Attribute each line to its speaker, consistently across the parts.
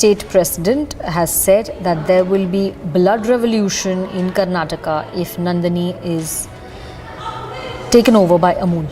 Speaker 1: State president has said that there will be blood revolution in Karnataka if Nandini is taken over by Amul.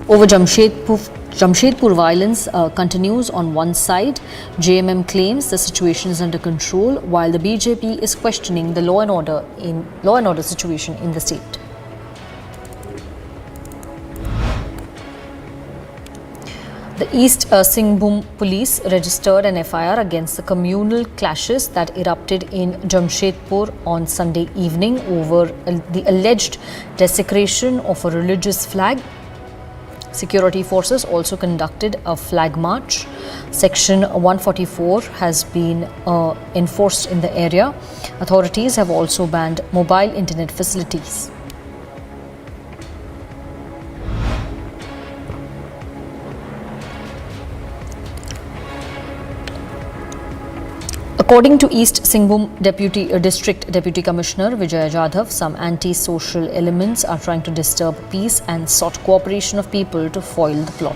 Speaker 1: Over Jamshedpur violence continues on one side. JMM claims the situation is under control, while the BJP is questioning the law and order situation in the state. The East Singhbhum police registered an FIR against the communal clashes that erupted in Jamshedpur on Sunday evening over the alleged desecration of a religious flag. Security forces also conducted a flag march. Section 144 has been enforced in the area. Authorities have also banned mobile internet facilities. According to East Singhbhum District Deputy Commissioner Vijay Jadhav, some anti-social elements are trying to disturb peace and sought cooperation of people to foil the plot.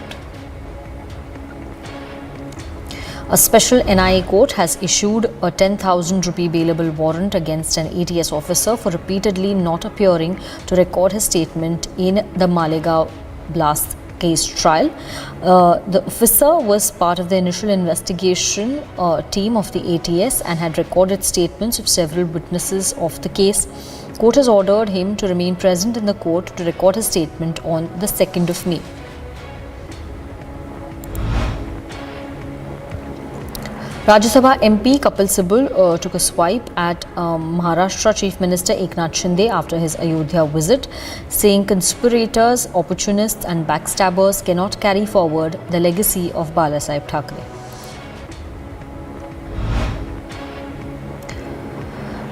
Speaker 1: A special NIA court has issued a 10,000 rupee bailable warrant against an ATS officer for repeatedly not appearing to record his statement in the Malegaon blast case trial. The officer was part of the initial investigation team of the ATS and had recorded statements of several witnesses of the case. Court has ordered him to remain present in the court to record his statement on the 2nd of May. Rajya Sabha MP Kapil Sibal took a swipe at Maharashtra Chief Minister Eknath Shinde after his Ayodhya visit, saying conspirators, opportunists and backstabbers cannot carry forward the legacy of Balasaheb Thackeray.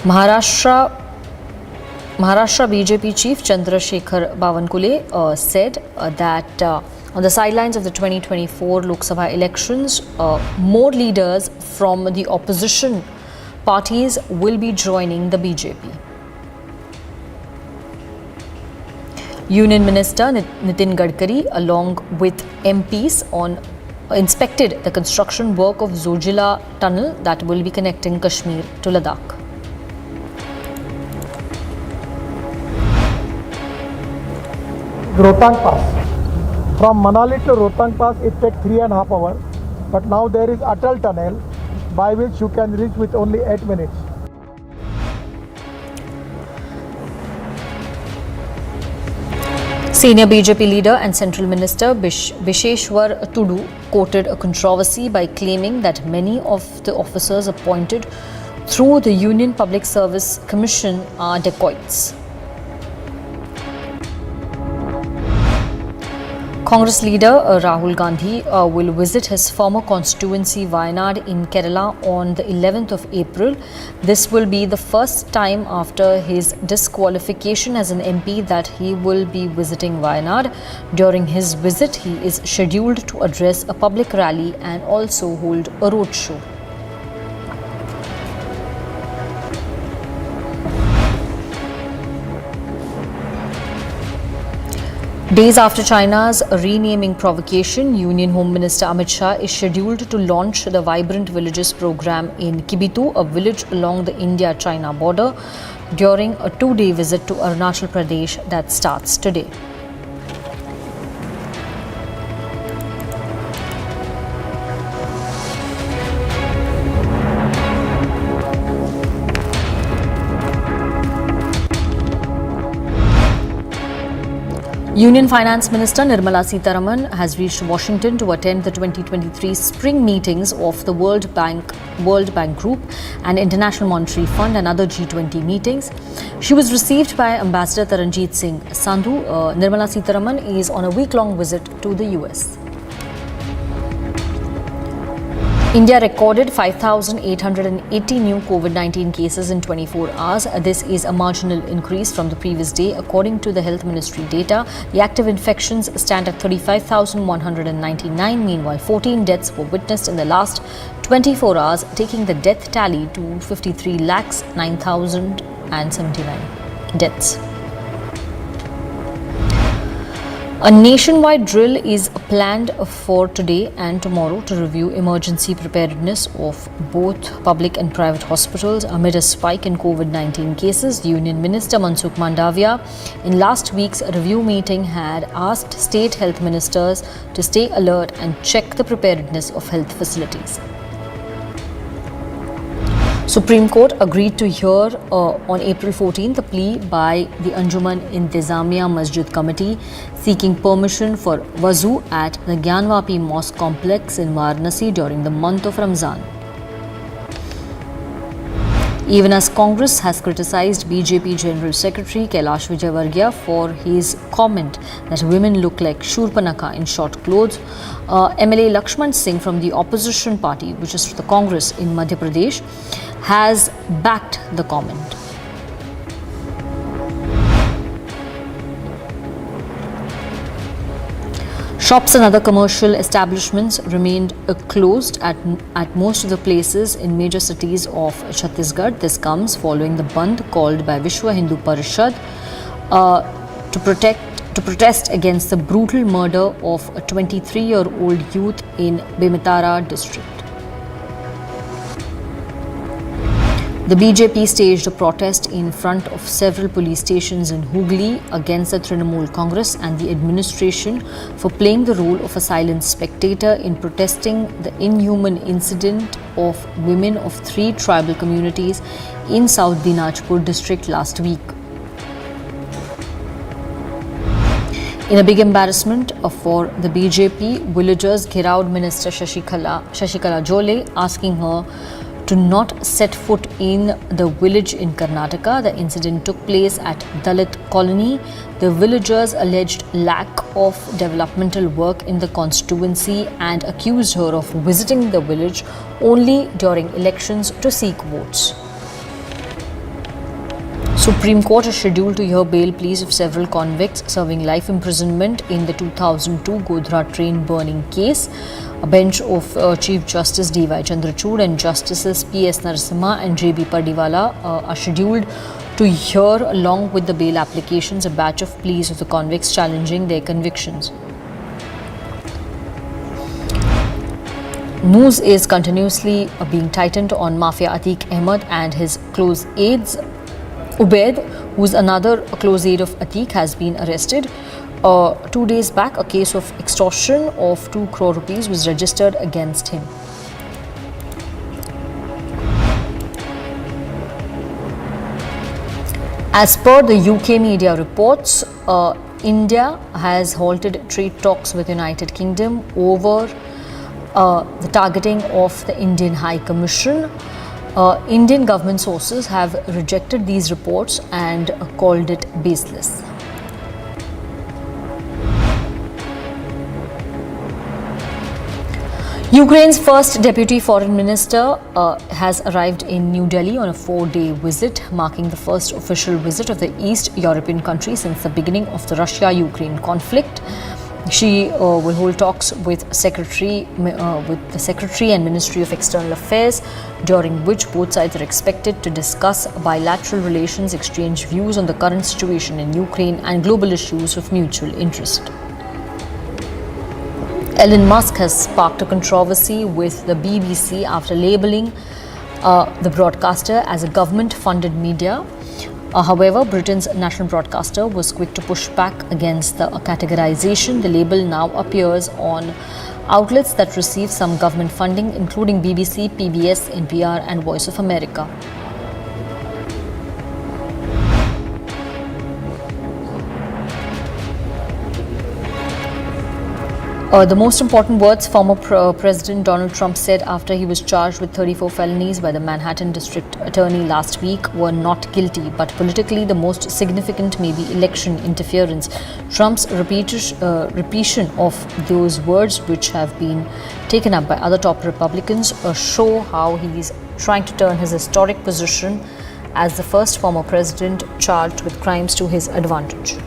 Speaker 1: Maharashtra BJP Chief Chandrasekhar Bawankule said that on the sidelines of the 2024 Lok Sabha elections, more leaders from the opposition parties will be joining the BJP. Union Minister Nitin Gadkari, along with MPs, inspected the construction work of Zojila tunnel that will be connecting Kashmir to Ladakh.
Speaker 2: Rohtang Pass. From Manali to Rohtang Pass, it takes 3.5 hours, but now there is Atal Tunnel by which you can reach with only 8 minutes.
Speaker 1: Senior BJP leader and Central Minister Bisheshwar Tudu quoted a controversy by claiming that many of the officers appointed through the Union Public Service Commission are dacoits. Congress leader Rahul Gandhi will visit his former constituency Wayanad in Kerala on the 11th of April. This will be the first time after his disqualification as an MP that he will be visiting Wayanad. During his visit, he is scheduled to address a public rally and also hold a roadshow. Days after China's renaming provocation, Union Home Minister Amit Shah is scheduled to launch the Vibrant Villages program in Kibitu, a village along the India-China border, during a 2-day visit to Arunachal Pradesh that starts today. Union Finance Minister Nirmala Sitharaman has reached Washington to attend the 2023 spring meetings of the World Bank Group and International Monetary Fund and other G20 meetings. She was received by Ambassador Taranjeet Singh Sandhu. Nirmala Sitharaman is on a week-long visit to the US. India recorded 5,880 new COVID-19 cases in 24 hours. This is a marginal increase from the previous day. According to the Health Ministry data, the active infections stand at 35,199. Meanwhile, 14 deaths were witnessed in the last 24 hours, taking the death tally to 53,09,079 deaths. A nationwide drill is planned for today and tomorrow to review emergency preparedness of both public and private hospitals amid a spike in COVID-19 cases. Union Minister Mansukh Mandavia in last week's review meeting had asked state health ministers to stay alert and check the preparedness of health facilities. Supreme Court agreed to hear on April 14 the plea by the Anjuman Intizamiya Masjid Committee seeking permission for wuzu at the Gyanvapi Mosque complex in Varanasi during the month of Ramzan. Even as Congress has criticized BJP General Secretary Kailash Vijayvargiya for his comment that women look like Shurpanakha in short clothes, MLA Lakshman Singh from the opposition party, which is the Congress in Madhya Pradesh, has backed the comment. Shops and other commercial establishments remained closed at most of the places in major cities of Chhattisgarh. This comes following the Bandh called by Vishwa Hindu Parishad to protest against the brutal murder of a 23-year-old youth in Bemitara district. The BJP staged a protest in front of several police stations in Hooghly against the Trinamool Congress and the administration for playing the role of a silent spectator in protesting the inhuman incident of women of 3 tribal communities in South Dinajpur district last week. In a big embarrassment for the BJP, villagers ghirawed Minister Shashikala Jole, asking her to not set foot in the village in Karnataka. The incident took place at Dalit colony. The villagers alleged lack of developmental work in the constituency and accused her of visiting the village only during elections to seek votes. Supreme Court is scheduled to hear bail pleas of several convicts serving life imprisonment in the 2002 Godhra train burning case. A bench of Chief Justice D.Y. Chandrachud and Justices P.S. Narasimha and J.B. Padiwala are scheduled to hear, along with the bail applications, a batch of pleas of the convicts challenging their convictions. News is continuously being tightened on Mafia Atiq Ahmed and his close aides. Ubaid, who is another close aide of Atiq, has been arrested. 2 days back, a case of extortion of 2 crore rupees was registered against him. As per the UK media reports, India has halted trade talks with United Kingdom over the targeting of the Indian High Commission. Indian government sources have rejected these reports and called it baseless. Ukraine's first deputy foreign minister has arrived in New Delhi on a 4-day visit, marking the first official visit of the East European country since the beginning of the Russia-Ukraine conflict. She will hold talks with the Secretary and Ministry of External Affairs, during which both sides are expected to discuss bilateral relations, exchange views on the current situation in Ukraine and global issues of mutual interest. Elon Musk has sparked a controversy with the BBC after labeling the broadcaster as a government-funded media. However, Britain's national broadcaster was quick to push back against the categorization. The label now appears on outlets that receive some government funding, including BBC, PBS, NPR, and Voice of America. The most important words former President Donald Trump said after he was charged with 34 felonies by the Manhattan District Attorney last week were not guilty, but politically the most significant may be election interference. Trump's repetition of those words, which have been taken up by other top Republicans, show how he is trying to turn his historic position as the first former president charged with crimes to his advantage.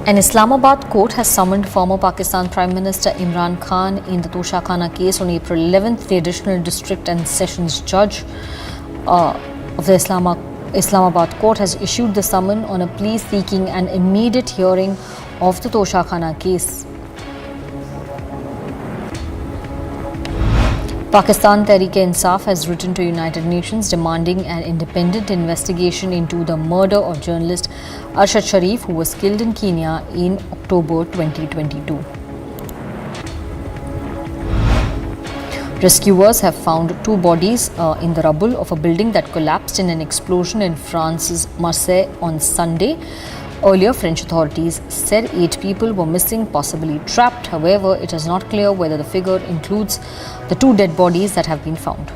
Speaker 1: An Islamabad court has summoned former Pakistan Prime Minister Imran Khan in the Toshakhana case on April 11th. The additional district and sessions judge of the Islamabad court has issued the summon on a plea seeking an immediate hearing of the Toshakhana case. Pakistan Tehreek-e-Insaf has written to United Nations demanding an independent investigation into the murder of journalist Arshad Sharif, who was killed in Kenya in October 2022. Rescuers have found two bodies in the rubble of a building that collapsed in an explosion in France's Marseille on Sunday. Earlier, French authorities said 8 people were missing, possibly trapped. However, it is not clear whether the figure includes the 2 dead bodies that have been found.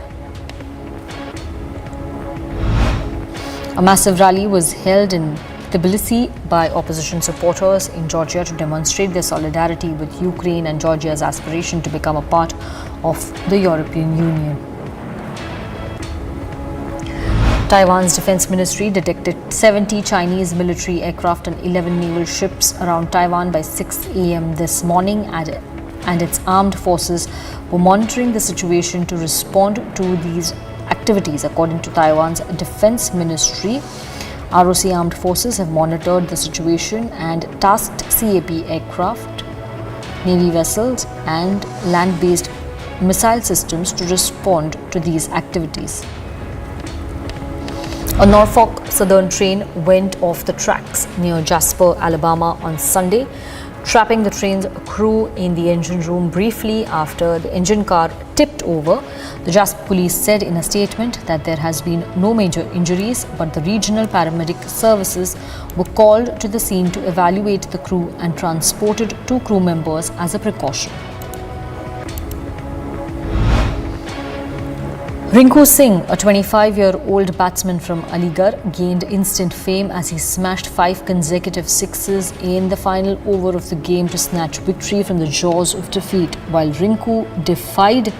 Speaker 1: A massive rally was held in Tbilisi by opposition supporters in Georgia to demonstrate their solidarity with Ukraine and Georgia's aspiration to become a part of the European Union. Taiwan's defense ministry detected 70 Chinese military aircraft and 11 naval ships around Taiwan by 6 a.m. this morning, and its armed forces were monitoring the situation to respond to these activities. According to Taiwan's defense ministry, ROC armed forces have monitored the situation and tasked CAP aircraft, Navy vessels and land-based missile systems to respond to these activities. A Norfolk Southern train went off the tracks near Jasper, Alabama on Sunday, trapping the train's crew in the engine room briefly after the engine car tipped over. The Jasper police said in a statement that there has been no major injuries, but the regional paramedic services were called to the scene to evaluate the crew and transported 2 crew members as a precaution. Rinku Singh, a 25-year-old batsman from Aligarh, gained instant fame as he smashed 5 consecutive sixes in the final over of the game to snatch victory from the jaws of defeat. While Rinku defied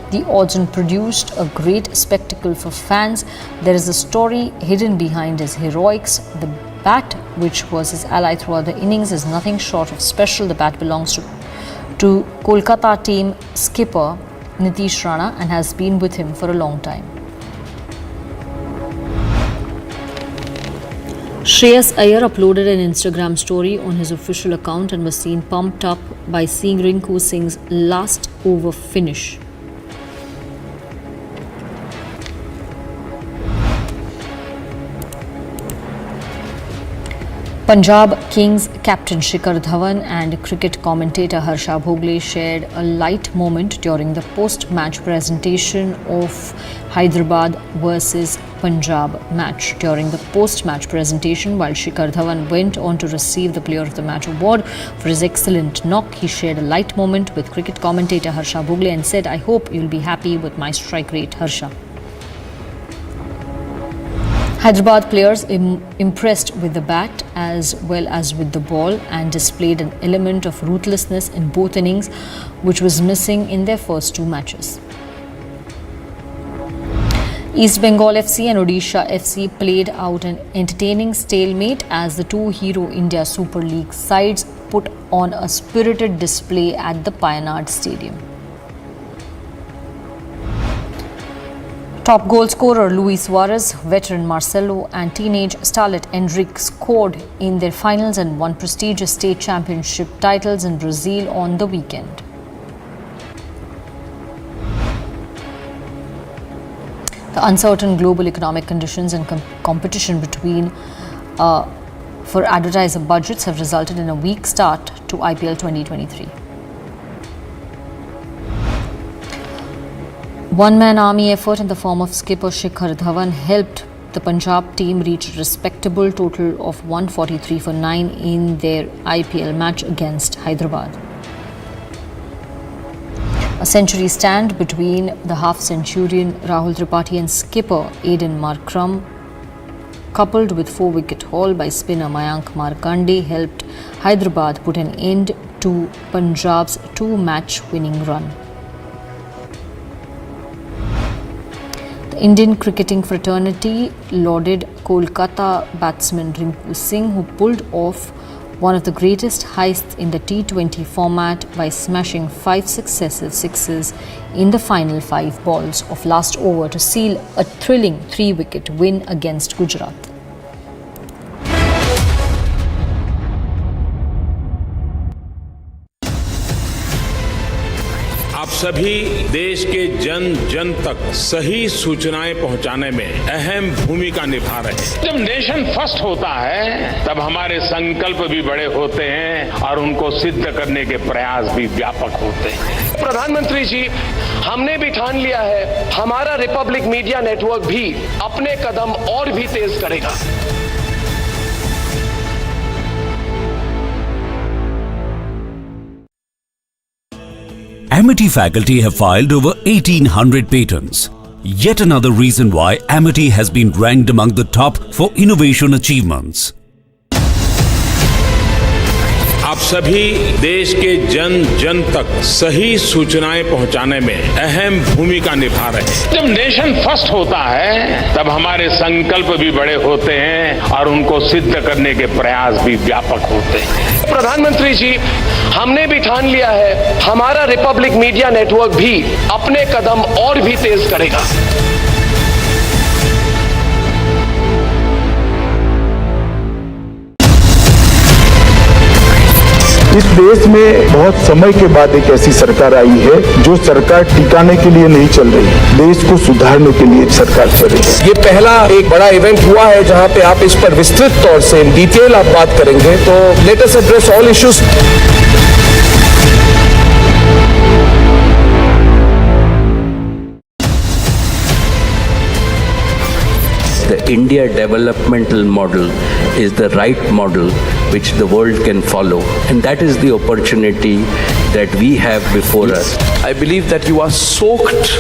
Speaker 1: the odds and produced a great spectacle for fans, there is a story hidden behind his heroics. The bat, which was his ally throughout the innings, is nothing short of special. The bat belongs to Kolkata team skipper Nitish Rana and has been with him for a long time. Shreyas Iyer uploaded an Instagram story on his official account and was seen pumped up by seeing Rinku Singh's last over finish. Punjab Kings captain Shikhar Dhawan and cricket commentator Harsha Bhogle shared a light moment during the post-match presentation of Hyderabad versus Punjab match. During the post-match presentation, while Shikhar Dhawan went on to receive the Player of the Match award for his excellent knock, he shared a light moment with cricket commentator Harsha Bhogle and said, "I hope you'll be happy with my strike rate, Harsha." Hyderabad players impressed with the bat as well as with the ball and displayed an element of ruthlessness in both innings, which was missing in their first 2 matches. East Bengal FC and Odisha FC played out an entertaining stalemate as the 2 Hero India Super League sides put on a spirited display at the Payanad Stadium. Top goal scorer Luis Suarez, veteran Marcelo and teenage starlet Enrique scored in their finals and won prestigious state championship titles in Brazil on the weekend. The uncertain global economic conditions and competition between for advertiser budgets have resulted in a weak start to IPL 2023. One-man army effort in the form of skipper Shikhar Dhawan helped The Punjab team reached a respectable total of 143 for 9 in their IPL match against Hyderabad. A century stand between the half-centurion Rahul Tripathi and skipper Aiden Markram, coupled with 4-wicket haul by spinner Mayank Markande, helped Hyderabad put an end to Punjab's 2-match winning run. The Indian cricketing fraternity lauded Kolkata batsman Rinku Singh, who pulled off one of the greatest heists in the T20 format by smashing 5 successive sixes in the final 5 balls of last over to seal a thrilling 3-wicket win against Gujarat.
Speaker 3: आप सभी देश के जन जन तक सही सूचनाएं पहुंचाने में अहम भूमिका निभा रहे हैं। जब नेशन फर्स्ट होता है तब हमारे संकल्प भी बड़े होते हैं और उनको सिद्ध करने के प्रयास भी व्यापक होते हैं।
Speaker 4: प्रधानमंत्री जी, हमने भी ठान लिया है, हमारा रिपब्लिक मीडिया नेटवर्क भी अपने कदम और भी तेज करेगा।
Speaker 5: Amity faculty have filed over 1,800 patents. Yet another reason why Amity has been ranked among the top for innovation achievements.
Speaker 3: आप सभी देश के जन जन तक सही सूचनाएं पहुंचाने में अहम भूमिका निभा रहे हैं। जब नेशन फर्स्ट होता है तब हमारे संकल्प भी बड़े होते हैं और उनको सिद्ध करने के प्रयास भी व्यापक होते हैं।
Speaker 4: प्रधानमंत्री जी, हमने भी ठान लिया है, हमारा रिपब्लिक मीडिया नेटवर्क भी अपने कदम और भी तेज करेगा।
Speaker 2: इस देश में बहुत समय के बाद एक ऐसी सरकार आई है जो सरकार टिकाने के लिए नहीं चल रही, देश को सुधारने के लिए सरकार चल रही है।
Speaker 4: ये पहला एक बड़ा इवेंट हुआ है जहां पे आप इस पर विस्तृत तौर से इन डिटेल आप बात करेंगे, तो let us address all issues.
Speaker 6: The India developmental model is the right model which the world can follow, and that is the opportunity that we have before us.
Speaker 4: I believe that you are soaked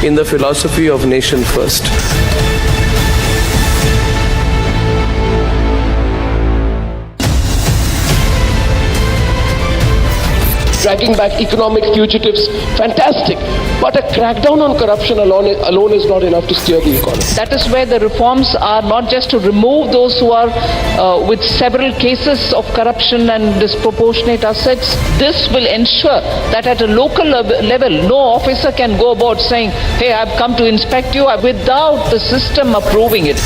Speaker 4: in the philosophy of nation first. Dragging back economic fugitives, fantastic. But a crackdown on corruption alone is not enough to steer the economy.
Speaker 7: That is where the reforms are not just to remove those who are with several cases of corruption and disproportionate assets. This will ensure that at a local level, no officer can go about saying, hey, I've come to inspect you, without the system approving it.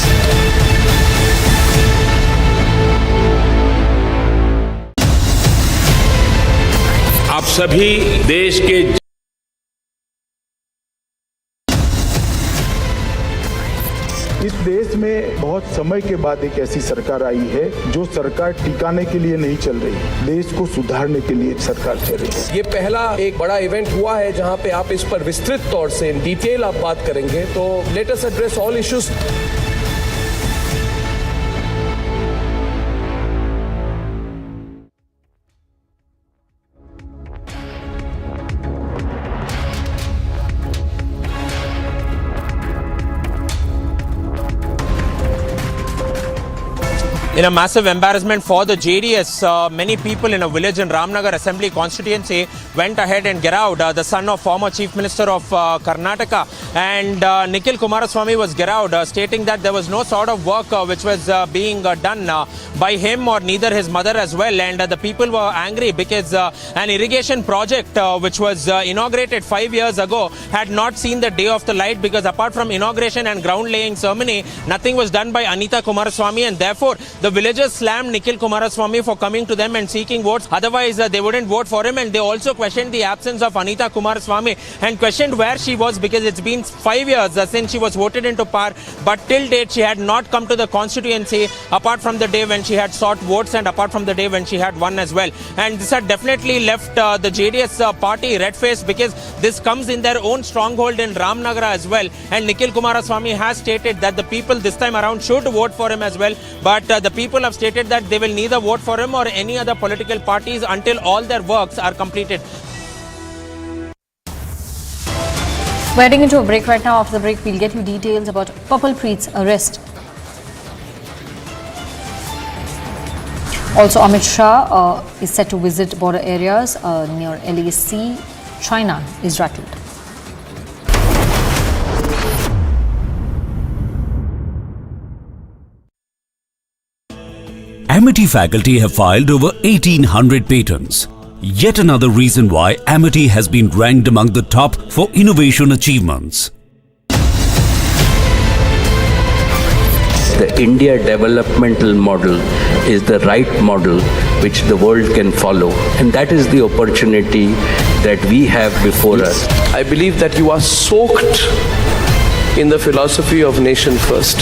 Speaker 3: आप सभी देश के
Speaker 2: इस देश में बहुत समय के बाद एक ऐसी सरकार आई है जो सरकार टिकाने के लिए नहीं चल रही, देश को सुधारने के लिए सरकार चल रही है।
Speaker 4: ये पहला एक बड़ा इवेंट हुआ है जहां पे आप इस पर विस्तृत तौर से इन डिटेल आप बात करेंगे, तो let us address all issues.
Speaker 8: In a massive embarrassment for the JDS, many people in a village in Ramnagar Assembly constituency went ahead and Geraud, the son of former Chief Minister of Karnataka, and Nikhil Kumaraswamy was Geraud, stating that there was no sort of work which was being done by him or neither his mother as well, and the people were angry because an irrigation project which was inaugurated 5 years ago had not seen the day of the light, because apart from inauguration and ground laying ceremony, nothing was done by Anita Kumaraswamy, and therefore the villagers slammed Nikhil Kumaraswamy for coming to them and seeking votes. Otherwise, they wouldn't vote for him. And they also questioned the absence of Anita Kumaraswamy and questioned where she was, because it's been 5 years since she was voted into power. But till date, she had not come to the constituency, apart from the day when she had sought votes and apart from the day when she had won as well. And this had definitely left the JDS party red-faced, because this comes in their own stronghold in Ramnagara as well. And Nikhil Kumaraswamy has stated that the people this time around should vote for him as well. But the people have stated that they will neither vote for him or any other political parties until all their works are completed.
Speaker 1: We're heading into a break right now. After the break, we'll get you details about Purplepreet's arrest. Also, Amit Shah is set to visit border areas near LAC. China is rattled.
Speaker 5: Amity faculty have filed over 1,800 patents. Yet another reason why Amity has been ranked among the top for innovation achievements.
Speaker 6: The India developmental model is the right model which the world can follow, and that is the opportunity that we have before us.
Speaker 4: I believe that you are soaked in the philosophy of nation first.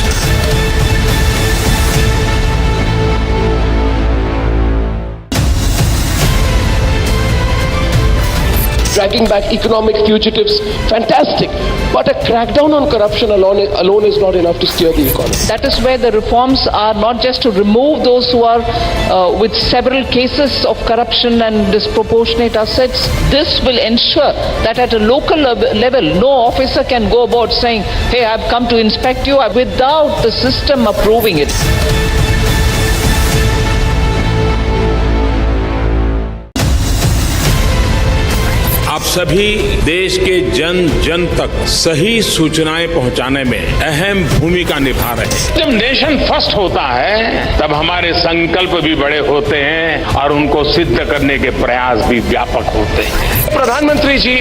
Speaker 4: Dragging back economic fugitives, fantastic. But a crackdown on corruption alone is not enough to steer the economy.
Speaker 7: That is where the reforms are not just to remove those who are with several cases of corruption and disproportionate assets. This will ensure that at a local level, no officer can go about saying, hey, I've come to inspect you, without the system approving it.
Speaker 3: आप सभी देश के जन जन तक सही सूचनाएं पहुंचाने में अहम भूमिका निभा रहे हैं। जब नेशन फर्स्ट होता है तब हमारे संकल्प भी बड़े होते हैं और उनको सिद्ध करने के प्रयास भी व्यापक होते हैं।
Speaker 4: प्रधानमंत्री जी,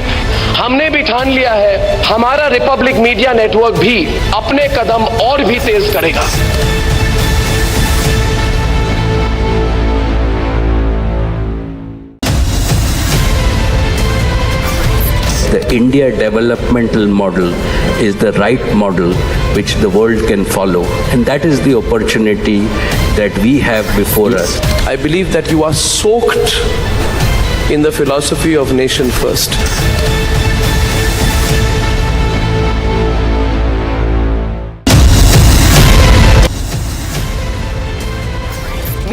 Speaker 4: हमने भी ठान लिया है, हमारा रिपब्लिक मीडिया नेटवर्क भी अपने कदम और भी तेज करेगा।
Speaker 6: The India developmental model is the right model which the world can follow, and that is the opportunity that we have before us.
Speaker 4: I believe that you are soaked in the philosophy of nation first.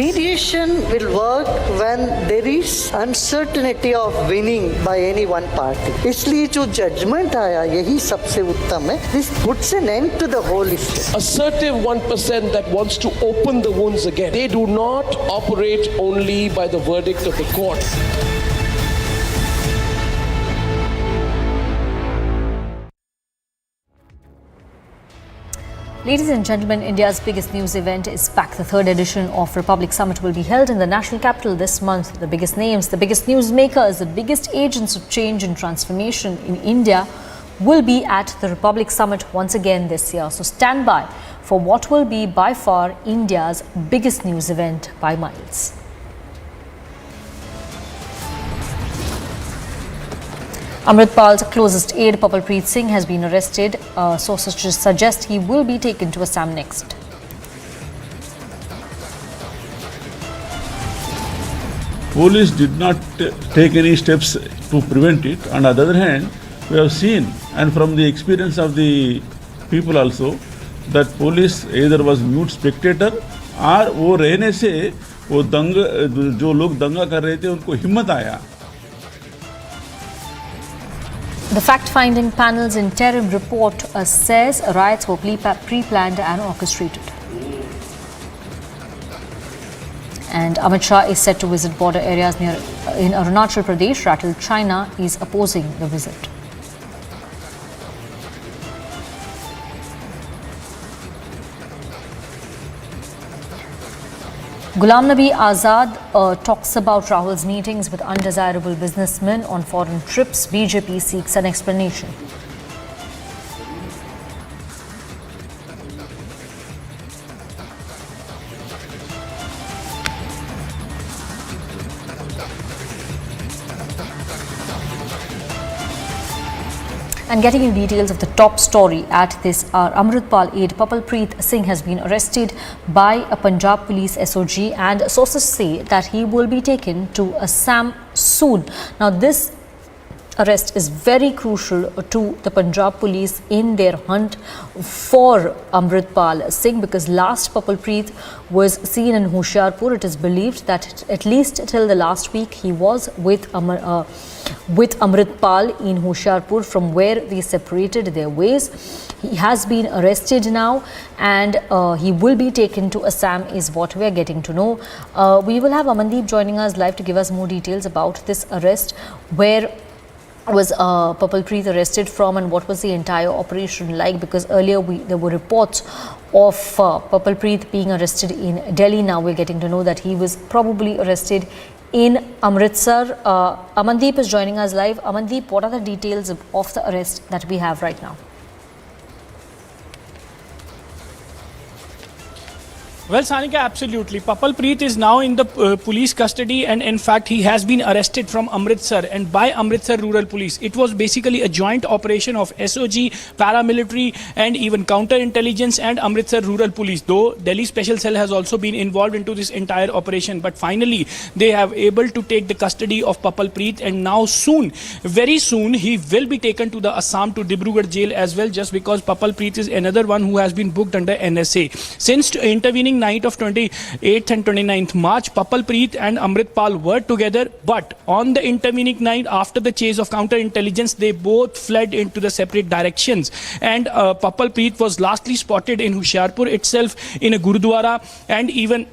Speaker 9: Mediation will work when there is uncertainty of winning by any one party. इसलिए जो judgment आया यही सबसे उत्तम है. This puts an end to the whole issue.
Speaker 4: Assertive 1% that wants to open the wounds again. They do not operate only by the verdict of the court.
Speaker 1: Ladies and gentlemen, India's biggest news event is back. The third edition of Republic Summit will be held in the national capital this month. The biggest names, the biggest newsmakers, the biggest agents of change and transformation in India will be at the Republic Summit once again this year. So stand by for what will be by far India's biggest news event by miles. Amritpal's closest aide, Purplepreet Singh, has been arrested. Sources suggest he will be taken to Assam next.
Speaker 10: Police did not take any steps to prevent it. On the other hand, we have seen, and from the experience of the people also, that police either was mute spectator और वो रहने से वो जो लोग दंगा कर रहे थे उनको हिम्मत आया.
Speaker 1: The fact-finding panel's interim report says riots were pre-planned and orchestrated. And Amit Shah is set to visit border areas in Arunachal Pradesh. Rattled China is opposing the visit. Ghulam Nabi Azad talks about Rahul's meetings with undesirable businessmen on foreign trips. BJP seeks an explanation. And getting you details of the top story at this hour, Amritpal aide Papalpreet Singh has been arrested by a Punjab police SOG, and sources say that he will be taken to Assam soon. Now this arrest is very crucial to the Punjab police in their hunt for Amritpal Singh, because last Papalpreet was seen in Hoshiarpur. It is believed that at least till the last week he was with Amritpal in Hoshiarpur, from where they separated their ways. He has been arrested now, and he will be taken to Assam is what we are getting to know. We will have Amandeep joining us live to give us more details about this arrest. Where was Papalpreet arrested from, and what was the entire operation like? Because earlier there were reports of Papalpreet being arrested in Delhi. Now we're getting to know that he was probably arrested in Amritsar. Amandeep is joining us live. Amandeep, what are the details of the arrest that we have right now?
Speaker 11: Well, Sanika, absolutely. Papalpreet is now in the police custody, and in fact he has been arrested from Amritsar and by Amritsar Rural Police. It was basically a joint operation of SOG, paramilitary and even counterintelligence and Amritsar Rural Police, though Delhi Special Cell has also been involved into this entire operation. But finally they have able to take the custody of Papalpreet, and now soon, very soon, he will be taken to the Assam, to Dibrugarh jail as well, just because Papalpreet is another one who has been booked under NSA. Since intervening night of 28th and 29th March, Papalpreet and Amritpal were together, but on the intervening night, after the chase of counterintelligence, they both fled into the separate directions, and Papalpreet was lastly spotted in Hoshiarpur itself in a Gurudwara, and even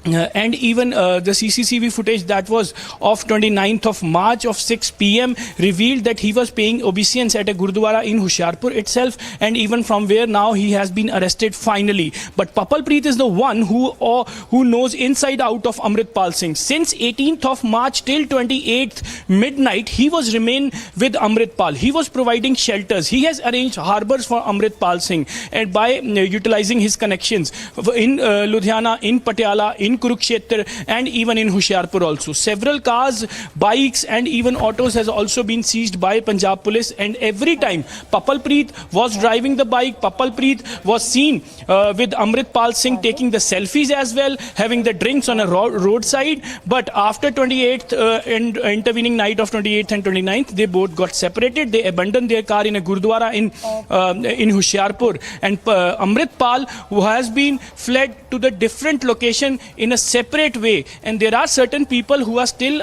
Speaker 11: the CCTV footage that was of 29th of March of 6 p.m. revealed that he was paying obeisance at a Gurudwara in Hoshiarpur itself, and even from where now he has been arrested finally. But Papalpreet is the one who knows inside out of Amritpal Singh. Since 18th of March till 28th midnight, he was remain with Amritpal. He was providing shelters. He has arranged harbors for Amritpal Singh, and by utilizing his connections in Ludhiana, in Patiala, in Kurukshetra, and even in Hoshiarpur also. Several cars, bikes and even autos has also been seized by Punjab police, and every time Papalpreet was driving the bike, Papalpreet was seen with Amritpal Singh taking the selfies as well, having the drinks on a roadside. But after 28th and intervening night of 28th and 29th, they both got separated. They abandoned their car in a Gurudwara in Hoshiarpur, and Amritpal, who has been fled to the different location in a separate way, and there are certain people who are still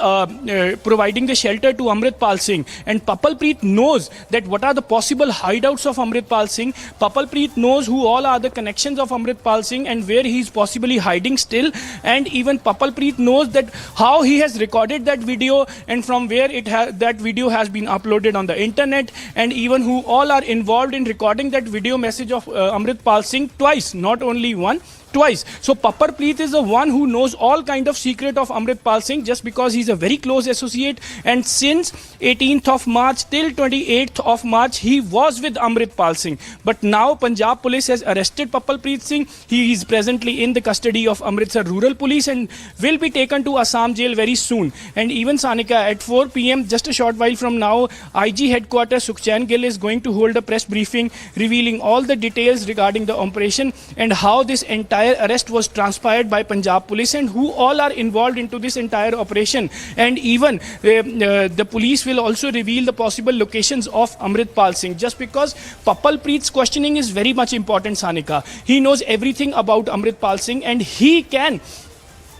Speaker 11: providing the shelter to Amritpal Singh, and Papalpreet knows that what are the possible hideouts of Amritpal Singh. Papalpreet knows who all are the connections of Amritpal Singh and where he is possibly hiding still, and even Papalpreet knows that how he has recorded that video and from where that video has been uploaded on the internet, and even who all are involved in recording that video message of Amritpal Singh twice, not only one, twice. So Papalpreet is the one who knows all kind of secret of Amritpal Singh, just because he's a very close associate, and since 18th of March till 28th of March he was with Amritpal Singh. But now Punjab police has arrested Papalpreet Singh. He is presently in the custody of Amritsar Rural Police and will be taken to Assam jail very soon. And even Sanika, at 4 p.m. just a short while from now, IG headquarters Sukhchand Gill is going to hold a press briefing revealing all the details regarding the operation and how this entire arrest was transpired by Punjab police and who all are involved into this entire operation. And even the police will also reveal the possible locations of Amritpal Singh, just because Papalpreet's questioning is very much important, Sanika. He knows everything about Amritpal Singh and he can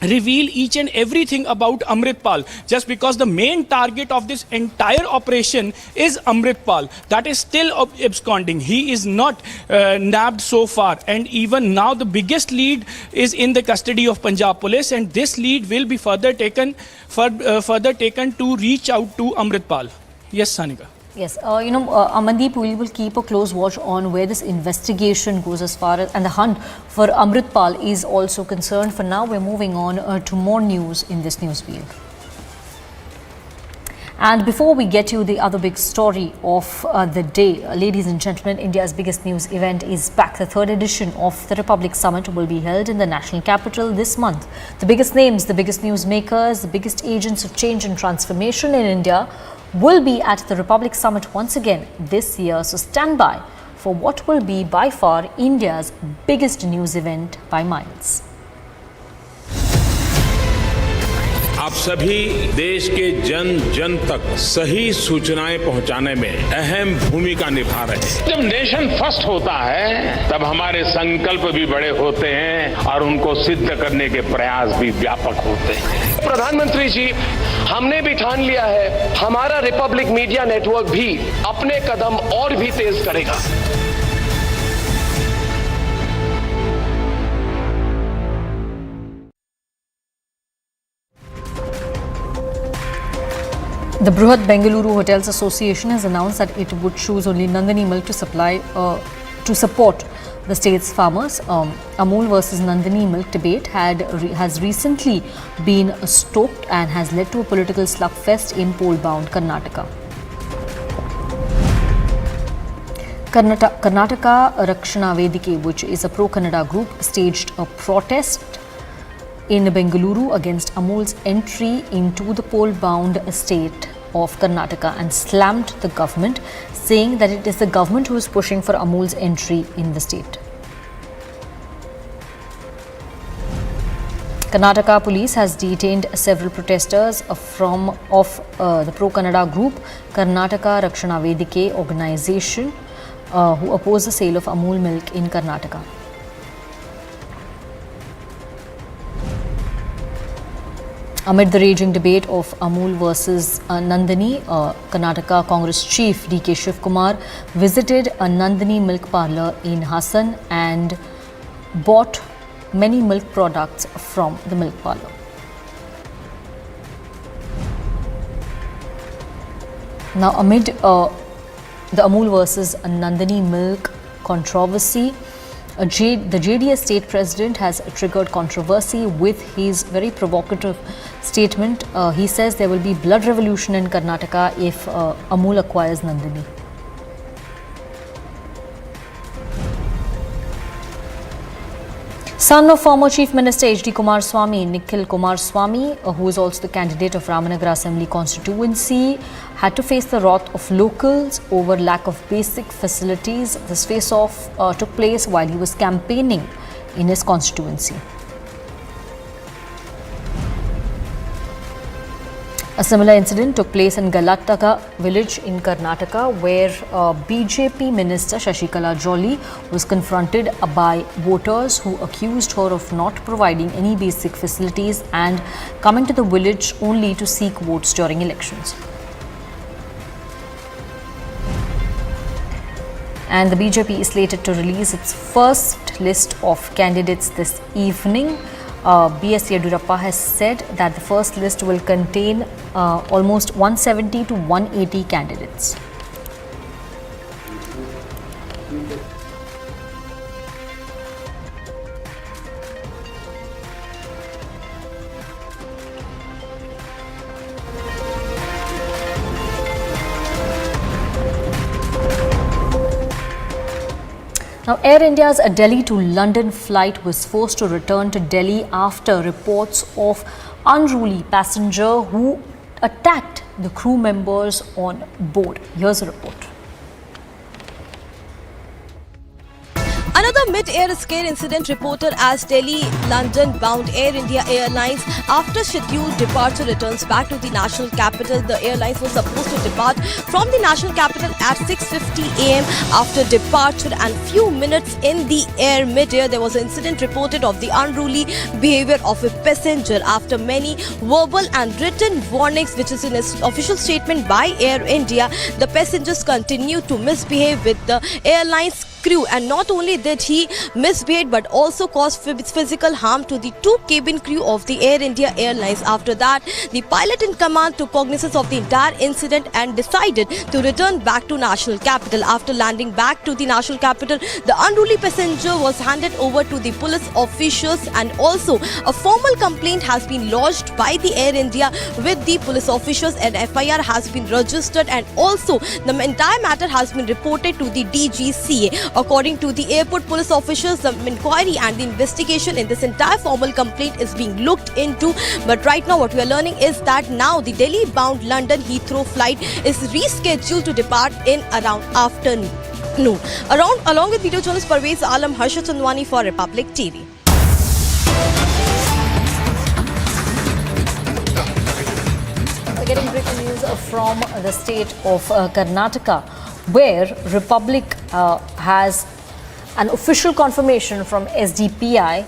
Speaker 11: reveal each and everything about Amritpal, just because the main target of this entire operation is Amritpal. That is still absconding. He is not nabbed so far, and even now the biggest lead is in the custody of Punjab police, and this lead will be further taken to reach out to Amritpal. Yes, Sanika.
Speaker 1: Yes, Amandeep, we will keep a close watch on where this investigation goes as far as, and the hunt for Amritpal is also concerned. For now, we're moving on to more news in this newsreel. And before we get you the other big story of the day, ladies and gentlemen, India's biggest news event is back. The third edition of the Republic Summit will be held in the national capital this month. The biggest names, the biggest newsmakers, the biggest agents of change and transformation in India will be at the Republic Summit once again this year. So stand by for what will be by far India's biggest news event by miles.
Speaker 3: आप सभी देश के जन जन तक सही सूचनाएं पहुंचाने में अहम भूमिका निभा रहे हैं। जब नेशन फर्स्ट होता है तब हमारे संकल्प भी बड़े होते हैं और उनको सिद्ध करने के प्रयास भी व्यापक होते हैं।
Speaker 4: प्रधानमंत्री जी, हमने भी ठान लिया है, हमारा रिपब्लिक मीडिया नेटवर्क भी अपने कदम और भी तेज करेगा।
Speaker 1: The Bruhat Bengaluru Hotels Association has announced that it would choose only Nandini milk to support the state's farmers. Amul versus Nandini milk debate has recently been stoked and has led to a political slugfest in poll-bound Karnataka. Karnataka Rakshana Vedike, which is a pro-Kannada group, staged a protest in Bengaluru against Amul's entry into the poll-bound state of Karnataka and slammed the government, saying that it is the government who is pushing for Amul's entry in the state. Karnataka police has detained several protesters of the pro-Kannada group Karnataka Rakshana Vedike organization who oppose the sale of Amul milk in Karnataka. Amid the raging debate of Amul versus Nandini, Karnataka Congress chief D.K. Shivkumar visited a Nandini milk parlour in Hassan and bought many milk products from the milk parlour. Now, amid the Amul versus Nandini milk controversy, the JDS state president has triggered controversy with his very provocative statement. He says there will be blood revolution in Karnataka if Amul acquires Nandini. Son of former Chief Minister H.D. Kumaraswamy, Nikhil Kumaraswamy, who is also the candidate of Ramanagara Assembly constituency, had to face the wrath of locals over lack of basic facilities. This face-off took place while he was campaigning in his constituency. A similar incident took place in Galataka village in Karnataka, where BJP minister Shashikala Jolly was confronted by voters who accused her of not providing any basic facilities and coming to the village only to seek votes during elections. And the BJP is slated to release its first list of candidates this evening. B.S. Yedurappa has said that the first list will contain almost 170 to 180 candidates. Now, Air India's Delhi to London flight was forced to return to Delhi after reports of unruly passenger who attacked the crew members on board. Here's a report.
Speaker 12: Another mid-air scare incident reported as Delhi-London bound Air India Airlines after scheduled departure returns back to the national capital. The airlines were supposed to depart from the national capital at 6:50 a.m. After departure and few minutes in the air mid-air, there was an incident reported of the unruly behavior of a passenger. After many verbal and written warnings, which is in an official statement by Air India, the passengers continued to misbehave with the airline's crew, and not only did he misbehave but also caused physical harm to the two cabin crew of the Air India Airlines. After that, the pilot in command took cognizance of the entire incident and decided to return back to national capital. After landing back to the national capital, the unruly passenger was handed over to the police officials, and also a formal complaint has been lodged by the Air India with the police officials. An FIR has been registered, and also the entire matter has been reported to the DGCA. According to the airport police officials, the inquiry and the investigation in this entire formal complaint is being looked into. But right now what we are learning is that now the Delhi-bound London Heathrow flight is rescheduled to depart in around afternoon. Along with video journalist Parvez Alam, Harsha Chandwani for Republic TV.
Speaker 1: We're getting breaking news from the state of Karnataka, where Republic has an official confirmation from SDPI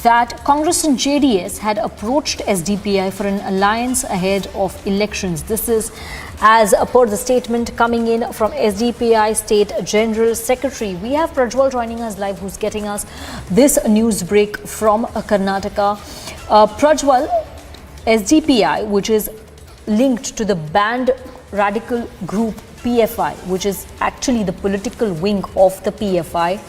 Speaker 1: that Congress and JDS had approached SDPI for an alliance ahead of elections. This is as per the statement coming in from SDPI State General Secretary. We have Prajwal joining us live, who's getting us this news break from Karnataka. Prajwal, SDPI, which is linked to the banned radical group PFI, which is actually the political wing of the PFI,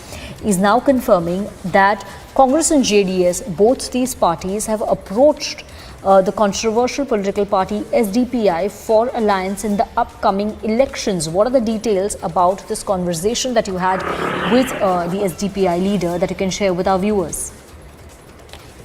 Speaker 1: is now confirming that Congress and JDS, both these parties, have approached the controversial political party SDPI for alliance in the upcoming elections. What are the details about this conversation that you had with the SDPI leader that you can share with our viewers?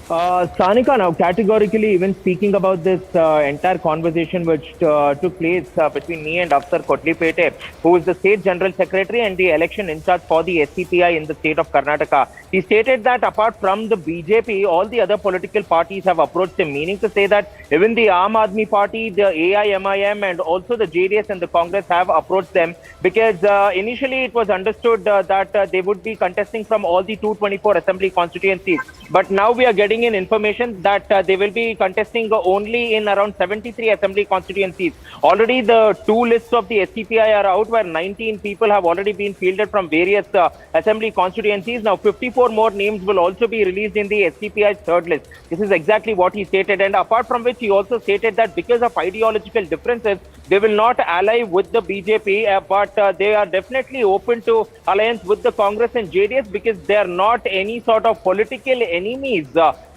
Speaker 13: Sanika, now categorically, even speaking about this entire conversation which took place between me and Afsar Kotlipete, who is the State General Secretary and the election in charge for the SCPI in the state of Karnataka, he stated that apart from the BJP, all the other political parties have approached him, meaning to say that even the Aam Aadmi Party, the AIMIM and also the JDS and the Congress have approached them, because initially it was understood that they would be contesting from all the 224 assembly constituencies. But now we are getting in information that they will be contesting only in around 73 assembly constituencies. Already the two lists of the SCPI are out, where 19 people have already been fielded from various assembly constituencies. Now 54 more names will also be released in the SCPI's third list. This is exactly what he stated, and apart from which he also stated that because of ideological differences, they will not ally with the BJP, but they are definitely open to alliance with the Congress and JDS, because they are not any sort of political enemies,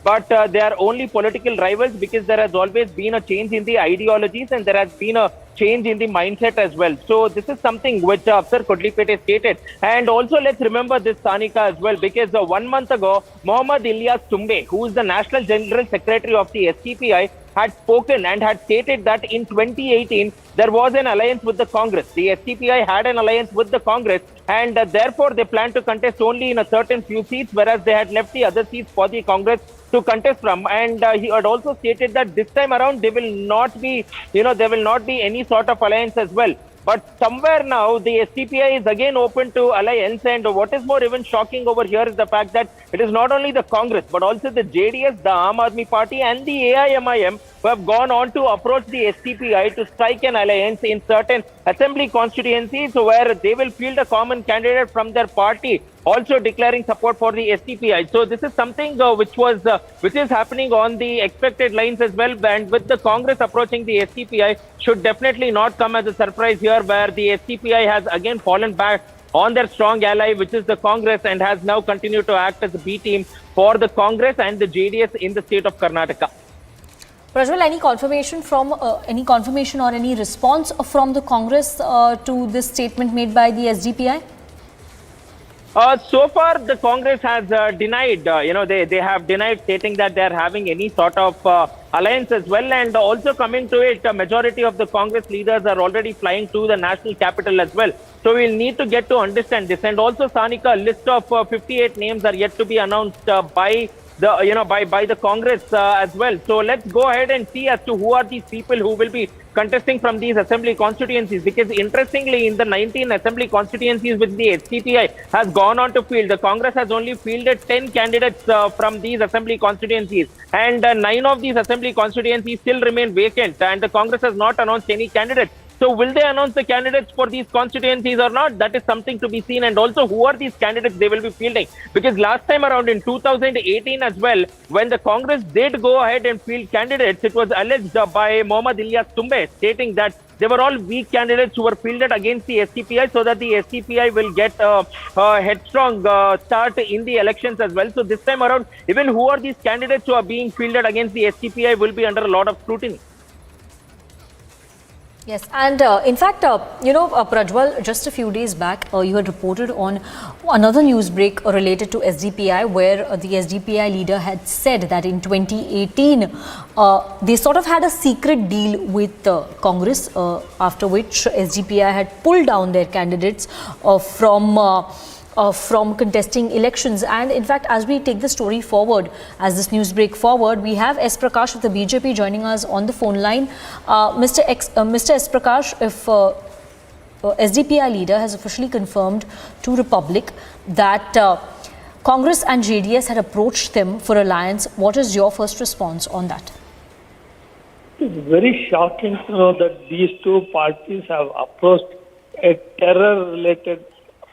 Speaker 13: but they are only political rivals, because there has always been a change in the ideologies and there has been a change in the mindset as well. So this is something which Afsar Kotlipete stated. And also let's remember this, Sanika, as well, because 1 month ago, Mohammad Ilyas Tumbe, who is the National General Secretary of the SCPI, had spoken and had stated that in 2018, there was an alliance with the Congress. The SCPI had an alliance with the Congress, and therefore they plan to contest only in a certain few seats, whereas they had left the other seats for the Congress to contest from. And he had also stated that this time around, there will not be, there will not be any sort of alliance as well. But somewhere now, the SCPI is again open to alliance. And what is more even shocking over here is the fact that it is not only the Congress, but also the JDS, the Aam Aadmi Party and the AIMIM who have gone on to approach the SCPI to strike an alliance in certain assembly constituencies where they will field a common candidate from their party, also declaring support for the SCPI. So this is something which is happening on the expected lines as well. And with the Congress approaching the SCPI, should definitely not come as a surprise here, where the SCPI has again fallen back on their strong ally, which is the Congress, and has now continued to act as a B team for the Congress and the JDS in the state of Karnataka.
Speaker 1: Prajwal, any confirmation or any response from the Congress to this statement made by the SDPI?
Speaker 13: So far, the Congress has denied, they have denied, stating that they are having any sort of alliance as well. And also coming to it, a majority of the Congress leaders are already flying to the national capital as well. So we'll need to get to understand this. And also, Sanika, a list of 58 names are yet to be announced by the Congress as well. So let's go ahead and see as to who are these people who will be contesting from these assembly constituencies, because interestingly, in the 19 assembly constituencies which the SCPI has gone on to field, the Congress has only fielded 10 candidates from these assembly constituencies, and 9 of these assembly constituencies still remain vacant, and the Congress has not announced any candidates. So will they announce the candidates for these constituencies or not? That is something to be seen. And also, who are these candidates they will be fielding? Because last time around in 2018 as well, when the Congress did go ahead and field candidates, it was alleged by Mohammad Ilyas Tumbe, stating that they were all weak candidates who were fielded against the SCPI, so that the SCPI will get a headstrong start in the elections as well. So this time around, even who are these candidates who are being fielded against the SCPI will be under a lot of scrutiny.
Speaker 1: Yes, and in fact, Prajwal, just a few days back, you had reported on another news break related to SDPI, where the SDPI leader had said that in 2018, they sort of had a secret deal with Congress, after which SDPI had pulled down their candidates from contesting elections. And in fact, as we take the story forward, as this news break forward, we have S. Prakash of the BJP joining us on the phone line. Mr. S. Prakash, if SDPI leader has officially confirmed to Republic that Congress and JDS had approached them for alliance, what is your first response on that?
Speaker 14: It's very shocking to know that these two parties have approached a terror-related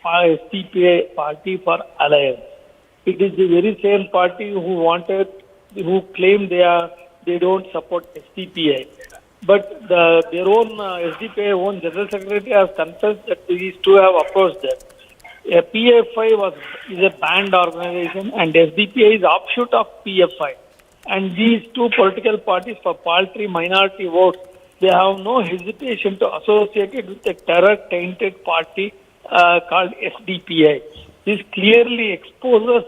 Speaker 14: SDPI party for alliance. It is the very same party who claim they don't support SDPI. But their own SDPI own general secretary has confessed that these two have approached them. PFI is a banned organization and SDPI is offshoot of PFI. And these two political parties, for paltry minority votes, they have no hesitation to associate it with a terror-tainted party called SDPI. This clearly exposes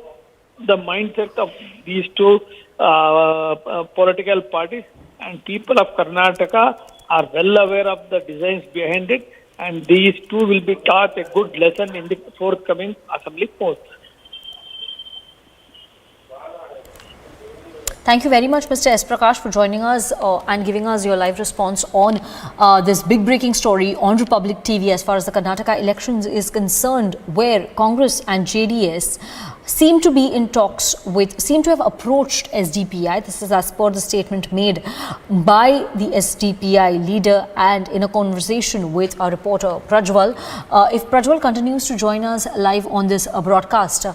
Speaker 14: the mindset of these two political parties, and people of Karnataka are well aware of the designs behind it, and these two will be taught a good lesson in the forthcoming assembly polls.
Speaker 1: Thank you very much, Mr. S. Prakash, for joining us and giving us your live response on this big breaking story on Republic TV as far as the Karnataka elections is concerned, where Congress and JDS seem to have approached SDPI. This is as per the statement made by the SDPI leader and in a conversation with our reporter Prajwal. If Prajwal continues to join us live on this broadcast.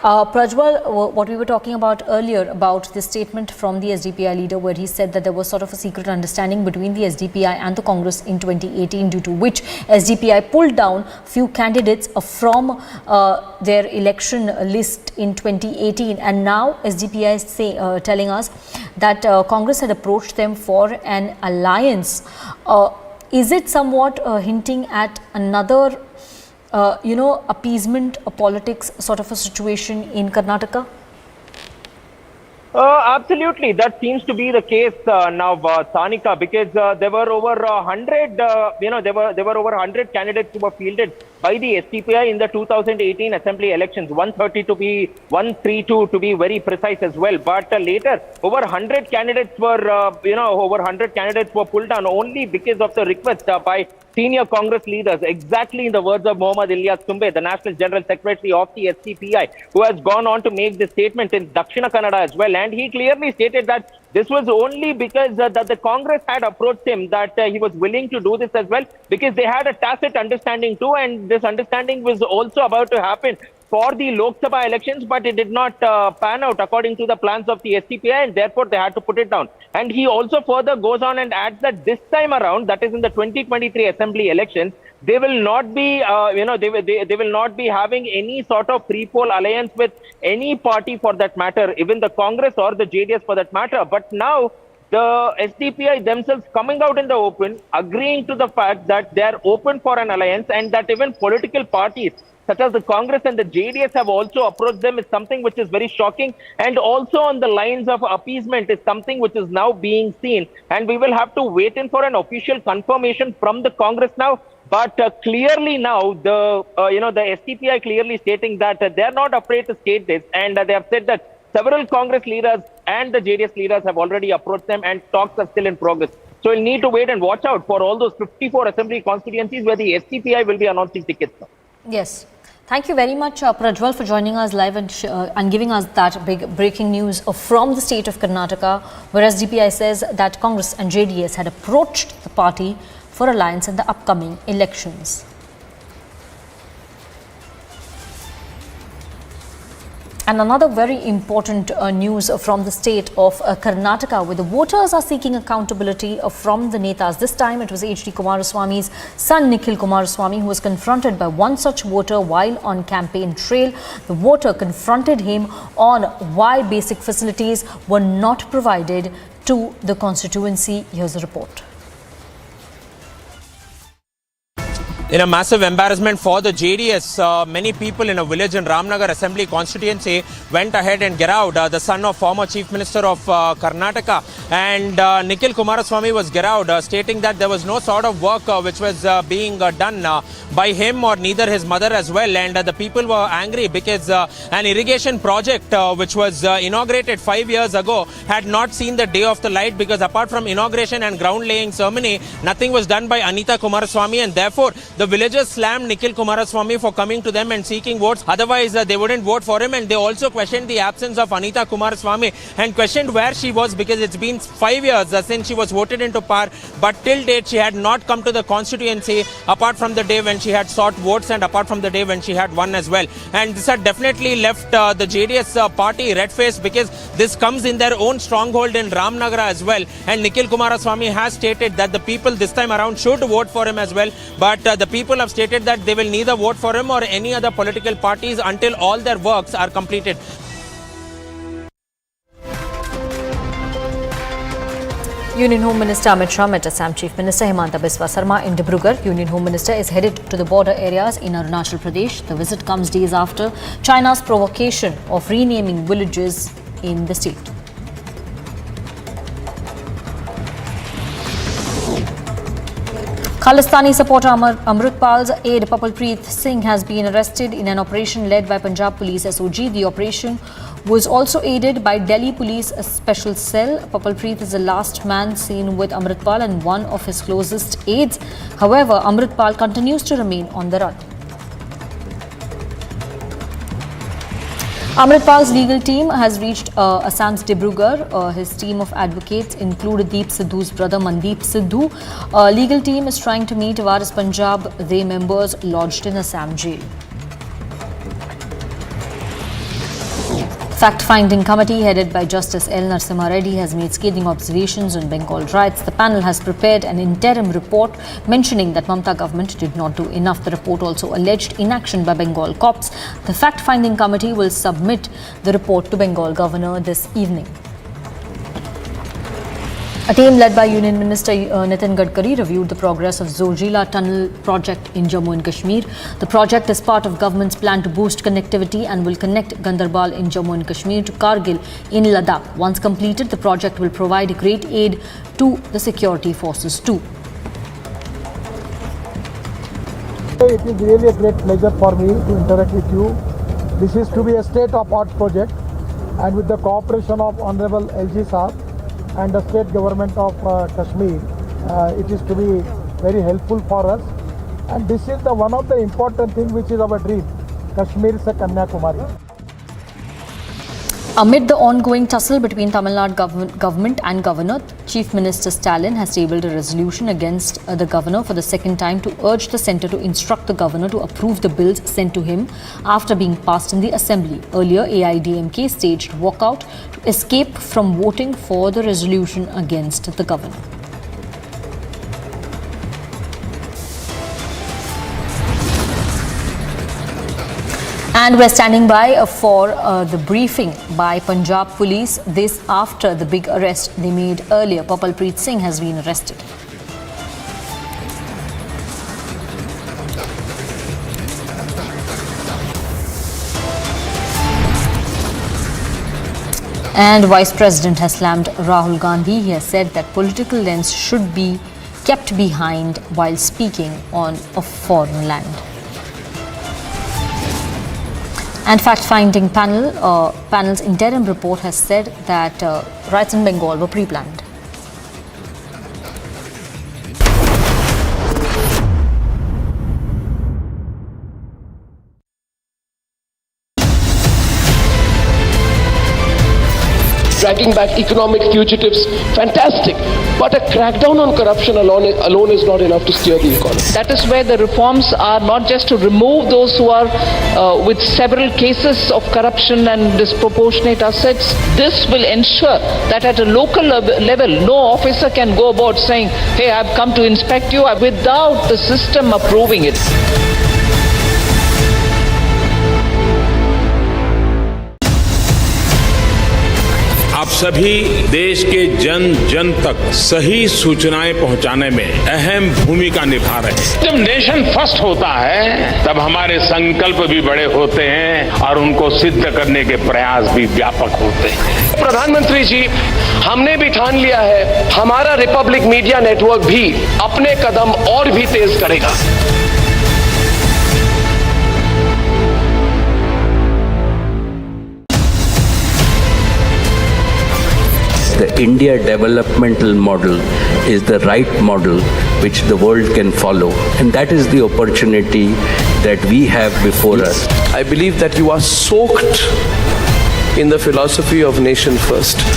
Speaker 1: Prajwal, what we were talking about earlier about the statement from the SDPI leader, where he said that there was sort of a secret understanding between the SDPI and the Congress in 2018, due to which SDPI pulled down few candidates from their election list in 2018, and now SDPI is telling us that Congress had approached them for an alliance. Is it somewhat hinting at another appeasement politics sort of a situation in Karnataka?
Speaker 13: Absolutely, that seems to be the case now, Sanika, because there were over 100, there were over 100 candidates who were fielded by the SDPI in the 2018 assembly elections, 132 to be very precise as well. But later, over 100 candidates were, pulled down only because of the request by senior Congress leaders, exactly in the words of Mohammad Ilyas Tumbe, the National General Secretary of the SCPI, who has gone on to make this statement in Dakshina Kannada as well. And he clearly stated that this was only because that the Congress had approached him, that he was willing to do this as well, because they had a tacit understanding too, and this understanding was also about to happen for the Lok Sabha elections, but it did not pan out according to the plans of the SCPI, and therefore they had to put it down. And he also further goes on and adds that this time around, that is in the 2023 assembly elections, they will not be, they will not be having any sort of pre-poll alliance with any party for that matter, even the Congress or the JDS for that matter. But now the SDPI themselves coming out in the open, agreeing to the fact that they are open for an alliance, and that even political parties such as the Congress and the JDS have also approached them, is something which is very shocking, and also on the lines of appeasement is something which is now being seen, and we will have to wait in for an official confirmation from the Congress now. But clearly now, the SDPI clearly stating that they are not afraid to state this, and they have said that several Congress leaders and the JDS leaders have already approached them, and talks are still in progress. So we'll need to wait and watch out for all those 54 assembly constituencies where the SDPI will be announcing tickets.
Speaker 1: Yes. Thank you very much, Prajwal, for joining us live and giving us that big breaking news from the state of Karnataka, where SDPI says that Congress and JDS had approached the party for alliance in the upcoming elections. And another very important news from the state of Karnataka, where the voters are seeking accountability from the netas. This time it was H.D. Kumaraswamy's son Nikhil Kumaraswamy who was confronted by one such voter while on campaign trail. The voter confronted him on why basic facilities were not provided to the constituency. Here's a report.
Speaker 8: In a massive embarrassment for the JDS, many people in a village in Ramnagar Assembly constituency went ahead and get out. The son of former Chief Minister of Karnataka and Nikhil Kumaraswamy was get out, stating that there was no sort of work which was being done by him or neither his mother as well. And the people were angry because an irrigation project which was inaugurated 5 years ago had not seen the day of the light, because apart from inauguration and ground laying ceremony, nothing was done by Anita Kumaraswamy, and therefore the villagers slammed Nikhil Kumaraswamy for coming to them and seeking votes. Otherwise, they wouldn't vote for him. And they also questioned the absence of Anita Kumaraswamy and questioned where she was, because it's been 5 years since she was voted into power. But till date, she had not come to the constituency, apart from the day when she had sought votes and apart from the day when she had won as well. And this had definitely left the JDS party red-faced, because this comes in their own stronghold in Ramnagara as well. And Nikhil Kumaraswamy has stated that the people this time around should vote for him as well. But the people have stated that they will neither vote for him or any other political parties until all their works are completed.
Speaker 1: Union Home Minister Amit Shah met Assam Chief Minister Himanta Biswa Sarma in Dibrugarh. Union Home Minister is headed to the border areas in Arunachal Pradesh. The visit comes days after China's provocation of renaming villages in the state. Khalistani supporter Amritpal's aide Papalpreet Singh has been arrested in an operation led by Punjab Police SOG. The operation was also aided by Delhi Police Special Cell. Papalpreet is the last man seen with Amritpal and one of his closest aides. However, Amritpal continues to remain on the run. Amritpal's legal team has reached Assam's Dibrugarh. His team of advocates include Deep Sidhu's brother Mandeep Sidhu. Legal team is trying to meet Waris Punjab, they members lodged in Assam jail. Fact-finding committee headed by Justice L. Narasimha Reddy has made scathing observations on Bengal riots. The panel has prepared an interim report mentioning that Mamata government did not do enough. The report also alleged inaction by Bengal cops. The fact-finding committee will submit the report to Bengal governor this evening. A team led by Union Minister Nitin Gadkari reviewed the progress of Zorjila Tunnel project in Jammu and Kashmir. The project is part of government's plan to boost connectivity and will connect Gandarbal in Jammu and Kashmir to Kargil in Ladakh. Once completed, the project will provide great aid to the security forces too.
Speaker 15: It is really a great pleasure for me to interact with you. This is to be a state-of-art project, and with the cooperation of Honorable LG Saab and the state government of Kashmir, it is to be very helpful for us. And this is the one of the important thing which is our dream, Kashmir se Kanyakumari.
Speaker 1: Amid the ongoing tussle between Tamil Nadu government and governor, Chief Minister Stalin has tabled a resolution against the governor for the second time to urge the centre to instruct the governor to approve the bills sent to him after being passed in the assembly. Earlier, AIDMK staged walkout to escape from voting for the resolution against the governor. And we're standing by for the briefing by Punjab Police. This after the big arrest they made earlier. Papalpreet Singh has been arrested. And Vice President has slammed Rahul Gandhi. He has said that political lens should be kept behind while speaking on a foreign land. And fact-finding panel's interim report has said that riots in Bengal were pre-planned.
Speaker 4: Dragging back economic fugitives, fantastic. But a crackdown on corruption alone is not enough to steer the economy.
Speaker 7: That is where the reforms are not just to remove those who are with several cases of corruption and disproportionate assets. This will ensure that at a local level, no officer can go about saying, hey, I've come to inspect you, without the system approving it.
Speaker 3: आप सभी देश के जन जन तक सही सूचनाएं पहुंचाने में अहम भूमिका निभा रहे हैं। जब नेशन फर्स्ट होता है तब हमारे संकल्प भी बड़े होते हैं और उनको सिद्ध करने के प्रयास भी व्यापक होते हैं।
Speaker 4: प्रधानमंत्री जी, हमने भी ठान लिया है हमारा रिपब्लिक मीडिया नेटवर्क भी अपने कदम और भी तेज करेगा।
Speaker 6: The India developmental model is the right model which the world can follow, and that is the opportunity that we have before us.
Speaker 4: I believe that you are soaked in the philosophy of nation first.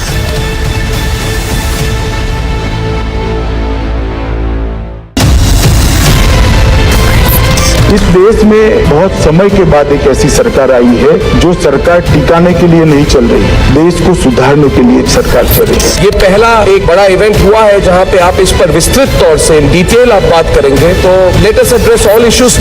Speaker 2: इस देश में बहुत समय के बाद एक ऐसी सरकार आई है जो सरकार टिकाने के लिए नहीं चल रही, देश को सुधारने के लिए सरकार चल रही है।
Speaker 4: ये पहला एक बड़ा इवेंट हुआ है जहां पे आप इस पर विस्तृत तौर से इन डिटेल आप बात करेंगे, तो let us address all issues.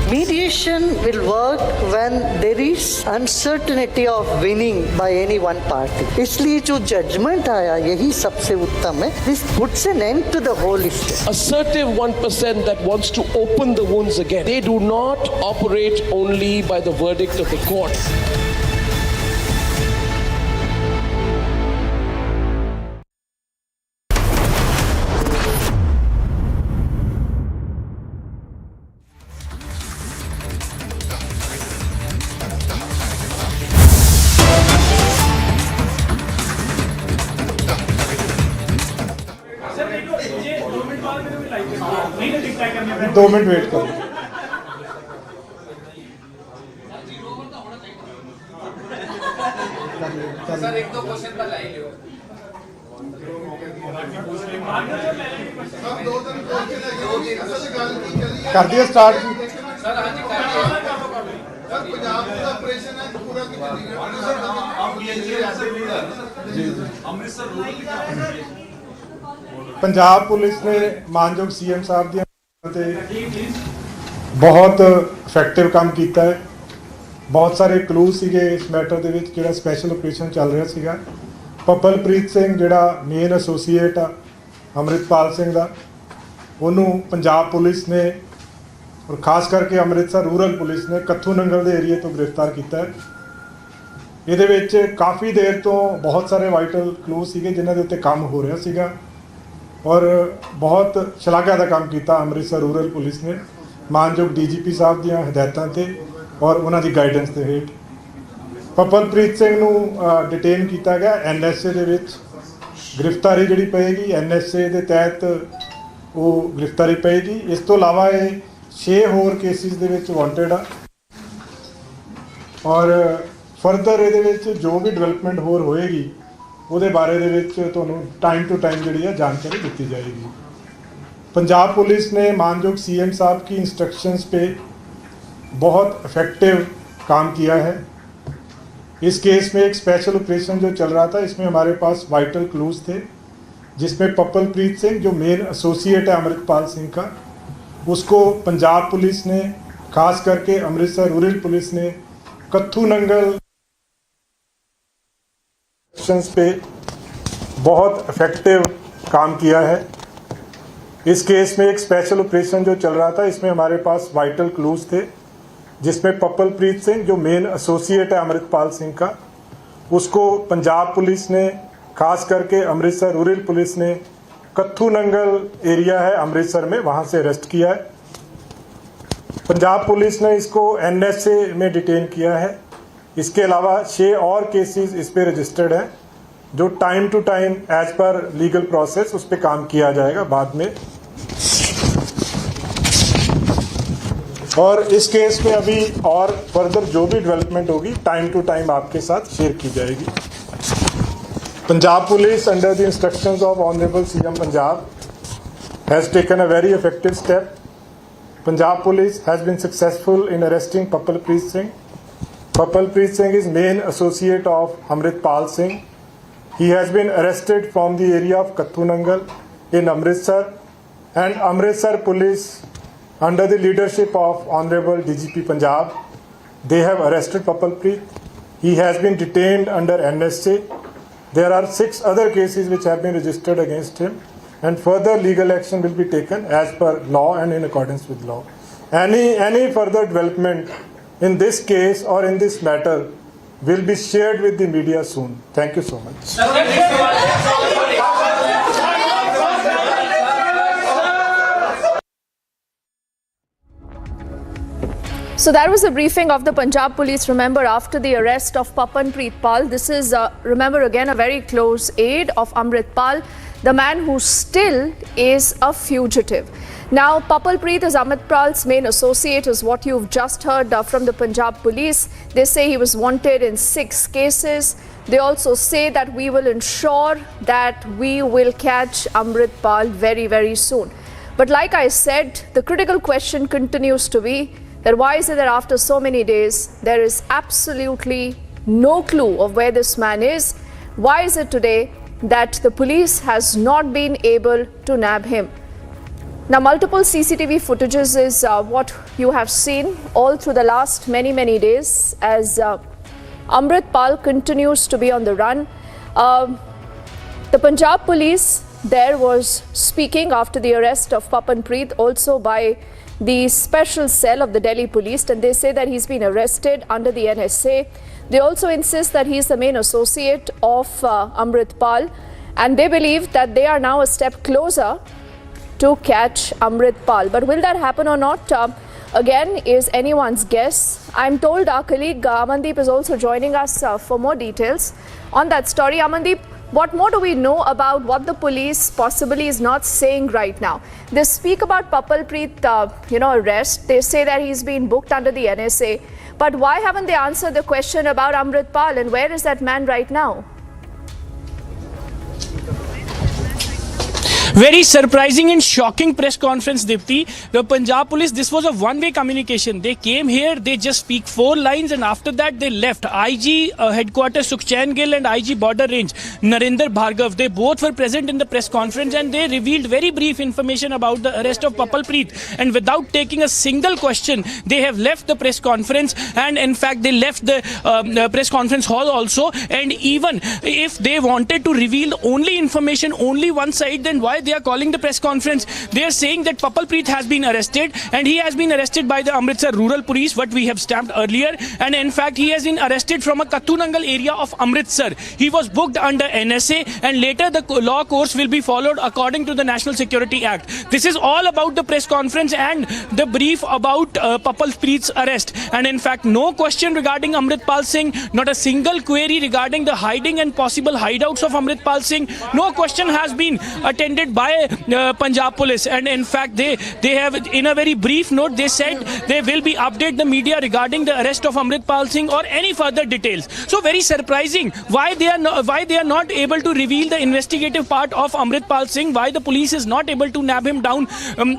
Speaker 9: Mediation will work when there is uncertainty of winning by any one party. इसलिए जो judgment आया यही सबसे उत्तम है. This puts an end to the whole issue.
Speaker 4: Assertive 1% that wants to open the wounds again. They do not operate only by the verdict of the court.
Speaker 15: दो minute wait करो।
Speaker 16: Sir एक दो question बताइए।
Speaker 15: कर दिया start.
Speaker 16: Sir आज पंजाब का operation है पूरा
Speaker 15: पंजाब पुलिस ने मानयोग सीएम साहब दी बहुत ਇਫੈਕਟਿਵ ਕੰਮ ਕੀਤਾ ਹੈ। ਬਹੁਤ ਸਾਰੇ ਕਲੂਜ਼ ਸੀਗੇ ਇਸ ਮੈਟਰ ਦੇ ਵਿੱਚ ਜਿਹੜਾ ਸਪੈਸ਼ਲ ਆਪਰੇਸ਼ਨ ਚੱਲ ਰਿਹਾ ਸੀਗਾ। ਪੱਪਲਪ੍ਰੀਤ ਸਿੰਘ ਜਿਹੜਾ ਮੇਨ ਐਸੋਸੀਏਟ ਆ ਅੰਮ੍ਰਿਤਪਾਲ ਸਿੰਘ ਦਾ, ਉਹਨੂੰ ਪੰਜਾਬ ਪੁਲਿਸ ਨੇ ਔਰ ਖਾਸ ਕਰਕੇ ਅੰਮ੍ਰਿਤਸਰ ਰੂਰਲ ਪੁਲਿਸ ਨੇ ਕੱਥੂ ਨੰਗਲ ਦੇ ਏਰੀਏ ਤੋਂ ਗ੍ਰਿਫਤਾਰ ਕੀਤਾ ਹੈ। ਇਹਦੇ ਵਿੱਚ ਕਾਫੀ ਦੇਰ ਤੋਂ ਬਹੁਤ ਸਾਰੇ ਵਾਈਟਲ ਕਲੂਜ਼ ਸੀਗੇ ਜਿਨ੍ਹਾਂ ਦੇ ਉੱਤੇ ਕੰਮ ਹੋ ਰਿਹਾ ਸੀਗਾ ਔਰ ਬਹੁਤ ਸ਼ਲਾਘਾ ਦਾ ਕੰਮ ਕੀਤਾ ਅੰਮ੍ਰਿਤਸਰ ਰੂਰਲ ਪੁਲਿਸ ਨੇ ਮਾਨਯੋਗ ਡੀਜੀਪੀ ਸਾਹਿਬ ਦੀਆਂ ਹਦਾਇਤਾਂ ਤੇ ਔਰ ਉਹਨਾਂ ਦੀ ਗਾਈਡੈਂਸ ਦੇ ਹੇਠ। ਪੱਪਲਪ੍ਰੀਤ ਸਿੰਘ ਨੂੰ ਡਿਟੇਨ ਕੀਤਾ ਗਿਆ ਐਨਐਸਏ ਦੇ ਵਿੱਚ। ਗ੍ਰਿਫਤਾਰੀ ਜਿਹੜੀ ਪਏਗੀ ਐਨਐਸਏ ਦੇ ਤਹਿਤ ਉਹ ਗ੍ਰਿਫਤਾਰੀ ਪਏਗੀ। ਇਸ ਤੋਂ ਇਲਾਵਾ ਇਹ 6 ਹੋਰ ਕੇਸਿਸ ਦੇ ਵਿੱਚ ਵਾਂਟਡ ਆ ਔਰ ਫਰਦਰ ਇਹਦੇ ਵਿੱਚ ਜੋ ਵੀ ਡਿਵੈਲਪਮੈਂਟ ਹੋਰ ਹੋਏਗੀ ਉਹਦੇ ਬਾਰੇ ਦੇ ਵਿੱਚ ਤੁਹਾਨੂੰ टाइम टू टाइम ਜਿਹੜੀ ਹੈ जानकारी ਦਿੱਤੀ जाएगी। पंजाब पुलिस ने मानयोग सीएम साहब की इंस्ट्रक्शंस पे बहुत इफेक्टिव काम किया है। इस केस में एक स्पेशल ऑपरेशन जो चल रहा था इसमें हमारे पास वाइटल क्लूज थे जिसमें पप्पलप्रीत सिंह जो मेन एसोसिएट है अमृतपाल सिंह का, उसको पंजाब पुलिस ने खास करके अमृतसर रूरल पुलिस ने कत्थू नंगल पे बहुत इफेक्टिव काम किया है। इस केस में एक स्पेशल ऑपरेशन जो चल रहा था इसमें हमारे पास वाइटल क्लूज थे जिसमें पप्पलप्रीत सिंह जो मेन एसोसिएट है अमृतपाल सिंह का, उसको पंजाब पुलिस ने खास करके अमृतसर रूरल पुलिस ने कत्थू नंगल एरिया है अमृतसर में वहाँ से अरेस्ट किया है। पंजाब पुलिस ने इसको एनएसए में डिटेन किया है। इसके अलावा 6 और केसेस इस पे रजिस्टर्ड हैं जो time to time as per legal process उस पर काम किया जाएगा बाद में। और इस केस में अभी और फर्दर जो भी डेवलपमेंट होगी टाइम टू टाइम आपके साथ शेयर की जाएगी। Punjab police under the instructions of honourable CM Punjab has taken a very effective step. Punjab police has been successful in arresting Papalpreet Singh. Purplepreet Singh is main associate of Amritpal Singh. He has been arrested from the area of Kathu Nangal.
Speaker 17: in Amritsar, and Amritsar police under the leadership of Honorable DGP Punjab, they have arrested Papalpreet. He has been detained under NSA. There are 6 other cases which have been registered against him, and further legal action will be taken as per law and in accordance with law. Any further development in this case or in this matter will be shared with the media soon. Thank you so much.
Speaker 18: So that was a briefing of the Punjab police, remember, after the arrest of Papanpreet Pal. This is, remember, again, a very close aide of Amrit Pal, the man who still is a fugitive. Now, Papalpreet is Amit Pal's main associate, is what you've just heard from the Punjab police. They say he was wanted in 6 cases. They also say that we will ensure that we will catch Amrit Pal very, very soon. But like I said, the critical question continues to be that why is it that after so many days, there is absolutely no clue of where this man is? Why is it today that the police has not been able to nab him? Now, multiple CCTV footages is what you have seen all through the last many days as Amrit Pal continues to be on the run. The Punjab police there was speaking after the arrest of Papanpreet, also by the special cell of the Delhi police, and they say that he's been arrested under the NSA. They also insist that he's the main associate of Amrit Pal, and they believe that they are now a step closer to catch Amrit Pal. But will that happen or not? Again, is anyone's guess. I'm told our colleague Amandeep is also joining us for more details on that story. Amandeep, what more do we know about what the police possibly is not saying right now? They speak about Papalpreet, arrest. They say that he's been booked under the NSA. But why haven't they answered the question about Amrit Pal, and where is that man right now?
Speaker 11: Very surprising and shocking press conference, Dipti. The Punjab police, this was a one-way communication. They came here, they just speak 4 lines, and after that they left. IG headquarters Sukhchain Gill and IG border range Narendra Bhargav, they both were present in the press conference, and they revealed very brief information about the arrest of Papalpreet. And without taking a single question, they have left the press conference, and in fact they left the press conference hall also. And even if they wanted to reveal only information, only one side, then why they are calling the press conference? They are saying that Papalpreet has been arrested, and he has been arrested by the Amritsar Rural Police, what we have stamped earlier, and in fact he has been arrested from a Kattunangal area of Amritsar. He was booked under NSA, and later the law course will be followed according to the National Security Act. This is all about the press conference and the brief about Papalpreet's arrest, and in fact no question regarding Amrit Pal Singh, not a single query regarding the hiding and possible hideouts of Amrit Pal Singh. No question has been attended by Punjab police, and in fact they have, in a very brief note, they said they will be update the media regarding the arrest of Amrit Pal Singh or any further details. So very surprising why they are not able to reveal the investigative part of Amrit Pal Singh, why the police is not able to nab him down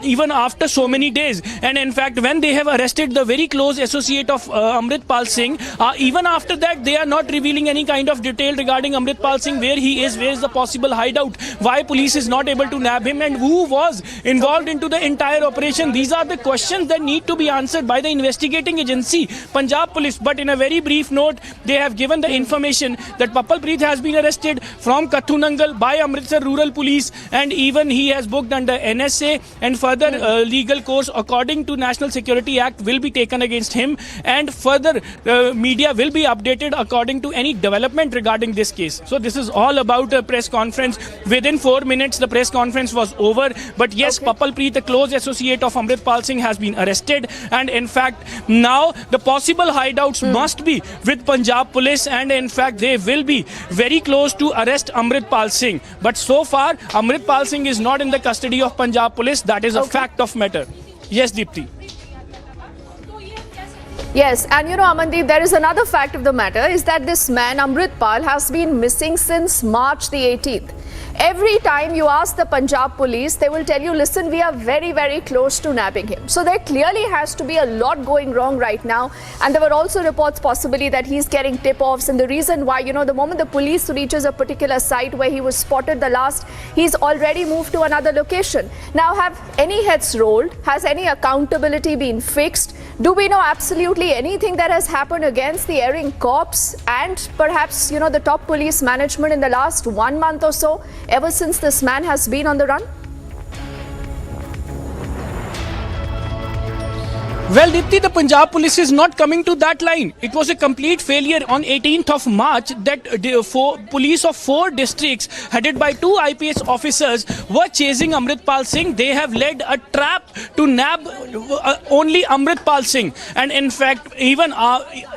Speaker 11: even after so many days. And in fact when they have arrested the very close associate of Amrit Pal Singh, even after that they are not revealing any kind of detail regarding Amrit Pal Singh, where he is, where is the possible hideout, why police is not able to nab him, and who was involved into the entire operation. These are the questions that need to be answered by the investigating agency, Punjab police. But in a very brief note, they have given the information that Papalpreet has been arrested from Kattunangal by Amritsar Rural Police, and even he has booked under NSA, and further legal course according to National Security Act will be taken against him, and further media will be updated according to any development regarding this case. So this is all about a press conference. Within 4 minutes the press conference was over. But yes, Papalpreet, a close associate of Amrit Pal Singh, has been arrested, and in fact now the possible hideouts must be with Punjab police, and in fact they will be very close to arrest Amrit Pal Singh. But so far Amrit Pal Singh is not in the custody of Punjab police. That is a fact of matter. Yes, Deepti.
Speaker 18: Yes, and you know, Amandeep, there is another fact of the matter is that this man, Amrit Pal, has been missing since March the 18th. Every time you ask the Punjab police, they will tell you, listen, we are very, very close to nabbing him. So there clearly has to be a lot going wrong right now. And there were also reports possibly that he's getting tip-offs. And the reason why, you know, the moment the police reaches a particular site where he was spotted the last, he's already moved to another location. Now, have any heads rolled? Has any accountability been fixed? Do we know absolutely anything that has happened against the erring cops and perhaps, you know, the top police management in the last 1 month or so, ever since this man has been on the run?
Speaker 11: Well, Dipti, the Punjab police is not coming to that line. It was a complete failure on 18th of March that police of 4 districts headed by 2 IPS officers were chasing Amrit Pal Singh. They have led a trap to nab only Amrit Pal Singh. And in fact, even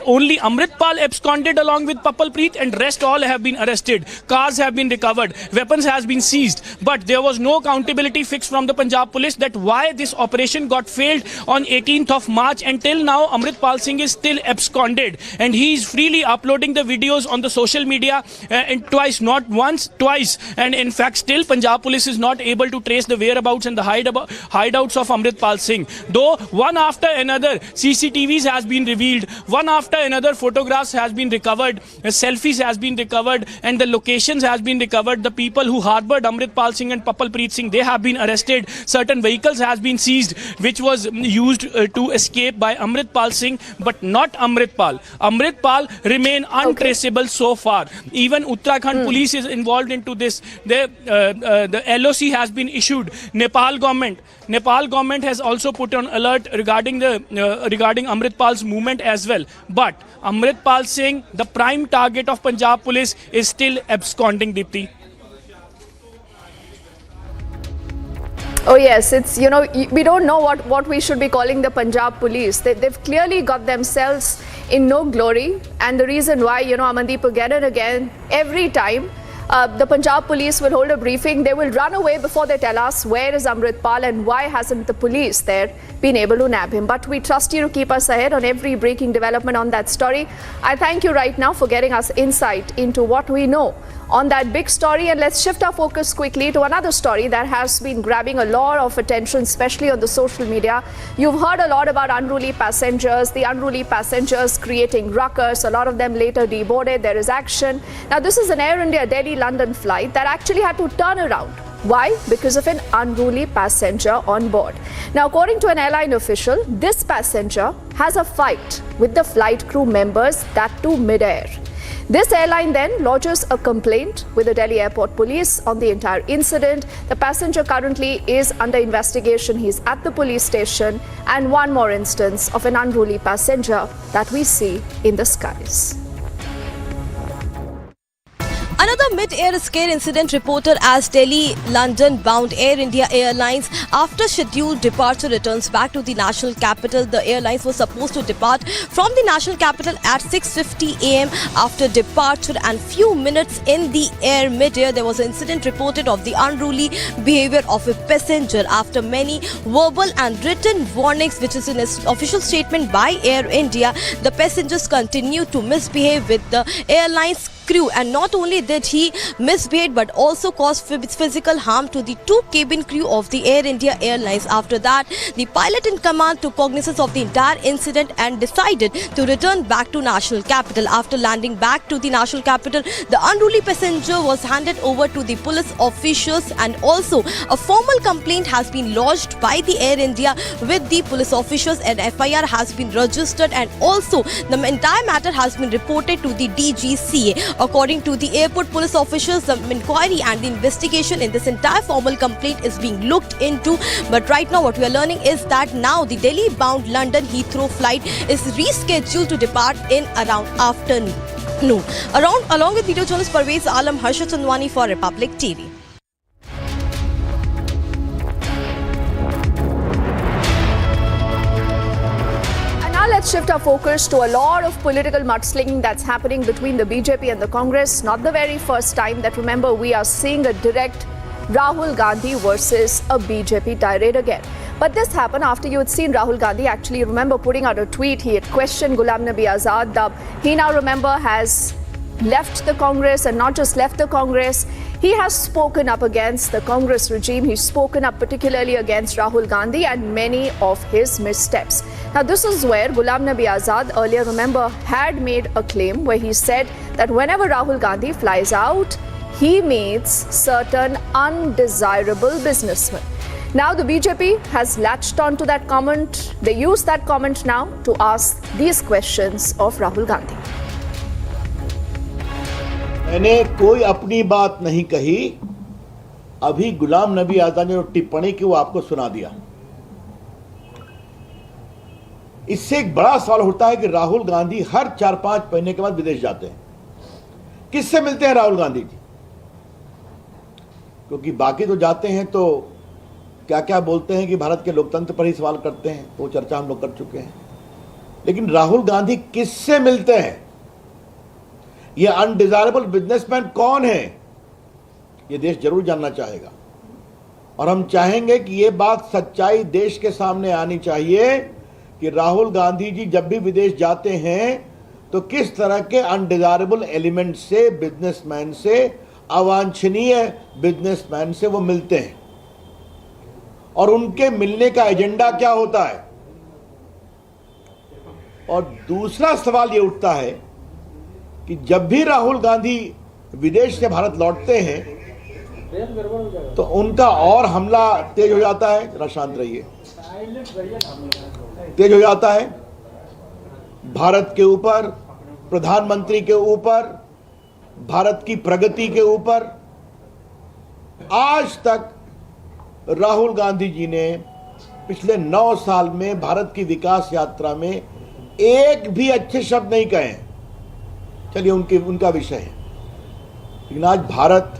Speaker 11: only Amrit Pal absconded along with Papal Preet, and rest all have been arrested. Cars have been recovered. Weapons has been seized. But there was no accountability fixed from the Punjab police that why this operation got failed on 18th of March. Until now, Amrit Pal Singh is still absconded, and he is freely uploading the videos on the social media and twice, not once, twice. And in fact, still Punjab police is not able to trace the whereabouts and the hideouts of Amrit Pal Singh. Though one after another CCTVs has been revealed, one after another photographs has been recovered, selfies has been recovered, and the locations has been recovered. The people who harbored Amrit Pal Singh and Papal Preet Singh, they have been arrested. Certain vehicles has been seized, which was used to escape by Amrit Pal Singh, but not Amrit Pal. Amrit Pal remain untraceable so far. Even Uttarakhand police is involved into this. The LOC has been issued. Nepal government has also put on alert regarding Amrit Pal's movement as well. But Amrit Pal Singh, the prime target of Punjab police, is still absconding, Dipti.
Speaker 18: Oh yes, it's, you know, we don't know what we should be calling the Punjab police. They've clearly got themselves in no glory, and the reason why, you know, Amandeep, again and again, every time the Punjab police will hold a briefing, they will run away before they tell us where is Amrit Pal and why hasn't the police there been able to nab him. But we trust you to keep us ahead on every breaking development on that story. I thank you right now for getting us insight into what we know on that big story. And let's shift our focus quickly to another story that has been grabbing a lot of attention, especially on the social media. You've heard a lot about unruly passengers, the unruly passengers creating ruckus, a lot of them later deboarded. There is action. Now, this is an Air India Delhi-London flight that actually had to turn around. Why? Because of an unruly passenger on board. Now, according to an airline official, this passenger has a fight with the flight crew members, that too mid-air. This airline then lodges a complaint with the Delhi Airport Police on the entire incident. The passenger currently is under investigation. He's at the police station. And one more instance of an unruly passenger that we see in the skies.
Speaker 12: Another mid-air scare incident reported as Delhi-London bound Air India Airlines after scheduled departure returns back to the national capital. The airlines were supposed to depart from the national capital at 6:50 a.m. After departure and few minutes in the air mid-air, there was an incident reported of the unruly behavior of a passenger. After many verbal and written warnings, which is in an official statement by Air India, the passengers continued to misbehave with the airline's crew, and not only did he misbehave but also caused physical harm to the 2 cabin crew of the Air India Airlines. After that, the pilot in command took cognizance of the entire incident and decided to return back to national capital. After landing back to the national capital, the unruly passenger was handed over to the police officials, and also a formal complaint has been lodged by the Air India with the police officials. An FIR has been registered, and also the entire matter has been reported to the DGCA. According to the airport police officials, the inquiry and the investigation in this entire formal complaint is being looked into. But right now what we are learning is that now the Delhi-bound London Heathrow flight is rescheduled to depart in around afternoon. Along with video journalist Parvez Alam, Harsha Chandwani for Republic TV.
Speaker 18: Let's shift our focus to a lot of political mudslinging that's happening between the BJP and the Congress. Not the very first time that, remember, we are seeing a direct Rahul Gandhi versus a BJP tirade again. But this happened after you had seen Rahul Gandhi actually, remember, putting out a tweet. He had questioned Ghulam Nabi Azad. He now, remember, has left the Congress, and not just left the Congress, he has spoken up against the Congress regime. He's spoken up particularly against Rahul Gandhi and many of his missteps. Now, this is where Ghulam Nabi Azad earlier, remember, had made a claim where he said that whenever Rahul Gandhi flies out, he meets certain undesirable businessmen. Now, the BJP has latched on to that comment. They use that comment now to ask these questions of Rahul Gandhi.
Speaker 19: मैंने कोई अपनी बात नहीं कही, अभी गुलाम नबी आजाद ने जो टिप्पणी की वो आपको सुना दिया। इससे एक बड़ा सवाल उठता है कि राहुल गांधी हर 4-5 महीने के बाद विदेश जाते हैं। किससे मिलते हैं राहुल गांधी जी? क्योंकि बाकी तो जाते हैं तो क्या क्या बोलते हैं कि भारत के लोकतंत्र पर ही सवाल करते हैं, वो चर्चा हम लोग कर चुके हैं। लेकिन राहुल गांधी किससे मिलते हैं? ये अनडिजायरेबल बिजनेसमैन कौन है? ये देश जरूर जानना चाहेगा, और हम चाहेंगे कि ये बात सच्चाई देश के सामने आनी चाहिए कि राहुल गांधी जी जब भी विदेश जाते हैं तो किस तरह के अनडिजायरेबल एलिमेंट से, बिजनेसमैन से, अवांछनीय बिजनेसमैन से वो मिलते हैं, और उनके मिलने का एजेंडा क्या होता है। और दूसरा सवाल ये उठता है कि जब भी राहुल गांधी विदेश से भारत लौटते हैं तो उनका और हमला तेज हो जाता है। जरा शांत रहिए। तेज हो जाता है भारत के ऊपर, प्रधानमंत्री के ऊपर, भारत की प्रगति के ऊपर। आज तक राहुल गांधी जी ने पिछले 9 साल में भारत की विकास यात्रा में एक भी अच्छे शब्द नहीं कहे। चलिए उनका विषय है, लेकिन आज भारत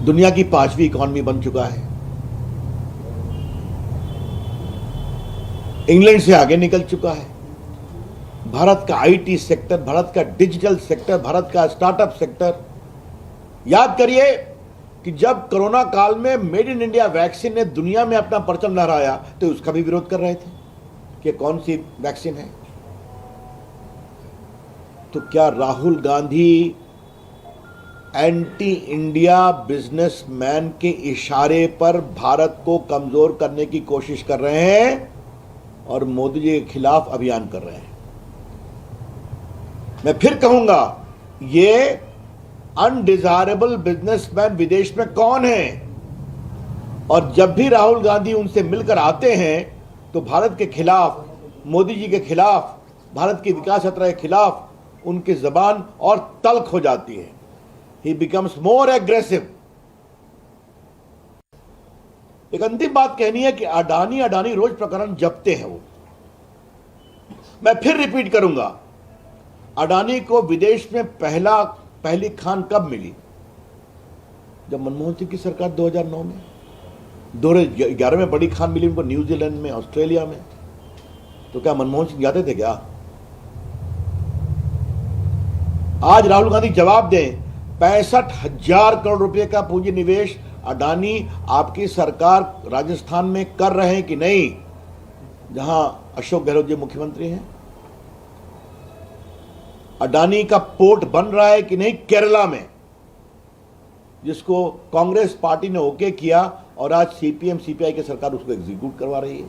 Speaker 19: दुनिया की 5वीं इकॉनमी बन चुका है, इंग्लैंड से आगे निकल चुका है। भारत का आईटी सेक्टर, भारत का डिजिटल सेक्टर, भारत का स्टार्टअप सेक्टर। याद करिए कि जब कोरोना काल में मेड इन इंडिया वैक्सीन ने दुनिया में अपना परचम लहराया तो उसका भी विरोध कर रहे थे कि कौन सी वैक्सीन है। तो क्या Rahul Gandhi anti India businessman के इशारे पर भारत को कमजोर करने की कोशिश कर रहे हैं और मोदी जी के खिलाफ अभियान कर रहे हैं? मैं फिर कहूंगा, ये अनडिजायरेबल बिजनेसमैन विदेश में कौन है? और जब भी राहुल गांधी उनसे मिलकर आते हैं तो भारत के खिलाफ, मोदी जी के खिलाफ, भारत की विकास यात्रा के खिलाफ उनकी जबान और तल्ख हो जाती है। ही बिकम्स मोर एग्रेसिव। एक अंतिम बात कहनी है कि अडानी रोज प्रकरण जपते हैं वो। मैं फिर रिपीट करूंगा, अडानी को विदेश में पहली खान कब मिली? जब मनमोहन सिंह की सरकार 2009 में, 2011 में बड़ी खान मिली उनको न्यूजीलैंड में, ऑस्ट्रेलिया में। तो क्या मनमोहन सिंह जाते थे क्या? आज राहुल गांधी जवाब दें, 65,000 करोड़ रुपए का पूंजी निवेश अडानी आपकी सरकार राजस्थान में कर रहे हैं कि नहीं, जहां अशोक गहलोत जी मुख्यमंत्री हैं? अडानी का पोर्ट बन रहा है कि नहीं केरला में, जिसको कांग्रेस पार्टी ने ओके किया और आज सीपीएम सीपीआई की सरकार उसको एग्जीक्यूट करवा रही है।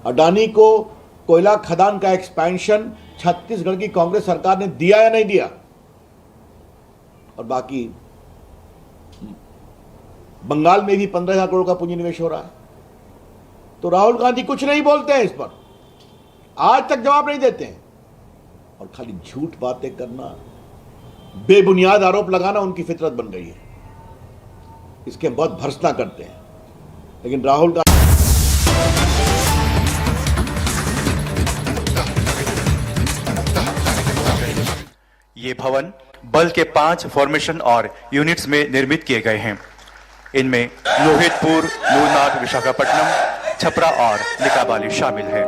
Speaker 19: अडानी को कोयला खदान का एक्सपेंशन छत्तीसगढ़ की कांग्रेस सरकार ने दिया या नहीं दिया? और बाकी बंगाल में भी 15,000 करोड़ का पूंजी निवेश हो रहा है। तो राहुल गांधी कुछ नहीं बोलते हैं इस पर, आज तक जवाब नहीं देते हैं, और खाली झूठ बातें करना, बेबुनियाद आरोप लगाना उनकी फितरत बन गई है। इसके बहुत भर्त्सना करते हैं। लेकिन राहुल गांधी
Speaker 20: ये भवन बल के 5 फॉर्मेशन और यूनिट्स में निर्मित किए गए हैं। इनमें लोहितपुर, नूरनाथ, विशाखापट्टनम, छपरा और लिकाबाली शामिल है।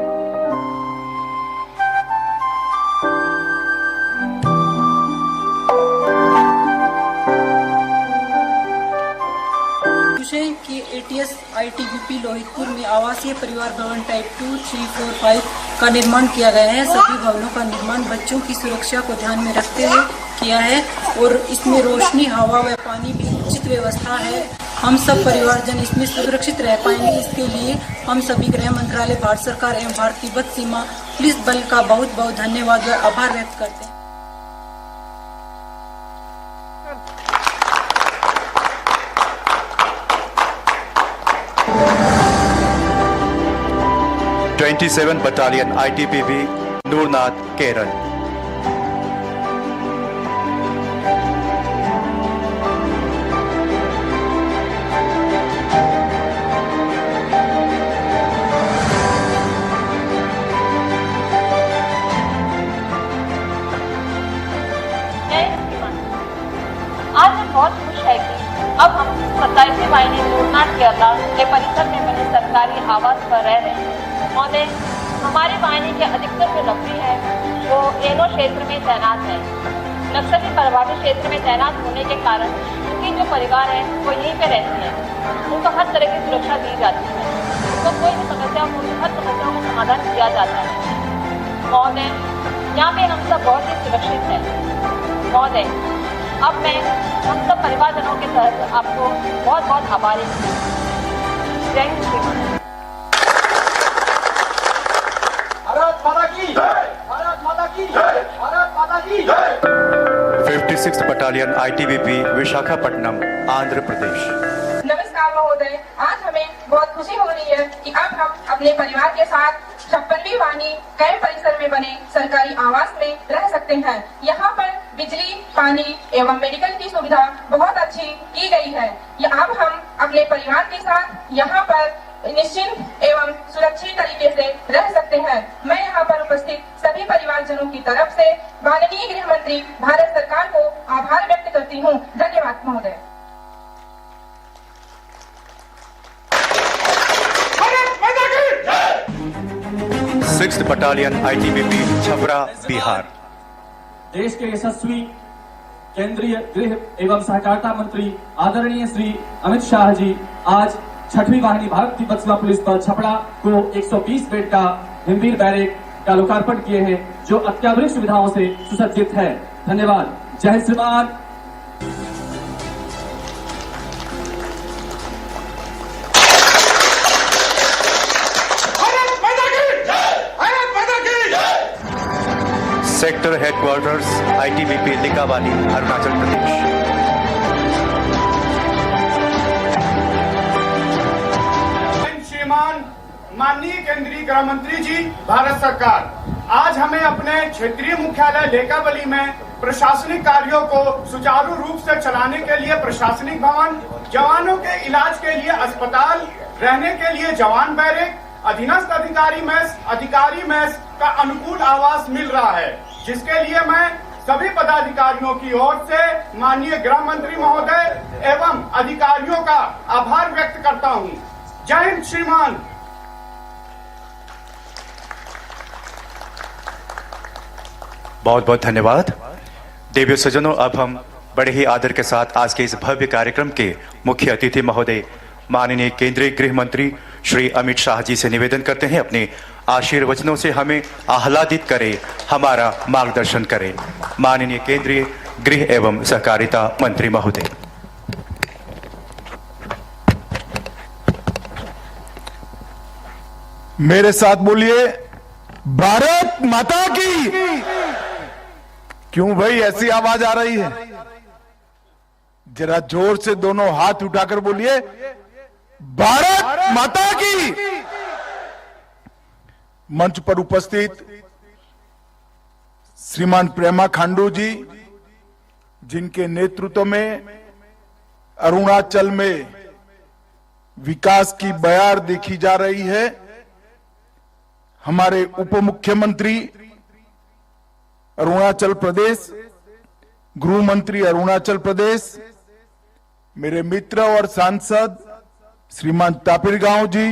Speaker 21: खुश हैं कि एटीएस आईटीबीपी लोहितपुर में आवासीय परिवार भवन टाइप 2, 3, 4, 5 का निर्माण किया गया है। सभी भवनों का निर्माण बच्चों की सुरक्षा को ध्यान में रखते हुए किया है और इसमें रोशनी, हवा व पानी की उचित व्यवस्था है। हम सब परिवारजन इसमें सुरक्षित रह पाएंगे। इसके लिए हम सभी गृह मंत्रालय, भारत सरकार एवं भारतीय तिब्बत सीमा पुलिस बल का बहुत बहुत धन्यवाद व आभार व्यक्त करते हैं।
Speaker 20: Seven battalion ITBP Nooranad Kerala.
Speaker 22: आज हम बहुत खुश है कि अब हम 27 वाहिनी नूरनाथ केरला के परिसर में बने सरकारी आवास पर रह रहे हैं। महोदय, हमारी वाहिनी के अधिकतर जो नौकरी है वो एनो क्षेत्र में तैनात है। नक्सली प्रभावित क्षेत्र में तैनात होने के कारण उनकी जो परिवार है वो यहीं पे रहती है। उनको हर तरह की सुरक्षा दी जाती है। उनको कोई भी समस्या हो, हर समस्याओं का समाधान किया जाता है। महोदय, यहाँ पे हम सब बहुत ही सुरक्षित हैं। महोदय, अब मैं हम सब परिवारजनों के तहत आपको बहुत बहुत आभारी हूँ। जय हिंद श्रीमान।
Speaker 16: भारत माता की जय, भारत माता की जय, भारत माता की जय।
Speaker 20: 56 बटालियन ITBP विशाखापट्टनम, आंध्र प्रदेश।
Speaker 23: नमस्कार महोदय, आज हमें बहुत खुशी हो रही है कि अब हम अपने परिवार के साथ 56वीं वाहिनी कैंप परिसर में बने सरकारी आवास में रह सकते हैं। यहाँ पर बिजली, पानी एवं मेडिकल की सुविधा बहुत अच्छी की गई है। अब हम अपने परिवार के साथ यहाँ पर निश्चिंत एवं सुरक्षित तरीके से रह सकते हैं। मैं यहाँ पर उपस्थित सभी परिवारजनों की तरफ से माननीय गृह मंत्री भारत सरकार को आभार व्यक्त करती हूँ। धन्यवाद महोदय।
Speaker 20: 6th battalion ITBP Chhapra, Bihar.
Speaker 24: देश के यशस्वी केंद्रीय गृह एवं सहकारिता मंत्री आदरणीय श्री अमित शाह जी आज 6वीं वाहिनी भारत तिब्बत सीमा पुलिस बल छपरा को 120 बेड का हिमवीर बैरक का लोकार्पण किए हैं, जो अत्याधुनिक सुविधाओं से सुसज्जित है। धन्यवाद। जय हिंद श्रीमान।
Speaker 20: Sector headquarters ITBP Likabali, Arunachal Pradesh.
Speaker 25: श्रीमान माननीय केंद्रीय गृह मंत्री जी, भारत सरकार आज हमें अपने क्षेत्रीय मुख्यालय लेकावली में प्रशासनिक कार्यों को सुचारू रूप से चलाने के लिए प्रशासनिक भवन, जवानों के इलाज के लिए अस्पताल, रहने के लिए जवान बैरक, अधीनस्थ अधिकारी मेस का अनुकूल आवास मिल रहा है, जिसके लिए मैं सभी पदाधिकारियों की ओर से माननीय गृह मंत्री महोदय एवं अधिकारियों का आभार व्यक्त करता हूं। जय हिंद श्रीमान।
Speaker 20: बहुत बहुत धन्यवाद। देवी सज्जनों, अब हम बड़े ही आदर के साथ आज के इस भव्य कार्यक्रम के मुख्य अतिथि महोदय माननीय केंद्रीय गृह मंत्री श्री अमित शाह जी से निवेदन करते हैं, अपने आशीर्वचनों से हमें आह्लादित करें, हमारा मार्गदर्शन करें। माननीय केंद्रीय गृह एवं सहकारिता मंत्री महोदय।
Speaker 2: मेरे साथ बोलिए, भारत माता की। क्यों भाई ऐसी आवाज आ रही है? जरा जोर से दोनों हाथ उठाकर बोलिए, भारत माता की। मंच पर उपस्थित श्रीमान प्रेमा खांडू जी, जिनके नेतृत्व में अरुणाचल में विकास की बयार देखी जा रही है, हमारे उप मुख्यमंत्री अरुणाचल प्रदेश, गृह मंत्री अरुणाचल प्रदेश, मेरे मित्र और सांसद श्रीमान तापिरगांव जी,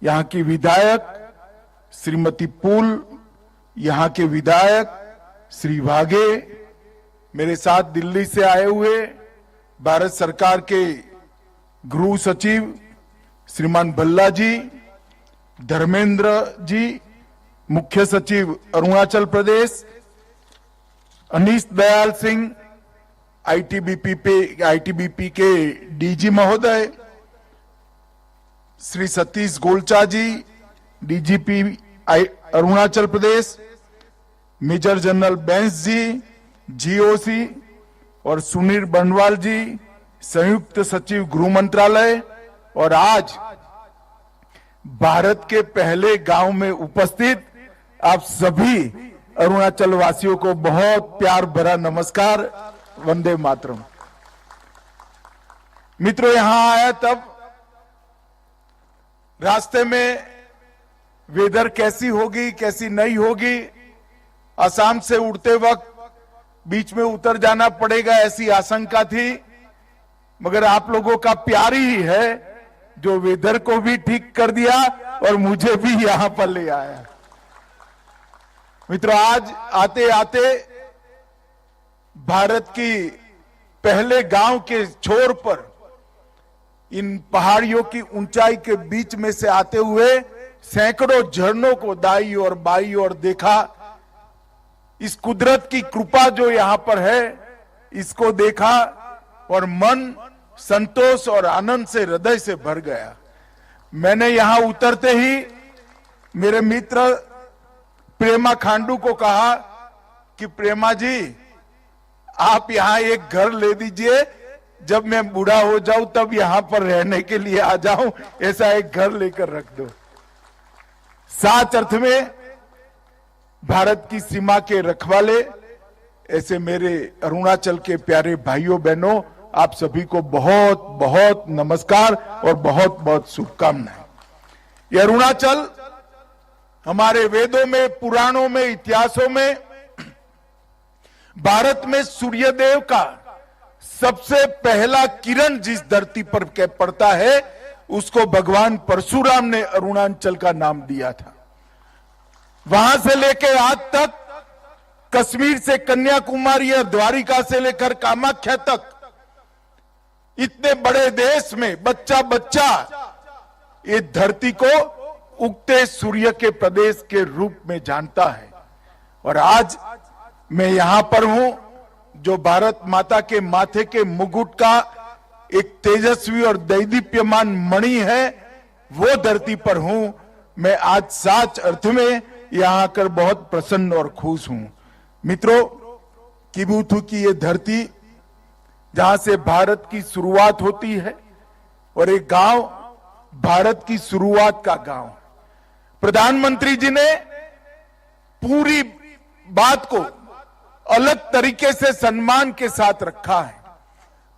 Speaker 2: यहां की विधायक श्रीमती पुल, यहां के विधायक श्री वाघे, मेरे साथ दिल्ली से आए हुए भारत सरकार के गृह सचिव श्रीमान भल्ला जी, धर्मेंद्र जी, मुख्य सचिव अरुणाचल प्रदेश, अनीश दयाल सिंह आईटीबीपी के डीजी महोदय, श्री सतीश गोलचा जी, DGP Arunachal Pradesh, major general Bains जी, जीओसी, और सुनील बंडवाल जी, संयुक्त सचिव गृह मंत्रालय, और आज भारत के पहले गांव में उपस्थित आप सभी अरुणाचल वासियों को बहुत प्यार भरा नमस्कार, वंदे मातरम। मित्रों, यहां आया तब रास्ते में वेदर कैसी होगी कैसी नहीं होगी, असम से उड़ते वक्त बीच में उतर जाना पड़ेगा ऐसी आशंका थी, मगर आप लोगों का प्यार ही है जो वेदर को भी ठीक कर दिया और मुझे भी यहां पर ले आया। मित्रों, आज आते आते भारत की पहले गांव के छोर पर इन पहाड़ियों की ऊंचाई के बीच में से आते हुए सैकड़ों झरनों को दाई और बाई और देखा। इस कुदरत की कृपा जो यहां पर है इसको देखा और मन संतोष और आनंद से हृदय से भर गया। मैंने यहां उतरते ही मेरे मित्र प्रेमा खांडू को कहा कि प्रेमा जी, आप यहां एक घर ले दीजिए, जब मैं बूढ़ा हो जाऊं तब यहां पर रहने के लिए आ जाऊं, ऐसा एक घर लेकर रख दो। साच अर्थ में भारत की सीमा के रखवाले ऐसे मेरे अरुणाचल के प्यारे भाइयों बहनों, आप सभी को बहुत बहुत नमस्कार और बहुत बहुत शुभकामनाएं। ये अरुणाचल हमारे वेदों में, पुराणों में, इतिहासों में भारत में सूर्यदेव का सबसे पहला किरण जिस धरती पर पड़ता है उसको भगवान परशुराम ने अरुणाचल का नाम दिया था। वहां से लेकर आज तक कश्मीर से कन्याकुमारी और द्वारिका से लेकर कामाख्या तक इतने बड़े देश में बच्चा बच्चा ये धरती को उगते सूर्य के प्रदेश के रूप में जानता है। और आज मैं यहां पर हूं जो भारत माता के माथे के मुकुट का एक तेजस्वी और दैदीप्यमान मणि है, वो धरती पर हूं। मैं आज सच अर्थ में यहां आकर बहुत प्रसन्न और खुश हूं। मित्रों, किबुथु की ये धरती जहां से भारत की शुरुआत होती है और एक गांव भारत की शुरुआत का गांव। प्रधानमंत्री जी ने पूरी बात को अलग तरीके से सम्मान के साथ रखा है।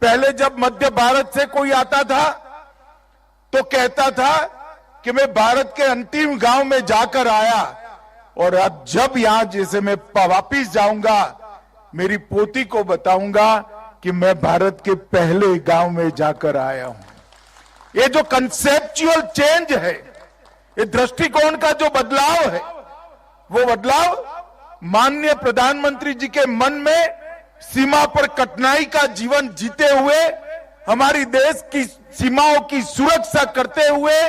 Speaker 2: पहले जब मध्य भारत से कोई आता था तो कहता था कि मैं भारत के अंतिम गांव में जाकर आया, और अब जब यहां जैसे मैं वापिस जाऊंगा मेरी पोती को बताऊंगा कि मैं भारत के पहले गांव में जाकर आया हूं। ये जो कंसेप्चुअल चेंज है, ये दृष्टिकोण का जो बदलाव है, वो बदलाव माननीय प्रधानमंत्री जी के मन में सीमा पर कठिनाई का जीवन जीते हुए, हमारी देश की सीमाओं की सुरक्षा करते हुए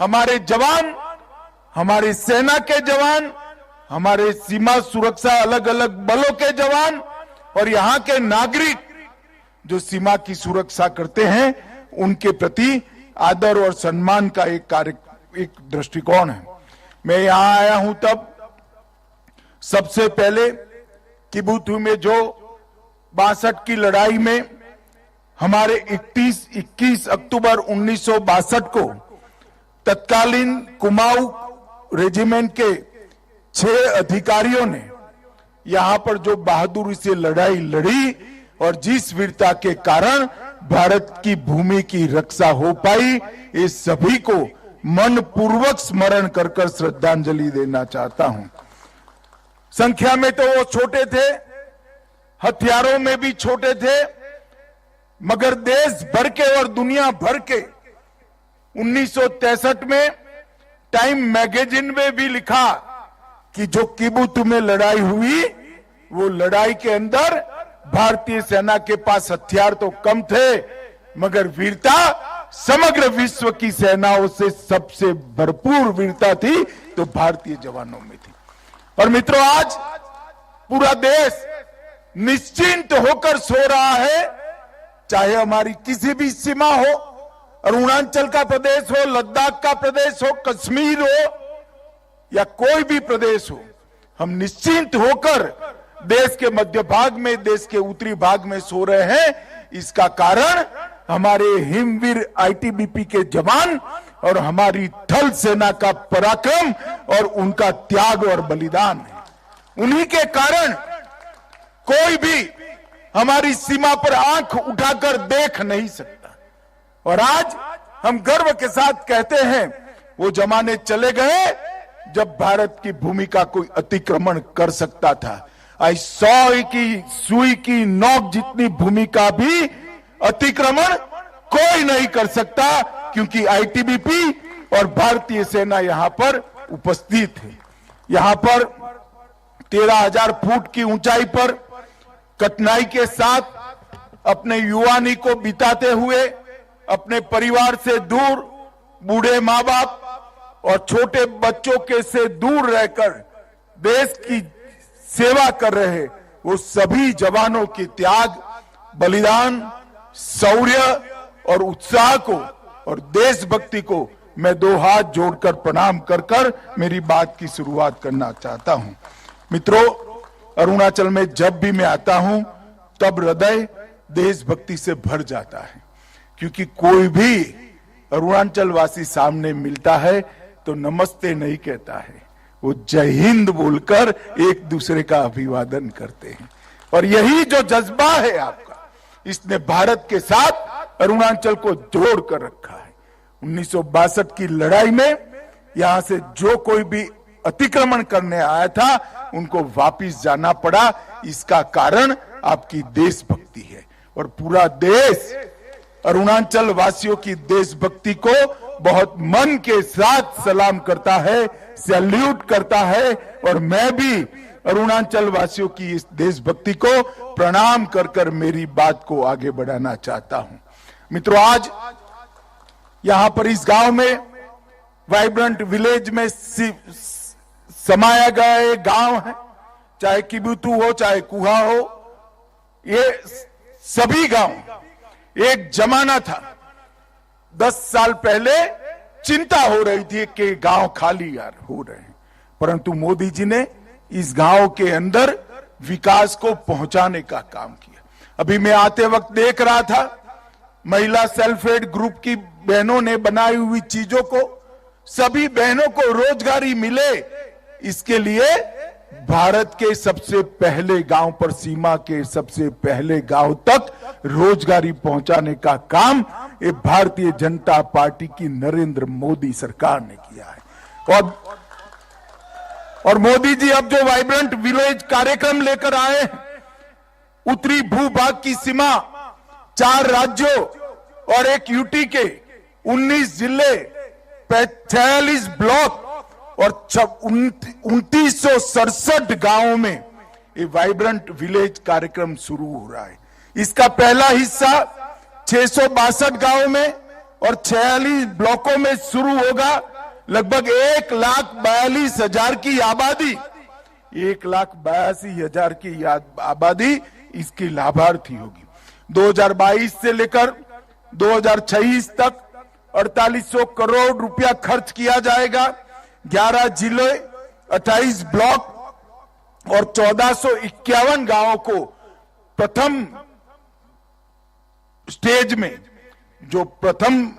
Speaker 2: हमारे जवान, हमारी सेना के जवान, हमारे सीमा सुरक्षा अलग अलग बलों के जवान और यहां के नागरिक जो सीमा की सुरक्षा करते हैं, उनके प्रति आदर और सम्मान का एक दृष्टिकोण है। मैं यहां आया हूं तब सबसे पहले किबुथु में जो 62 की लड़ाई में हमारे 21 अक्टूबर 1962 को तत्कालीन कुमाऊं रेजिमेंट के 6 अधिकारियों ने यहां पर जो बहादुरी से लड़ाई लड़ी और जिस वीरता के कारण भारत की भूमि की रक्षा हो पाई, इस सभी को मन पूर्वक स्मरण कर कर श्रद्धांजलि देना चाहता हूं। संख्या में तो वो छोटे थे, हथियारों में भी छोटे थे, मगर देश भर के और दुनिया भर के 1963 में टाइम मैगजीन में भी लिखा कि जो किबुथु में लड़ाई हुई, वो लड़ाई के अंदर भारतीय सेना के पास हथियार तो कम थे, मगर वीरता समग्र विश्व की सेनाओं से सबसे भरपूर वीरता थी तो भारतीय जवानों में थी। और मित्रों, आज पूरा देश निश्चिंत होकर सो रहा है, चाहे हमारी किसी भी सीमा हो, अरुणाचल का प्रदेश हो, लद्दाख का प्रदेश हो, कश्मीर हो या कोई भी प्रदेश हो, हम निश्चिंत होकर देश के मध्य भाग में, देश के उत्तरी भाग में सो रहे हैं। इसका कारण हमारे हिमवीर आईटीबीपी के जवान और हमारी थल सेना का पराक्रम और उनका त्याग और बलिदान है। उन्हीं के कारण कोई भी हमारी सीमा पर आंख उठाकर देख नहीं सकता। और आज हम गर्व के साथ कहते हैं, वो जमाने चले गए जब भारत की भूमि का कोई अतिक्रमण कर सकता था। आज 100 की सुई की नोक जितनी भूमि का भी अतिक्रमण कोई नहीं कर सकता, क्योंकि आईटीबीपी और भारतीय सेना यहां पर उपस्थित है। यहां पर 13,000 फुट की ऊंचाई पर कठिनाई के साथ अपने युवानी को बिताते हुए, अपने परिवार से दूर, बूढ़े माँ बाप और छोटे बच्चों के से दूर रहकर देश की सेवा कर रहे वो सभी जवानों के त्याग, बलिदान, शौर्य और उत्साह को और देशभक्ति को मैं दो हाथ जोड़कर प्रणाम कर मेरी बात की शुरुआत करना चाहता हूं। मित्रों, अरुणाचल में जब भी मैं आता हूं तब हृदय देशभक्ति से भर जाता है, क्योंकि कोई भी अरुणाचल वासी सामने मिलता है तो नमस्ते नहीं कहता है, वो जय हिंद बोलकर एक दूसरे का अभिवादन करते हैं। और यही जो जज्बा है आपका, इसने भारत के साथ अरुणाचल को जोड़ कर रखा है। 1962 की लड़ाई में यहां से जो कोई भी अतिक्रमण करने आया था उनको वापिस जाना पड़ा। इसका कारण आपकी देशभक्ति है और पूरा देश अरुणाचल वासियों की देशभक्ति को बहुत मन के साथ सलाम करता है, सैल्यूट करता है। और मैं भी अरुणाचल वासियों की इस देशभक्ति को प्रणाम कर मेरी बात को आगे बढ़ाना चाहता हूं। मित्रों, आज यहां पर इस गांव में वाइब्रेंट विलेज में समाया गया एक गांव है, चाहे किबुतु हो चाहे कुहा हो, ये सभी गांव एक जमाना था। 10 साल पहले चिंता हो रही थी कि गांव खाली यार हो रहे हैं, परंतु मोदी जी ने इस गांव के अंदर विकास को पहुंचाने का काम किया। अभी मैं आते वक्त देख रहा था, महिला सेल्फ हेल्प ग्रुप की बहनों ने बनाई हुई चीजों को, सभी बहनों को रोजगारी मिले, इसके लिए भारत के सबसे पहले गांव पर, सीमा के सबसे पहले गांव तक रोजगारी पहुंचाने का काम ये भारतीय जनता पार्टी की नरेंद्र मोदी सरकार ने किया है। और मोदी जी अब जो वाइब्रेंट विलेज कार्यक्रम लेकर आए हैं, उत्तरी भूभाग की सीमा 4 राज्यों और एक यूटी के 19 जिले, 46 ब्लॉक और 2967 गांवों में ये वाइब्रेंट विलेज कार्यक्रम शुरू हो रहा है। इसका पहला हिस्सा 662 गांवों में और 46 ब्लॉकों में शुरू होगा। लगभग 1,42,000 की आबादी, 1,82,000 की आबादी इसकी लाभार्थी होगी। 2022 से लेकर 2026 तक 4800 करोड़ रुपया खर्च किया जाएगा। 11 जिले, 28 ब्लॉक और 1451 गांवों को प्रथम स्टेज में, जो प्रथम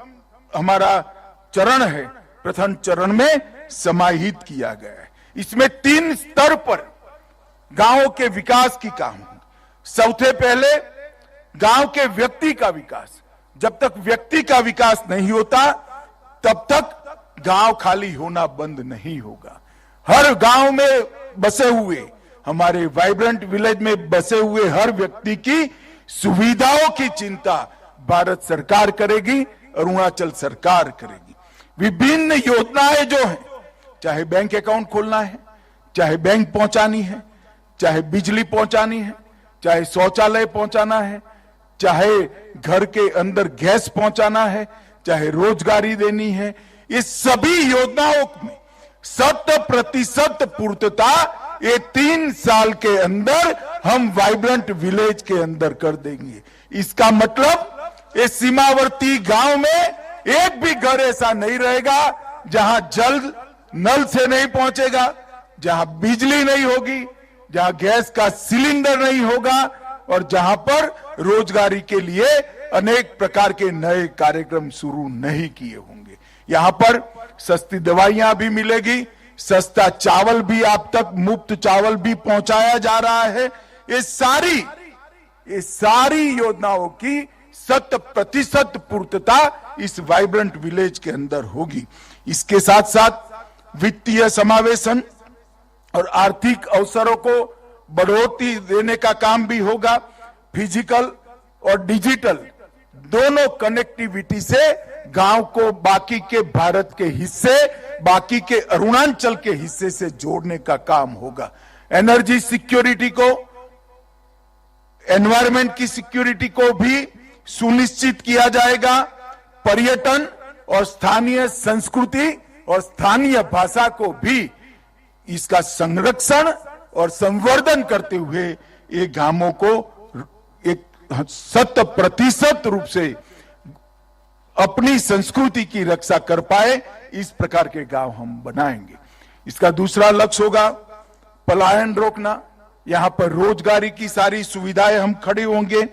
Speaker 2: हमारा चरण है, प्रथम चरण में समाहित किया गया है। इसमें 3 स्तर पर गांवों के विकास की काम है। सबसे पहले गांव के व्यक्ति का विकास। जब तक व्यक्ति का विकास नहीं होता तब तक गांव खाली होना बंद नहीं होगा। हर गांव में बसे हुए, हमारे वाइब्रेंट विलेज में बसे हुए हर व्यक्ति की सुविधाओं की चिंता भारत सरकार करेगी, अरुणाचल सरकार करेगी। विभिन्न योजनाएं जो हैं, चाहे बैंक अकाउंट खोलना है, चाहे बैंक पहुंचानी है, चाहे बिजली पहुंचानी है, चाहे शौचालय पहुंचाना है, चाहे घर के अंदर गैस पहुंचाना है, चाहे रोजगारी देनी है, ये सभी योजनाओं में 100% पूर्तता ये 3 साल के अंदर हम वाइब्रेंट विलेज के अंदर कर देंगे। इसका मतलब ये सीमावर्ती गांव में एक भी घर ऐसा नहीं रहेगा जहां जल नल से नहीं पहुंचेगा, जहां बिजली नहीं होगी, जहां गैस का सिलेंडर नहीं होगा और जहां पर रोजगारी के लिए अनेक प्रकार के नए कार्यक्रम शुरू नहीं किए होंगे। यहां पर सस्ती दवाइयां भी मिलेगी, सस्ता चावल भी आप तक, मुफ्त चावल भी पहुंचाया जा रहा है। ये सारी योजनाओं की 100% पूर्तता इस वाइब्रेंट विलेज के अंदर होगी। इसके साथ साथ वित्तीय समावेशन और आर्थिक अवसरों को बढ़ोतरी देने का काम भी होगा। फिजिकल और डिजिटल दोनों कनेक्टिविटी से गांव को बाकी के भारत के हिस्से, बाकी के अरुणाचल के हिस्से से जोड़ने का काम होगा। एनर्जी सिक्योरिटी को, एनवायरमेंट की सिक्योरिटी को भी सुनिश्चित किया जाएगा। पर्यटन और स्थानीय संस्कृति और स्थानीय भाषा को भी इसका संरक्षण और संवर्धन करते हुए ये गांवों को एक 100% रूप से अपनी संस्कृति की रक्षा कर पाए, इस प्रकार के गांव हम बनाएंगे। इसका दूसरा लक्ष्य होगा पलायन रोकना। यहां पर रोजगारी की सारी सुविधाएं हम खड़े होंगे।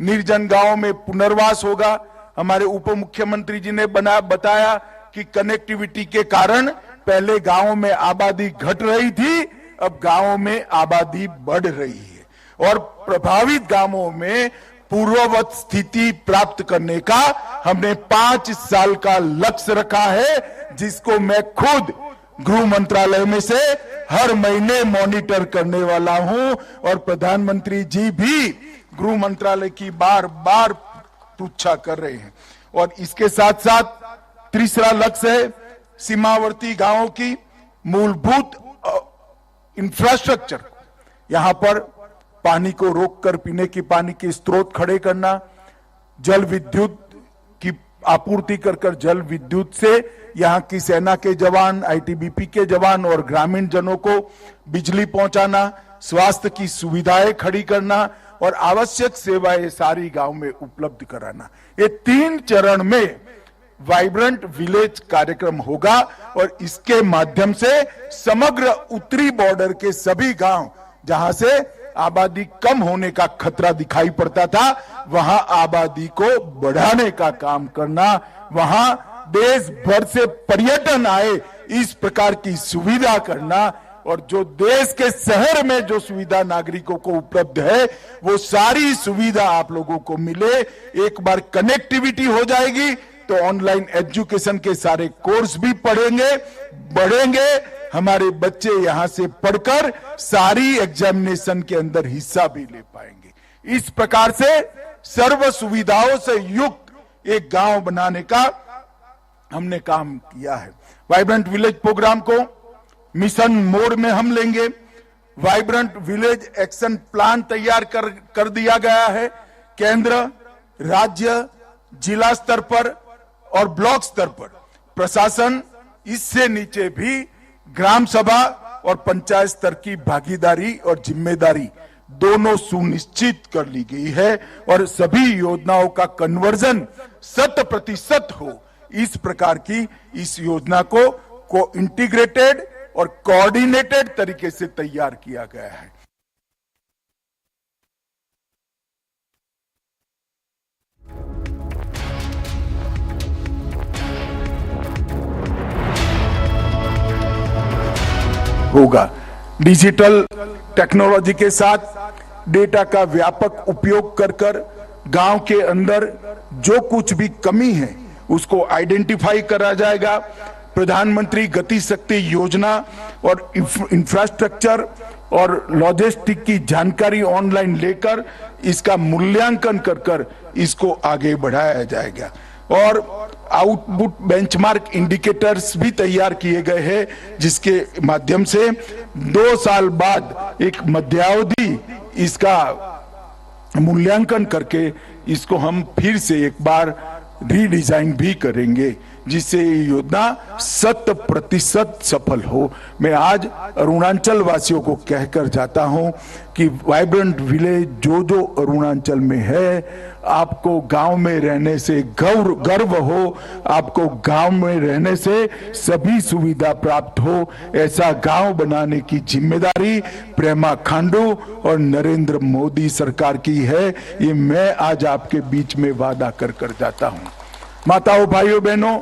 Speaker 2: निर्जन गांवों में पुनर्वास होगा। हमारे उप मुख्यमंत्री जी ने बताया कि कनेक्टिविटी के कारण पहले गांवों में आबादी घट रही थी, अब गांवों में आबादी बढ़ रही है और प्रभावित गांवों में पूर्ववत स्थिति प्राप्त करने का हमने 5 साल का लक्ष्य रखा है, जिसको मैं खुद गृह मंत्रालय में से हर महीने मॉनिटर करने वाला हूं और प्रधानमंत्री जी भी गृह मंत्रालय की बार बार पूछा कर रहे हैं। और इसके साथ साथ तीसरा लक्ष्य है सीमावर्ती गांवों की मूलभूत इंफ्रास्ट्रक्चर। यहां पर पानी को रोककर पीने के पानी के स्रोत खड़े करना, जल विद्युत की आपूर्ति कर जल विद्युत से यहां की सेना के जवान, आईटीबीपी के जवान और ग्रामीण जनों को बिजली पहुंचाना, स्वास्थ्य की सुविधाएं खड़ी करना और आवश्यक सेवाएं सारी गांव में उपलब्ध कराना। ये 3 चरण में वाइब्रेंट विलेज कार्यक्रम होगा और इसके माध्यम से समग्र उत्तरी बॉर्डर के सभी गांव जहां से आबादी कम होने का खतरा दिखाई पड़ता था, वहां आबादी को बढ़ाने का काम करना, वहां देश भर से पर्यटन आए इस प्रकार की सुविधा करना और जो देश के शहर में जो सुविधा नागरिकों को उपलब्ध है वो सारी सुविधा आप लोगों को मिले। एक बार कनेक्टिविटी हो जाएगी तो ऑनलाइन एजुकेशन के सारे कोर्स भी पढ़ेंगे, बढ़ेंगे। हमारे बच्चे यहां से पढ़कर सारी एग्जामिनेशन के अंदर हिस्सा भी ले पाएंगे। इस प्रकार से सर्व सुविधाओं से युक्त एक गांव बनाने का हमने काम किया है। वाइब्रेंट विलेज प्रोग्राम को मिशन मोड में हम लेंगे। वाइब्रेंट विलेज एक्शन प्लान तैयार कर दिया गया है। केंद्र, राज्य, जिला स्तर पर और ब्लॉक स्तर पर प्रशासन, इससे नीचे भी ग्राम सभा और पंचायत स्तर की भागीदारी और जिम्मेदारी दोनों सुनिश्चित कर ली गई है और सभी योजनाओं का कन्वर्जन 100% हो, इस प्रकार की इस योजना को इंटीग्रेटेड और कोऑर्डिनेटेड तरीके से तैयार किया गया है। होगा डिजिटल टेक्नोलॉजी के साथ डेटा का व्यापक उपयोग कर गांव के अंदर जो कुछ भी कमी है उसको आइडेंटिफाई करा जाएगा। प्रधानमंत्री गति शक्ति योजना और इंफ्रास्ट्रक्चर और लॉजिस्टिक की जानकारी ऑनलाइन लेकर इसका मूल्यांकन कर इसको आगे बढ़ाया जाएगा। और आउटपुट बेंचमार्क इंडिकेटर्स भी तैयार किए गए हैं, जिसके माध्यम से 2 साल बाद एक मध्यावधि इसका मूल्यांकन करके इसको हम फिर से एक बार रीडिजाइन भी करेंगे जिससे ये योजना 100% सफल हो। मैं आज अरुणाचल वासियों को कहकर जाता हूं कि वाइब्रेंट विलेज जो जो अरुणाचल में है, आपको गांव में रहने से गर्व हो, आपको गांव में रहने से सभी सुविधा प्राप्त हो। ऐसा गांव बनाने की जिम्मेदारी प्रेमा खांडू और नरेंद्र मोदी सरकार की है। ये मैं आज आपके बीच में वादा कर जाता हूं। माताओं, भाइयों, बहनों,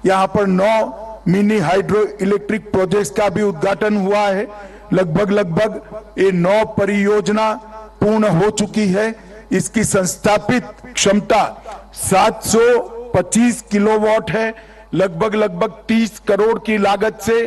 Speaker 2: यहाँ पर 9 मिनी हाइड्रो इलेक्ट्रिक प्रोजेक्ट्स का भी उद्घाटन हुआ है। लगभग ये 9 परियोजना पूर्ण हो चुकी है। इसकी संस्थापित क्षमता 725 किलोवाट है। लगभग 30 करोड़ की लागत से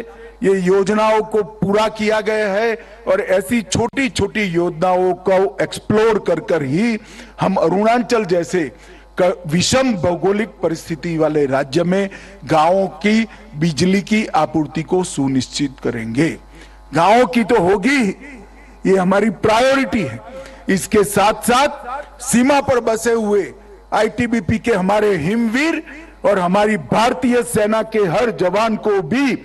Speaker 2: ये योजनाओं को पूरा किया गया है और ऐसी छोटी छोटी योजनाओं को एक्सप्लोर कर ही हम अरुणाचल जैसे विषम भौगोलिक परिस्थिति वाले राज्य में गांवों की बिजली की आपूर्ति को सुनिश्चित करेंगे। गांवों की तो होगी, ये हमारी प्रायोरिटी है। इसके साथ साथ सीमा पर बसे हुए आईटीबीपी के हमारे हिमवीर और हमारी भारतीय सेना के हर जवान को भी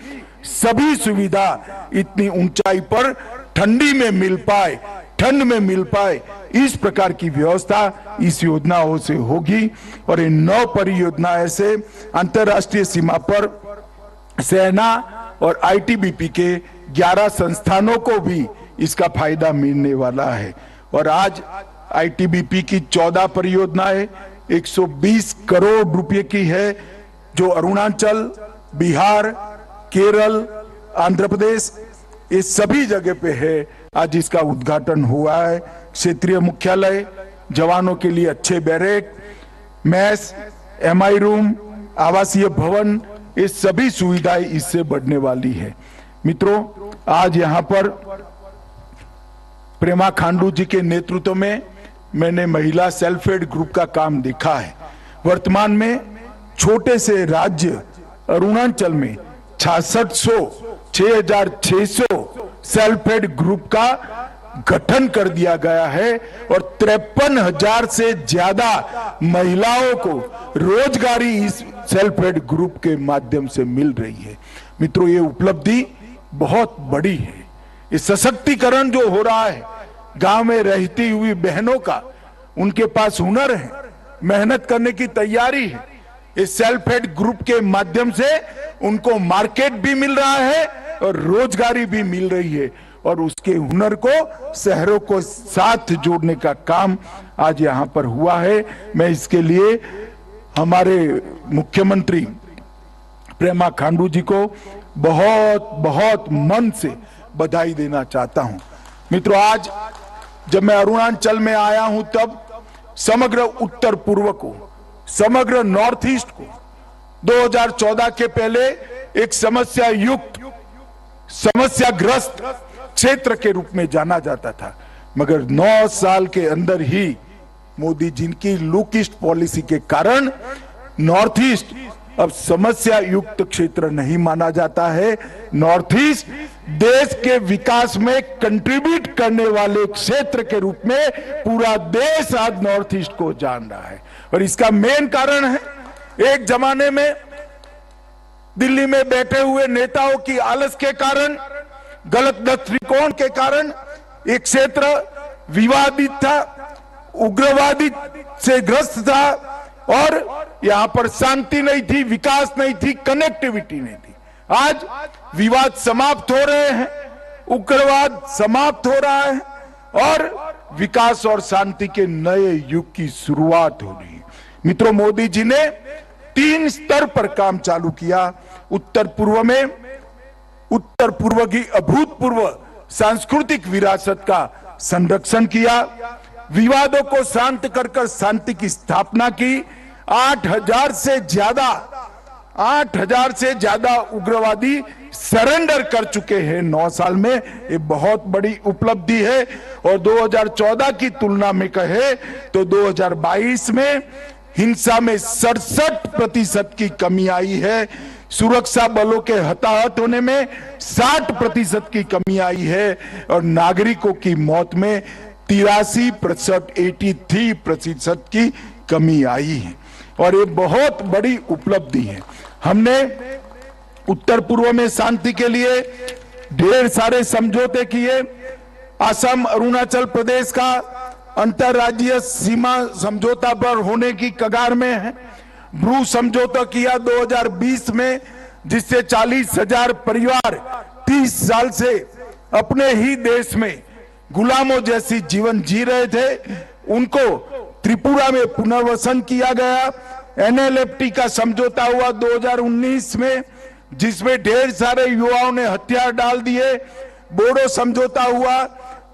Speaker 2: सभी सुविधा इतनी ऊंचाई पर ठंडी में मिल पाए, ठंड में मिल पाए, इस प्रकार की व्यवस्था इस योजनाओं से होगी। और इन 9 परियोजनाएं से अंतर्राष्ट्रीय सीमा पर सेना और आईटीबीपी के 11 संस्थानों को भी इसका फायदा मिलने वाला है। और आज आईटीबीपी की 14 परियोजनाएं 120 करोड़ रुपए की है, जो अरुणाचल, बिहार, केरल, आंध्र प्रदेश, ये सभी जगह पे है। आज इसका उद्घाटन हुआ है। क्षेत्रीय मुख्यालय, जवानों के लिए अच्छे बैरक, मैस, एमआई रूम, आवासीय भवन, ये सभी सुविधाएं इससे बढ़ने वाली है। मित्रों, आज यहाँ पर प्रेमा खांडू जी के नेतृत्व में मैंने महिला सेल्फ हेल्प ग्रुप का काम देखा है। वर्तमान में छोटे से राज्य अरुणाचल में 6,600 सेल्फ हेल्प ग्रुप का गठन कर दिया गया है और 53,000 से ज्यादा महिलाओं को रोजगारी इस सेल्फ हेल्प ग्रुप के माध्यम से मिल रही है। मित्रों, ये उपलब्धि बहुत बड़ी है। ये सशक्तिकरण जो हो रहा है गांव में रहती हुई बहनों का, उनके पास हुनर है, मेहनत करने की तैयारी है। इस सेल्फ हेल्प ग्रुप के माध्यम से उनको मार्केट भी मिल रहा है और रोजगारी भी मिल रही है और उसके हुनर को शहरों को साथ जोड़ने का काम आज यहाँ पर हुआ है। मैं इसके लिए हमारे मुख्यमंत्री प्रेमा खांडू जी को बहुत बहुत मन से बधाई देना चाहता हूं। मित्रों, आज जब मैं अरुणाचल में आया हूं तब समग्र उत्तर पूर्व को, समग्र नॉर्थ ईस्ट को 2014 के पहले एक समस्या युक्त, समस्याग्रस्त क्षेत्र के रूप में जाना जाता था, मगर 9 साल के अंदर ही मोदी जी की लुक ईस्ट पॉलिसी के कारण नॉर्थ ईस्ट अब समस्या युक्त क्षेत्र नहीं माना जाता है। नॉर्थ ईस्ट देश के विकास में कंट्रीब्यूट करने वाले क्षेत्र के रूप में पूरा देश आज नॉर्थ ईस्ट को जान रहा है। और इसका मेन कारण है, एक जमाने में दिल्ली में बैठे हुए नेताओं की आलस के कारण, गलत दृष्टिकोण के कारण एक क्षेत्र विवादित था, उग्रवादी से ग्रस्त था और यहां पर शांति नहीं थी, विकास नहीं थी, कनेक्टिविटी नहीं थी। आज विवाद समाप्त हो रहे हैं, उग्रवाद समाप्त हो रहा है और विकास और शांति के नए युग की शुरुआत हो रही है। मित्रों, मोदी जी ने 3 स्तर पर काम चालू किया। उत्तर पूर्व में उत्तर पूर्व की अभूतपूर्व सांस्कृतिक विरासत का संरक्षण किया, विवादों को शांत कर शांति की स्थापना की। 8,000 से ज्यादा उग्रवादी सरेंडर कर चुके हैं 9 साल में। ये बहुत बड़ी उपलब्धि है और 2014 की तुलना में कहे तो 2022 में हिंसा में 67% की कमी आई है। सुरक्षा बलों के हताहत होने में 60% की कमी आई है और नागरिकों की मौत में 83% की कमी आई है। और ये बहुत बड़ी उपलब्धि है। हमने उत्तर पूर्व में शांति के लिए ढेर सारे समझौते किए। असम अरुणाचल प्रदेश का अंतर्राज्यीय सीमा समझौता पर होने की कगार में है। ब्रू समझौता किया 2020 में, जिससे 40,000 परिवार 30 साल से अपने ही देश में गुलामों जैसी जीवन जी रहे थे, उनको त्रिपुरा में पुनर्वसन किया गया। NLFT का समझौता हुआ 2019 में, जिसमें ढेर सारे युवाओं ने हथियार डाल दिए। बोडो समझौता हुआ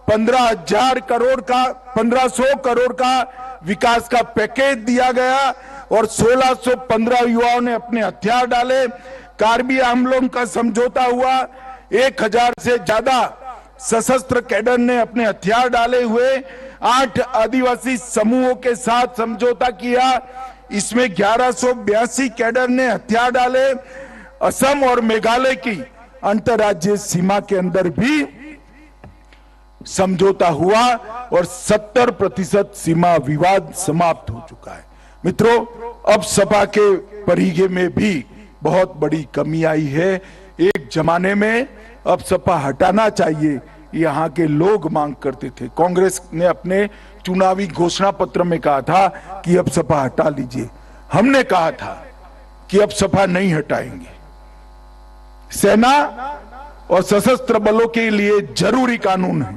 Speaker 2: 15,000 करोड़ का 1500 करोड़ का विकास का पैकेज दिया गया और 1615 युवाओं ने अपने हथियार डाले। कार्बी आंगलोंग का समझौता हुआ, 1000 से ज्यादा सशस्त्र कैडर ने अपने हथियार डाले हुए 8 आदिवासी समूहों के साथ समझौता किया। इसमें 1182 कैडर ने हथियार डाले। असम और मेघालय की अंतर्राज्यीय सीमा के अंदर भी समझौता हुआ और 70% सीमा विवाद समाप्त हो चुका है। मित्रों, अब सपा के परिघे में भी बहुत बड़ी कमी आई है। एक जमाने में अब सपा हटाना चाहिए, यहाँ के लोग मांग करते थे। कांग्रेस ने अपने चुनावी घोषणा पत्र में कहा था कि अब सपा हटा लीजिए। हमने कहा था कि अब सपा नहीं हटाएंगे। सेना और सशस्त्र बलों के लिए जरूरी कानून है,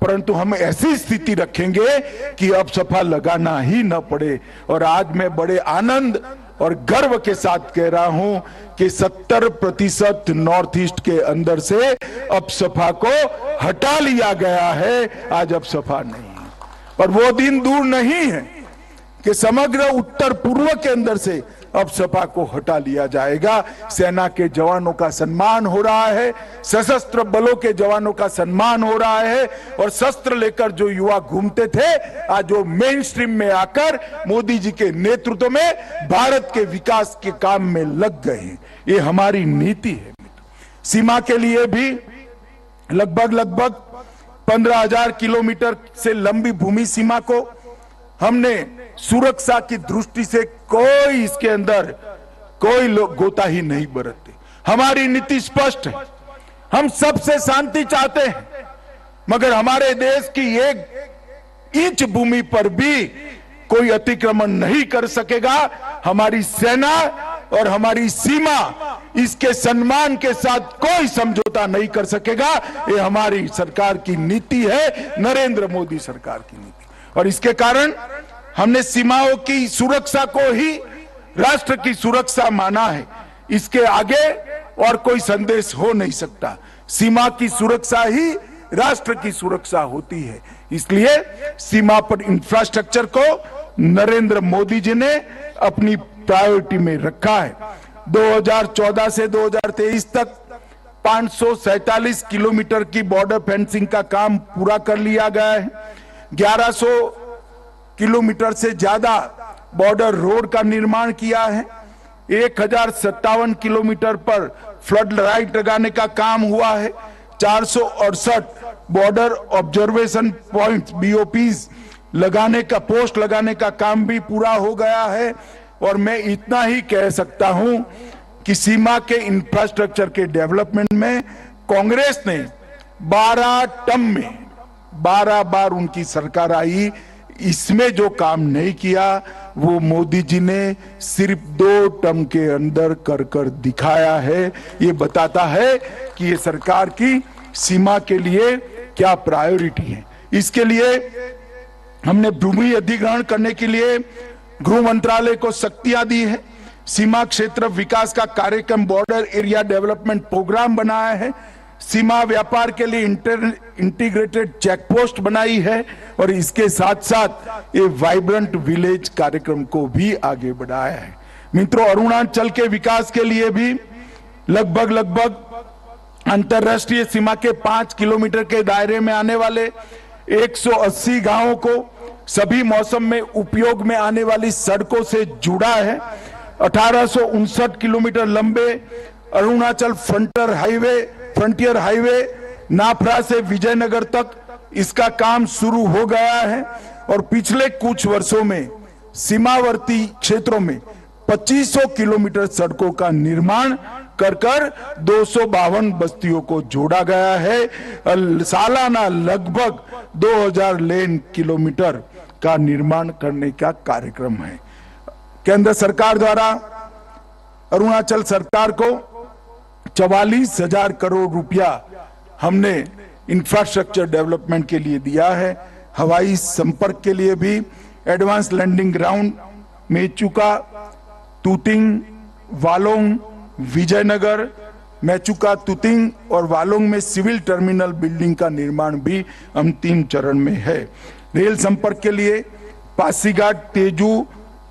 Speaker 2: परंतु हम ऐसी स्थिति रखेंगे कि अब सपा लगाना ही न पड़े। और आज मैं बड़े आनंद और गर्व के साथ कह रहा हूं कि 70% नॉर्थ ईस्ट के अंदर से अब सपा को हटा लिया गया है। आज अब सपा नहीं है और वो दिन दूर नहीं है कि समग्र उत्तर पूर्व के अंदर से अब सपा को हटा लिया जाएगा। सेना के जवानों का सम्मान हो रहा है, सशस्त्र बलों के जवानों का सम्मान हो रहा है और शस्त्र लेकर जो युवा घूमते थे, आज वो मेन स्ट्रीम में आकर मोदी जी के नेतृत्व में भारत के विकास के काम में लग गए हैं। ये हमारी नीति है। सीमा के लिए भी लगभग 15,000 किलोमीटर से लंबी भूमि सीमा को हमने सुरक्षा की दृष्टि से कोई इसके अंदर कोई लोग गोताही नहीं बरतते। हमारी नीति स्पष्ट है। हम सबसे शांति चाहते हैं, मगर हमारे देश की 1 इंच भूमि पर भी कोई अतिक्रमण नहीं कर सकेगा। हमारी सेना और हमारी सीमा इसके सम्मान के साथ कोई समझौता नहीं कर सकेगा। ये हमारी सरकार की नीति है, नरेंद्र मोदी सरकार की नीति। और इसके कारण हमने सीमाओं की सुरक्षा को ही राष्ट्र की सुरक्षा माना है। इसके आगे और कोई संदेश हो नहीं सकता। सीमा की सुरक्षा ही राष्ट्र की सुरक्षा होती है। इसलिए सीमा पर इंफ्रास्ट्रक्चर को नरेंद्र मोदी जी ने अपनी प्रायोरिटी में रखा है। 2014 से 2023 तक 547 किलोमीटर की बॉर्डर फेंसिंग का काम पूरा कर लिया गया है। 1100 किलोमीटर से ज्यादा बॉर्डर रोड का निर्माण किया है। 1057 किलोमीटर पर फ्लड लाइट लगाने का काम हुआ है। 468 बॉर्डर ऑब्जर्वेशन पॉइंट्स BOPs लगाने का पोस्ट लगाने का काम भी पूरा हो गया है। और मैं इतना ही कह सकता हूं कि सीमा के इंफ्रास्ट्रक्चर के डेवलपमेंट में कांग्रेस ने 12 टर्म में 12 बार उनकी सरकार आई, इसमें जो काम नहीं किया वो मोदी जी ने सिर्फ 2 टर्म के अंदर कर दिखाया है। ये बताता है कि ये सरकार की सीमा के लिए क्या प्रायोरिटी है। इसके लिए हमने भूमि अधिग्रहण करने के लिए गृह मंत्रालय को शक्तियां दी है। सीमा क्षेत्र विकास का कार्यक्रम बॉर्डर एरिया डेवलपमेंट प्रोग्राम बनाया है। सीमा व्यापार के लिए इंटीग्रेटेड चेकपोस्ट बनाई है और इसके साथ साथ ये वाइब्रेंट विलेज कार्यक्रम को भी आगे बढ़ाया है। मित्रों, अरुणाचल के विकास के लिए भी लगभग अंतरराष्ट्रीय सीमा के 5 किलोमीटर के दायरे में आने वाले 180 गांवों को सभी मौसम में उपयोग में आने वाली सड़कों से जुड़ा है। 1859 किलोमीटर लंबे अरुणाचल फ्रंटियर हाईवे नाफरा से विजयनगर तक इसका काम शुरू हो गया है और पिछले कुछ वर्षों में सीमावर्ती क्षेत्रों में 2500 किलोमीटर सड़कों का निर्माण कर 252 बस्तियों को जोड़ा गया है। सालाना लगभग 2000 लेन किलोमीटर का निर्माण करने का कार्यक्रम है। केंद्र सरकार द्वारा अरुणाचल सरकार को 44,000 करोड़ रुपया हमने इंफ्रास्ट्रक्चर डेवलपमेंट के लिए दिया है। हवाई संपर्क के लिए भी advance landing ground Mechuka, Tuting, Walong, Vijaynagar, Mechuka, Tuting और वालोंग में सिविल टर्मिनल बिल्डिंग का निर्माण भी अंतिम चरण में है। रेल संपर्क के लिए पासीघाट, तेजू,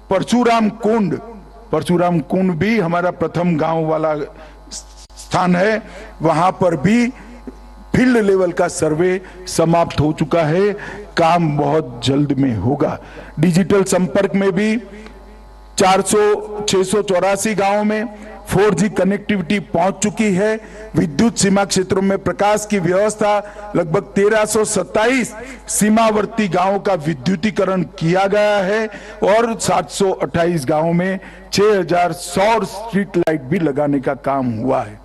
Speaker 2: परशुराम कुंड भी हमारा प्रथम गांव वाला स्थान है। वहां पर भी फील्ड लेवल का सर्वे समाप्त हो चुका है, काम बहुत जल्द में होगा। डिजिटल संपर्क में भी 684 गांवों में 4G कनेक्टिविटी पहुंच चुकी है। विद्युत सीमा क्षेत्रों में प्रकाश की व्यवस्था लगभग 1327 सीमावर्ती गांवों का विद्युतीकरण किया गया है और 728 गांवों में 6000 सौर स्ट्रीट लाइट भी लगाने का काम हुआ है।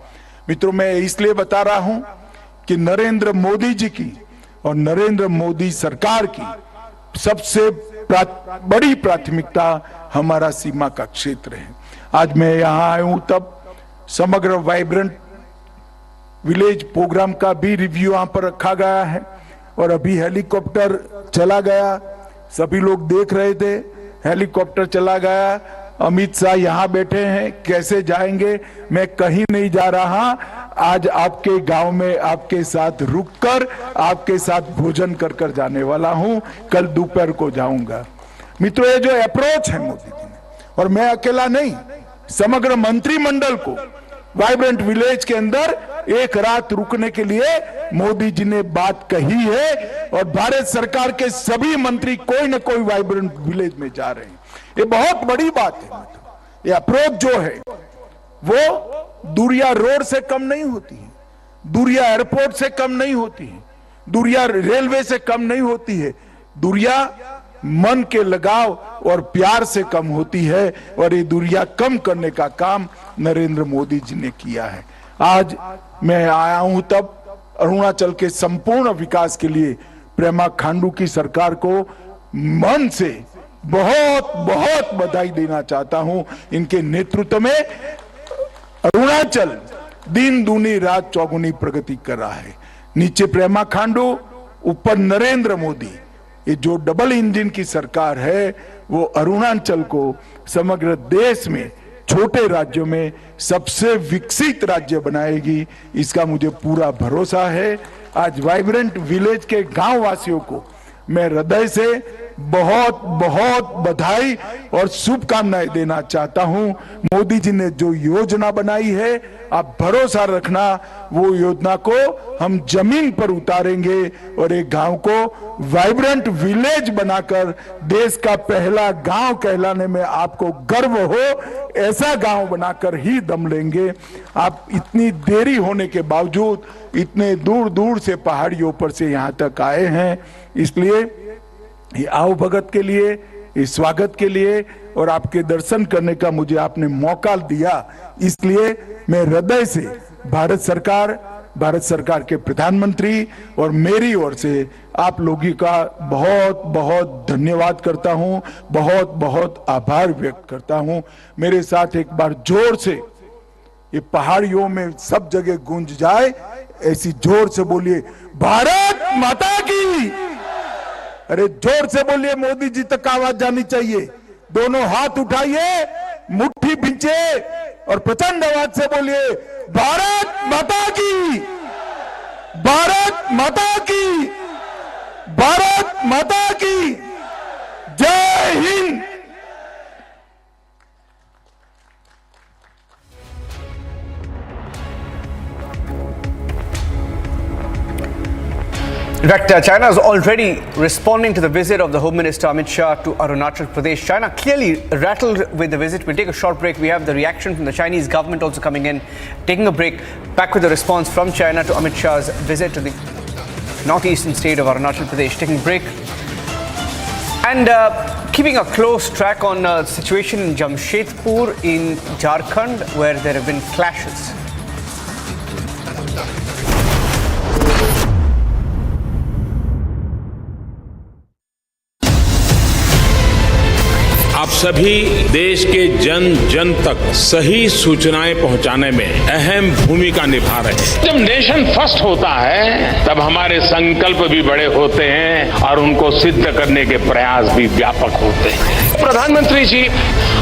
Speaker 2: मित्रों, मैं इसलिए बता रहा हूं कि नरेंद्र मोदी जी की और नरेंद्र मोदी सरकार की सबसे बड़ी प्राथमिकता हमारा सीमा का क्षेत्र है। आज मैं यहां आया हूं तब समग्र वाइब्रेंट विलेज प्रोग्राम का भी रिव्यू यहां पर रखा गया है और अभी हेलीकॉप्टर चला गया, सभी लोग देख रहे थे, हेलीकॉप्टर चला गया। अमित शाह यहां बैठे हैं, कैसे जाएंगे? मैं कहीं नहीं जा रहा, आज आपके गांव में आपके साथ रुककर आपके साथ भोजन कर जाने वाला हूं, कल दोपहर को जाऊंगा। मित्रों, ये जो अप्रोच है मोदी जी ने, और मैं अकेला नहीं, समग्र मंत्रिमंडल को वाइब्रेंट विलेज के अंदर एक रात रुकने के लिए मोदी जी ने बात कही है और भारत सरकार के सभी मंत्री कोई न कोई वाइब्रेंट विलेज में जा रहे हैं। ये बहुत बड़ी बात है। ये अप्रोच जो है वो दूरिया रोड से कम नहीं होती है, दूरिया एयरपोर्ट से कम नहीं होती है, दूरिया रेलवे से कम नहीं होती है, दूरिया मन के लगाव और प्यार से कम होती है और ये दूरिया कम करने का काम नरेंद्र मोदी जी ने किया है। आज मैं आया हूं तब अरुणाचल के संपूर्ण विकास के लिए प्रेमा खांडू की सरकार को मन से बहुत बहुत बधाई देना चाहता हूं। इनके नेतृत्व में अरुणाचल दिन दूनी रात चौगुनी प्रगति कर रहा है। नीचे प्रेमा खांडू, ऊपर नरेंद्र मोदी, ये जो डबल इंजन की सरकार है वो अरुणाचल को समग्र देश में छोटे राज्यों में सबसे विकसित राज्य बनाएगी, इसका मुझे पूरा भरोसा है। आज वाइब्रेंट विलेज के गांव वासियों को मैं हृदय से बहुत बहुत बधाई और शुभकामनाएं देना चाहता हूं। मोदी जी ने जो योजना बनाई है, आप भरोसा रखना, वो योजना को हम जमीन पर उतारेंगे और एक गांव को वाइब्रेंट विलेज बनाकर देश का पहला गांव कहलाने में आपको गर्व हो, ऐसा गांव बनाकर ही दम लेंगे। आप इतनी देरी होने के बावजूद इतने दूर दूर से पहाड़ियों पर से यहां तक आए हैं, इसलिए ये आओ भगत के लिए, इस स्वागत के लिए और आपके दर्शन करने का मुझे आपने मौका दिया, इसलिए मैं हृदय से भारत सरकार के प्रधानमंत्री और मेरी ओर से आप लोगों का बहुत बहुत धन्यवाद करता हूं, बहुत बहुत आभार व्यक्त करता हूं। मेरे साथ एक बार जोर से ये पहाड़ियों में सब जगह गूंज जाए, ऐसी जोर से बोलिए, भारत माता की। अरे जोर से बोलिए, मोदी जी तक आवाज जानी चाहिए। दोनों हाथ उठाइए, मुट्ठी पीछे और प्रचंड आवाज से बोलिए, भारत माता की, भारत माता की, भारत माता की, जय Hind.
Speaker 5: In fact, China is already responding to the visit of the Home Minister Amit Shah to Arunachal Pradesh. China clearly rattled with the visit. We'll take a short break. We have the reaction from the Chinese government also coming in. Taking a break, back with the response from China to Amit Shah's visit to the northeastern state of Arunachal Pradesh. Taking a break. And Keeping a close track on the situation in Jamshedpur in Jharkhand, where there have been clashes.
Speaker 3: आप सभी देश के जन जन तक सही सूचनाएं पहुंचाने में अहम भूमिका निभा रहे हैं। जब नेशन फर्स्ट होता है तब हमारे संकल्प भी बड़े होते हैं और उनको सिद्ध करने के प्रयास भी व्यापक होते हैं।
Speaker 4: प्रधानमंत्री जी,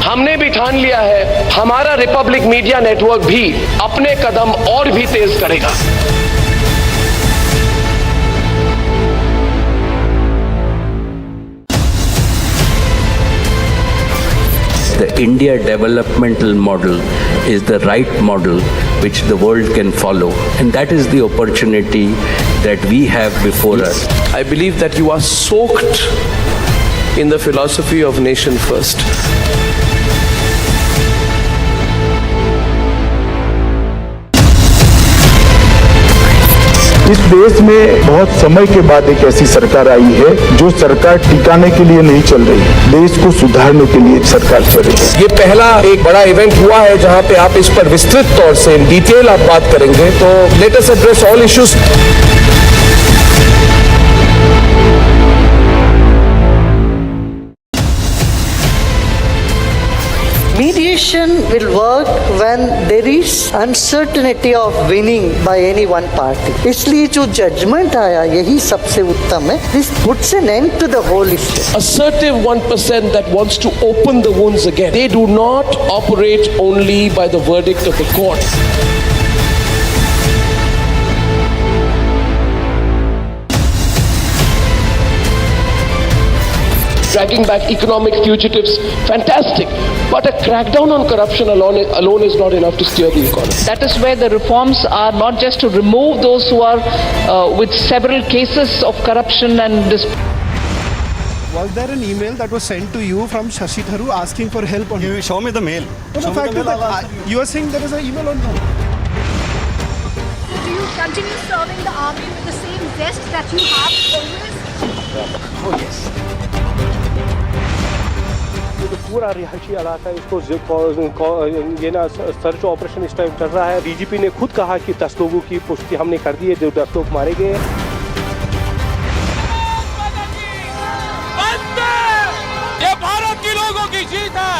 Speaker 4: हमने भी ठान लिया है, हमारा रिपब्लिक मीडिया नेटवर्क भी अपने कदम और भी तेज करेगा।
Speaker 6: The India developmental model is the right model which the world can follow, and that is the opportunity that we have before us.
Speaker 4: I believe that you are soaked in the philosophy of nation first.
Speaker 2: इस देश में बहुत समय के बाद एक ऐसी सरकार आई है जो सरकार टिकाने के लिए नहीं चल रही, देश को सुधारने के लिए सरकार चल रही है।
Speaker 4: ये पहला एक बड़ा इवेंट हुआ है जहां पे आप इस पर विस्तृत तौर से इन डिटेल आप बात करेंगे, तो let us address all issues.
Speaker 9: Mediation will work when there is uncertainty of winning by any one party. इसलिए जो judgment आया यही सबसे उत्तम है. This puts an end to the whole issue.
Speaker 4: Assertive 1% that wants to open the wounds again. They do not operate only by the verdict of the court. Dragging back economic fugitives, fantastic. But a crackdown on corruption alone is not enough to steer the economy.
Speaker 7: That is where the reforms are not just to remove those who are with several cases of corruption and
Speaker 15: Was there an email that was sent to you from Shashi Tharoor asking for help on?
Speaker 1: You show me the mail.
Speaker 15: The fact is that you are saying there is an email on no.
Speaker 8: Do you continue serving the army with the same zest that you have always?
Speaker 1: Oh yes.
Speaker 10: तो पूरा रिहायशी इलाका इसको ये ना search operation इस time चल रहा है। डीजीपी ने खुद कहा कि 10 लोगों की पुष्टि हमने कर दी है, जो 10 लोग मारे गए हैं।
Speaker 13: ये भारत के लोगों की जीत है।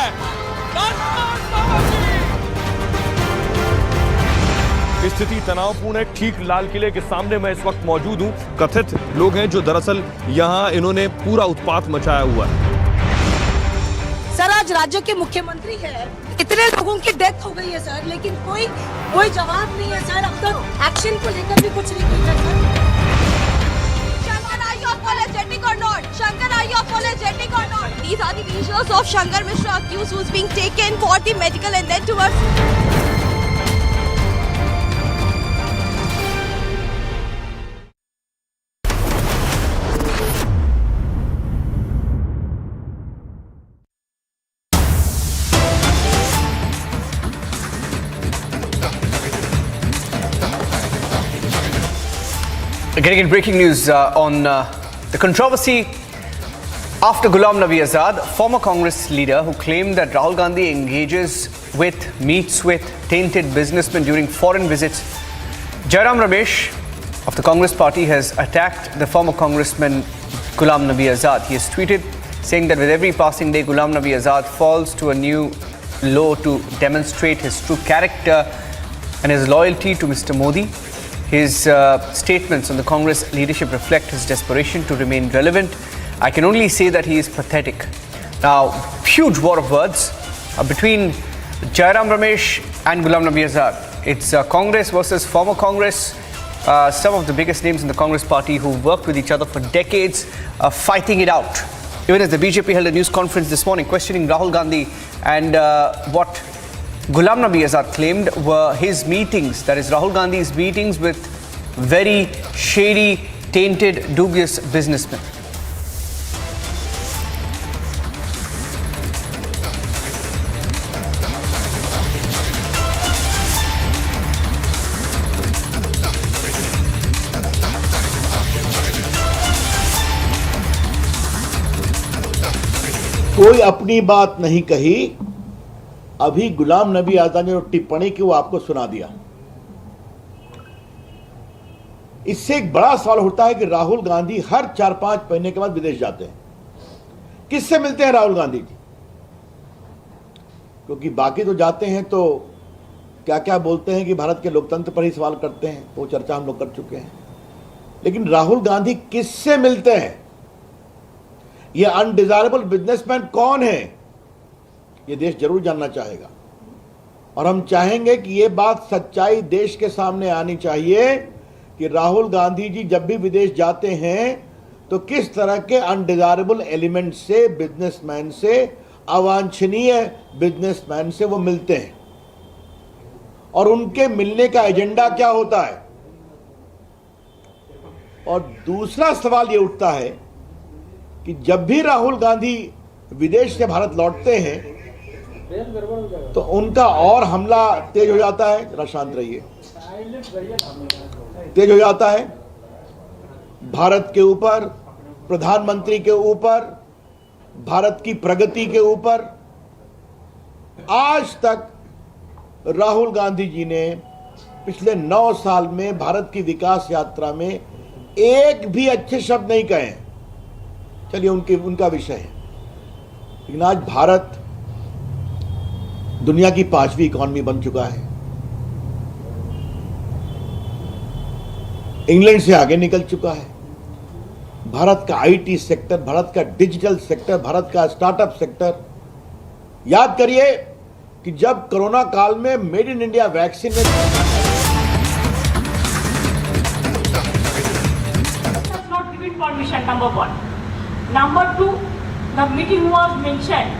Speaker 14: स्थिति तनावपूर्ण है। ठीक लाल किले के सामने मैं इस वक्त मौजूद हूँ। कथित लोग हैं जो दरअसल यहाँ इन्होंने पूरा उत्पात मचाया हुआ है।
Speaker 8: सर, आज राज्य के मुख्यमंत्री है, इतने लोगों की डेथ हो गई है सर, लेकिन कोई जवाब नहीं है सर। अब तक एक्शन को लेकर भी कुछ नहीं किया sir.
Speaker 12: Shankar, are you apologetic or not? Shankar, are you apologetic or not? These are the visuals of Shankar Mishra accused, who's being taken for the medical and then towards.
Speaker 5: Getting in breaking news on the controversy after Ghulam Nabi Azad, former Congress leader who claimed that Rahul Gandhi meets with tainted businessmen during foreign visits. Jairam Ramesh of the Congress party has attacked the former Congressman Ghulam Nabi Azad. He has tweeted saying that with every passing day, Ghulam Nabi Azad falls to a new low to demonstrate his true character and his loyalty to Mr. Modi. His statements on the Congress leadership reflect his desperation to remain relevant. I can only say that he is pathetic. Now, huge war of words between Jairam Ramesh and Ghulam Nabi Azad. It's Congress versus former Congress. Some of the biggest names in the Congress party who worked with each other for decades fighting it out. Even as the BJP held a news conference this morning questioning Rahul Gandhi and what Ghulam Nabi Azad claimed were his meetings, that is Rahul Gandhi's meetings with very shady, tainted, dubious businessmen.
Speaker 1: कोई अपनी बात नहीं कही। अभी गुलाम नबी आजाद ने जो टिप्पणी की वो आपको सुना दिया। इससे एक बड़ा सवाल उठता है कि राहुल गांधी हर 4-5 महीने के बाद विदेश जाते हैं। किससे मिलते हैं राहुल गांधी जी? क्योंकि बाकी तो जाते हैं तो क्या क्या बोलते हैं कि भारत के लोकतंत्र पर ही सवाल करते हैं, वो चर्चा हम लोग कर चुके हैं। लेकिन राहुल गांधी किससे मिलते हैं? ये अनडिजायरेबल बिजनेसमैन कौन है? ये देश जरूर जानना चाहेगा। और हम चाहेंगे कि ये बात सच्चाई देश के सामने आनी चाहिए कि राहुल गांधी जी जब भी विदेश जाते हैं तो किस तरह के अनडिजायरेबल एलिमेंट से, बिजनेसमैन से, अवांछनीय बिजनेसमैन से वो मिलते हैं और उनके मिलने का एजेंडा क्या होता है। और दूसरा सवाल ये उठता है कि जब भी राहुल गांधी विदेश से भारत लौटते हैं तो उनका और हमला तेज हो जाता है। जरा शांत रहिए। तेज हो जाता है भारत के ऊपर, प्रधानमंत्री के ऊपर, भारत की प्रगति के ऊपर। आज तक राहुल गांधी जी ने पिछले 9 साल में भारत की विकास यात्रा में एक भी अच्छे शब्द नहीं कहे। चलिए उनका विषय है। लेकिन आज भारत दुनिया की 5वीं इकॉनमी बन चुका है, इंग्लैंड से आगे निकल चुका है। भारत का आईटी सेक्टर, भारत का डिजिटल सेक्टर, भारत का स्टार्टअप सेक्टर। याद करिए कि जब कोरोना काल में मेड इन इंडिया वैक्सीन में
Speaker 21: permission, number 1. Number 2, the meeting was mentioned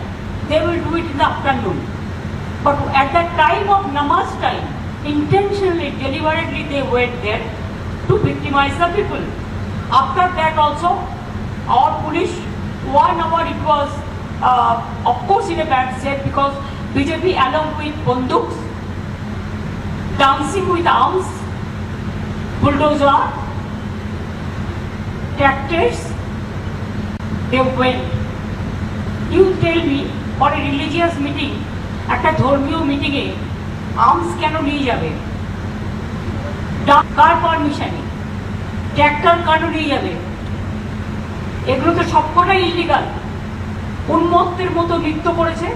Speaker 21: they will do it in the afternoon, but at the time of namaz time, intentionally, deliberately they went there to victimize the people. After that also, our police 1 hour it was of course in a bad state because BJP along with bunduks, dancing with arms, bulldozer, tractors, they went. You tell me, for a religious meeting, একটা ধর্মীয় মিটিংয়ে arms কেন নিয়ে যাবে? কার পারমিশনে? Tractor কেন নিয়ে যাবে? এগুলো তো সবকটাই ইলিগাল। উন্মত্তের মতো নৃত্য করেছে,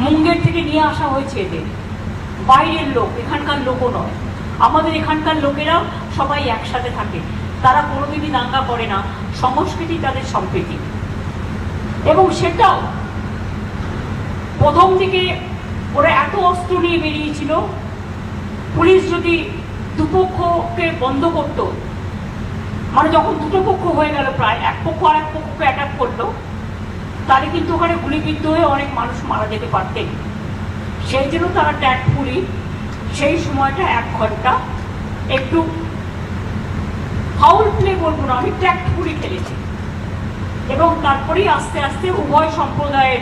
Speaker 21: মুঙ্গের থেকে নিয়ে আসা হয়েছে এদের। বাইরের লোক, এখানকার লোকও নয়। আমাদের এখানকার লোকেরা সবাই একসাথে থাকে, তারা কোনোদিনই দাঙ্গা করে না, সংস্কৃতি তাদের সম্প্রীতি। এবং সেটাও প্রথম দিকে ওরা এত অস্ত্র নিয়ে বেরিয়েছিল, পুলিশ যদি দুপক্ষকে বন্ধ করত, মানে যখন দুটো পক্ষ হয়ে গেল, প্রায় এক পক্ষ আর এক পক্ষকে অ্যাটাক করলো, তাহলে কিন্তু ওখানে গুলিবিদ্ধ হয়ে অনেক মানুষ মারা যেতে পারতেন। সেই জন্য তারা ট্যাক্টফুলি সেই সময়টা 1 ঘন্টা একটু ফাউল প্লে বলবো না, আমি ট্যাক্টফুলি খেলেছি। এবং তারপরেই আস্তে আস্তে উভয় সম্প্রদায়ের,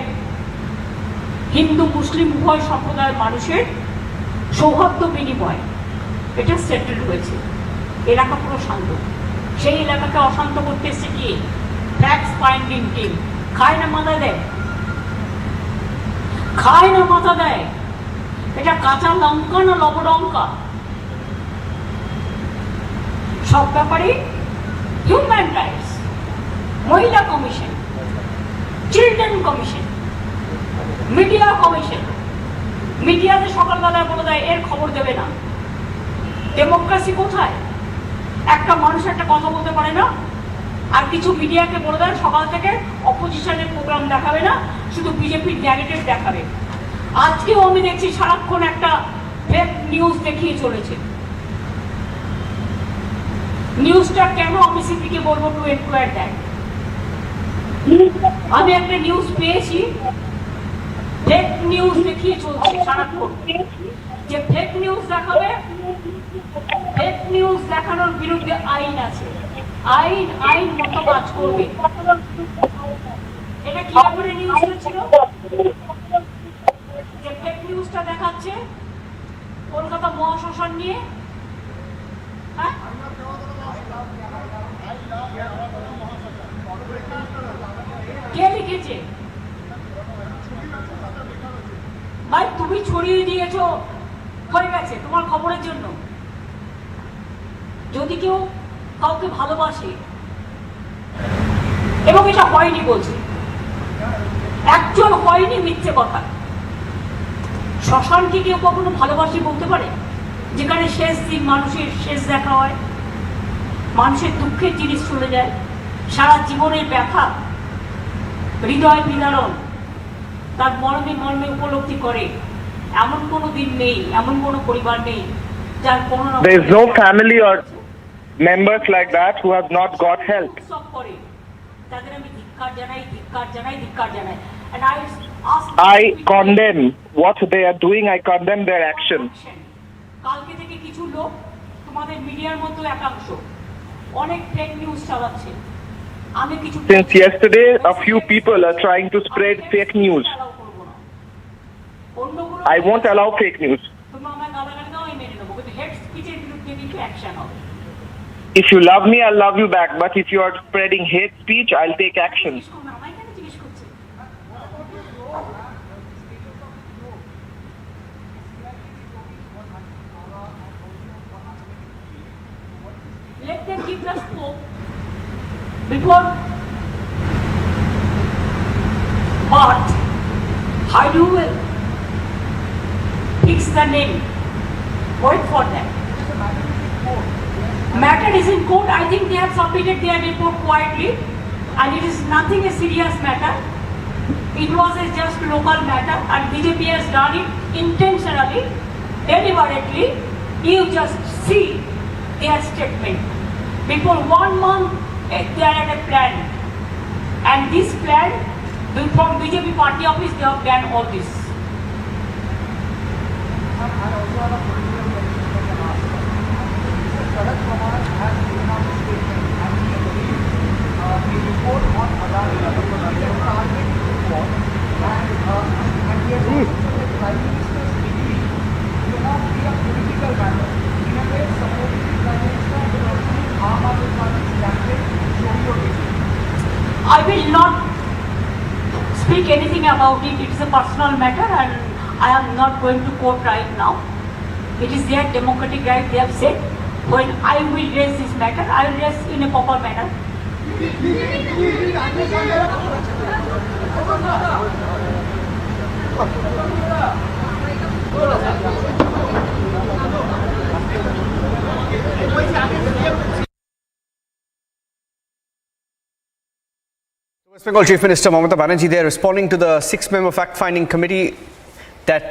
Speaker 21: হিন্দু মুসলিম উভয় সম্প্রদায়ের মানুষের সৌহার্দ্য বিনিময় এটা সেটেল হয়েছে। এলাকা পুরো শান্ত। সেই এলাকাকে অশান্ত করতে এসে গিয়ে ফ্যাক্টস ফাইন্ডিং টিম খায় না মাথা দেয়, খায় না মাথা দেয়। এটা কাঁচা লঙ্কা না লবডঙ্কা? সব ব্যাপারে হিউম্যান রাইটস, মহিলা commission, children commission, media commission, মিডিয়াতে সকালবেলায় বলে দেয় এর খবর দেবে না। ডেমোক্রেসি কোথায়? একটা মানুষ একটা কথা বলতে পারে না, আর কিছু মিডিয়াকে বলে দেয় সকাল থেকে অপোজিশনের প্রোগ্রাম দেখাবে না, শুধু বিজেপির নেগেটিভ দেখাবে। আজকেও আমি দেখছি সারাক্ষণ একটা ফেক নিউজ দেখিয়ে চলেছে। নিউজটা কেন আমি সিপিকে বলবো টু এনকোয়ার দ্যাট। আমি একটা নিউজ পেয়েছি, ফেক নিউজ দেখিয়ে চলছে সারাক্ষণ। যে ফেক নিউজ দেখাবে, ফেক নিউজ দেখানোর বিরুদ্ধে আইন আছে, আইন মতো কাজ করবে। এটা কি ব্যাপারে নিউজ ছিল? যে ফেক নিউজটা দেখাচ্ছে কলকাতা মহাশ্মশান নিয়ে, হ্যাঁ কে লিখেছে? তুমি ছড়িয়ে দিয়েছো, হয়ে গেছে তোমার খবরের জন্য। যদি কেউ কাউকে ভালোবাসে, এবং এটা হয়নি বলছে, একজন হয়নি, মিথ্যে কথা। শ্মশানকে কেউ কখনো ভালোবাসি বলতে পারে? যেখানে শেষ দিন মানুষের শেষ দেখা হয়, মানুষের দুঃখের জিনিস চলে যায়, সারা জীবনের ব্যথা, হৃদয় বিদারণ, তার মর্মে মর্মে উপলব্ধি করে, এমন কোনো দিন নেই, এমন কোনো পরিবার নেই যার কোনো
Speaker 11: there is no family or members like that who have not got help.
Speaker 21: তাদের আমি ধিক্কার জানাই, ধিক্কার জানাই, ধিক্কার জানাই। And
Speaker 11: I condemn what they are doing. I condemn their action.
Speaker 21: কালকে থেকে কিছু লোক তোমাদের মিডিয়ার মধ্যে একাংশ অনেক ফেক নিউজ চালাচ্ছে। আমি কিছু
Speaker 11: Since yesterday, a few people are trying to spread fake news. I won't allow fake news.
Speaker 21: তোমরা আমায় গালাগালি দাও, আমি মেনে নেবো, কিন্তু হেড স্পিচের বিরুদ্ধে কিন্তু অ্যাকশন হবে।
Speaker 11: If you love me, I'll love you back. But if you are spreading hate speech, I'll take action.
Speaker 21: Let them give the scope before. But how do you fix the name? Wait for them. Matter is in court. I think they have submitted their report quietly, and it is nothing a serious matter. It was a just local matter, and BJP has done it intentionally, deliberately. You just see their statement. Before 1 month, they had a plan, and this plan, from BJP party office, they have planned all this. I will not speak anything about it. It is a personal matter, and I am not going to court right now. It is their democratic right. They have said, when I will raise this matter, I will raise in a proper manner.
Speaker 5: West Bengal Chief Minister Mamata Banerjee there responding to the 6-member fact-finding committee that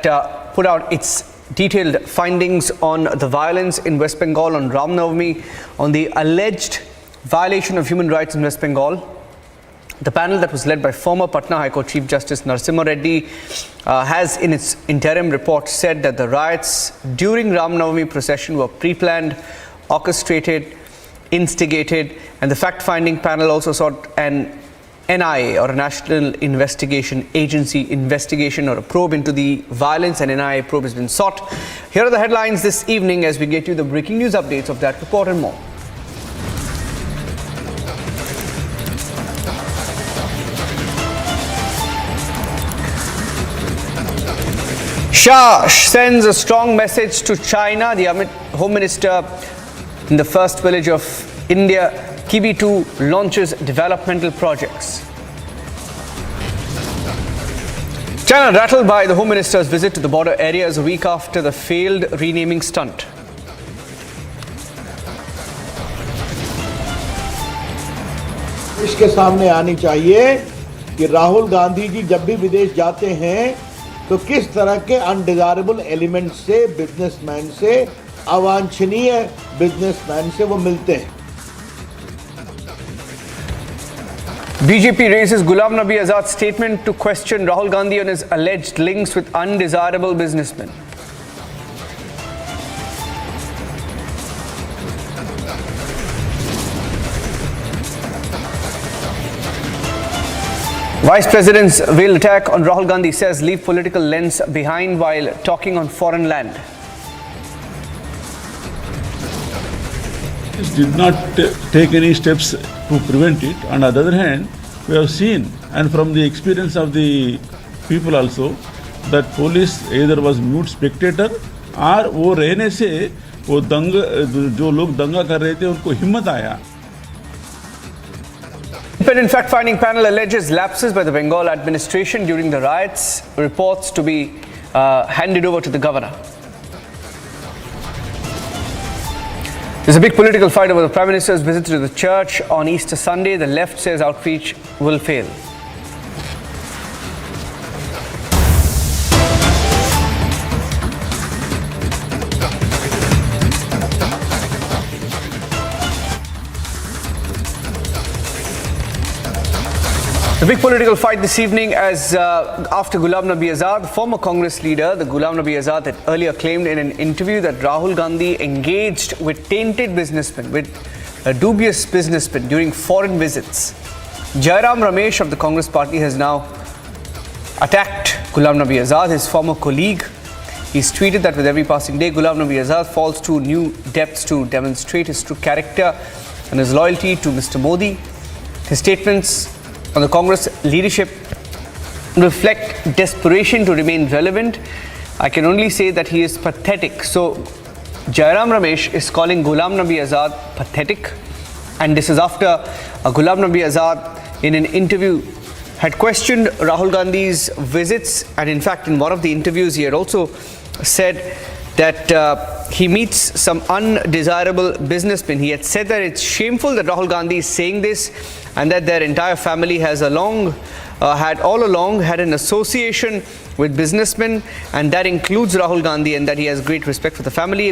Speaker 5: put out its detailed findings on the violence in West Bengal on Ram Navami, on the alleged violation of human rights in West Bengal. The panel that was led by former Patna High Court Chief Justice Narasimha Reddy has in its interim report said that the riots during Ram Navami procession were pre-planned, orchestrated, instigated, and the fact-finding panel also sought an NIA or a National Investigation Agency investigation or a probe into the violence. An NIA probe has been sought. Here are the headlines this evening as we get you the breaking news updates of that report and more. Shah sends a strong message to China. The Home Minister in the first village of India, Kibi2, launches developmental projects. China rattled by the Home Minister's visit to the border areas a week after the failed renaming stunt.
Speaker 1: इसके सामने आनी चाहिए कि राहुल गांधी जी जब भी विदेश जाते हैं तो किस तरह के अनडिजायरेबल एलिमेंट से, बिजनेसमैन से, अवांछनीय बिजनेसमैन से वो मिलते हैं.
Speaker 5: BJP raises Ghulam Nabi Azad's statement to question Rahul Gandhi on his alleged links with undesirable businessmen. Vice President's veiled attack on Rahul Gandhi says leave political lens behind while talking on foreign land.
Speaker 17: Did not take any steps to prevent it. On the other hand, we have seen, and from the experience of the people also, that police either was mute spectator और वो रहने से वो जो लोग दंगा कर रहे थे उनको हिम्मत आया.
Speaker 5: Independent fact-finding panel alleges lapses by the Bengal administration during the riots, reports to be handed over to the governor. There's a big political fight over the Prime Minister's visit to the church on Easter Sunday. The left says outreach will fail. The big political fight this evening as after Ghulam Nabi Azad, the former Congress leader, the Ghulam Nabi Azad had earlier claimed in an interview that Rahul Gandhi engaged with tainted businessmen, with dubious businessmen during foreign visits. Jairam Ramesh of the Congress party has now attacked Ghulam Nabi Azad, his former colleague. He's tweeted that with every passing day, Ghulam Nabi Azad falls to new depths to demonstrate his true character and his loyalty to Mr. Modi. His statements on the Congress leadership reflect desperation to remain relevant. I can only say that he is pathetic. So Jairam Ramesh is calling Ghulam Nabi Azad pathetic, and this is after Ghulam Nabi Azad in an interview had questioned Rahul Gandhi's visits, and in fact in one of the interviews he had also said that he meets some undesirable businessmen. He had said that it's shameful that Rahul Gandhi is saying this, and that their entire family has all along had an association with businessmen, and that includes Rahul Gandhi, and that he has great respect for the family.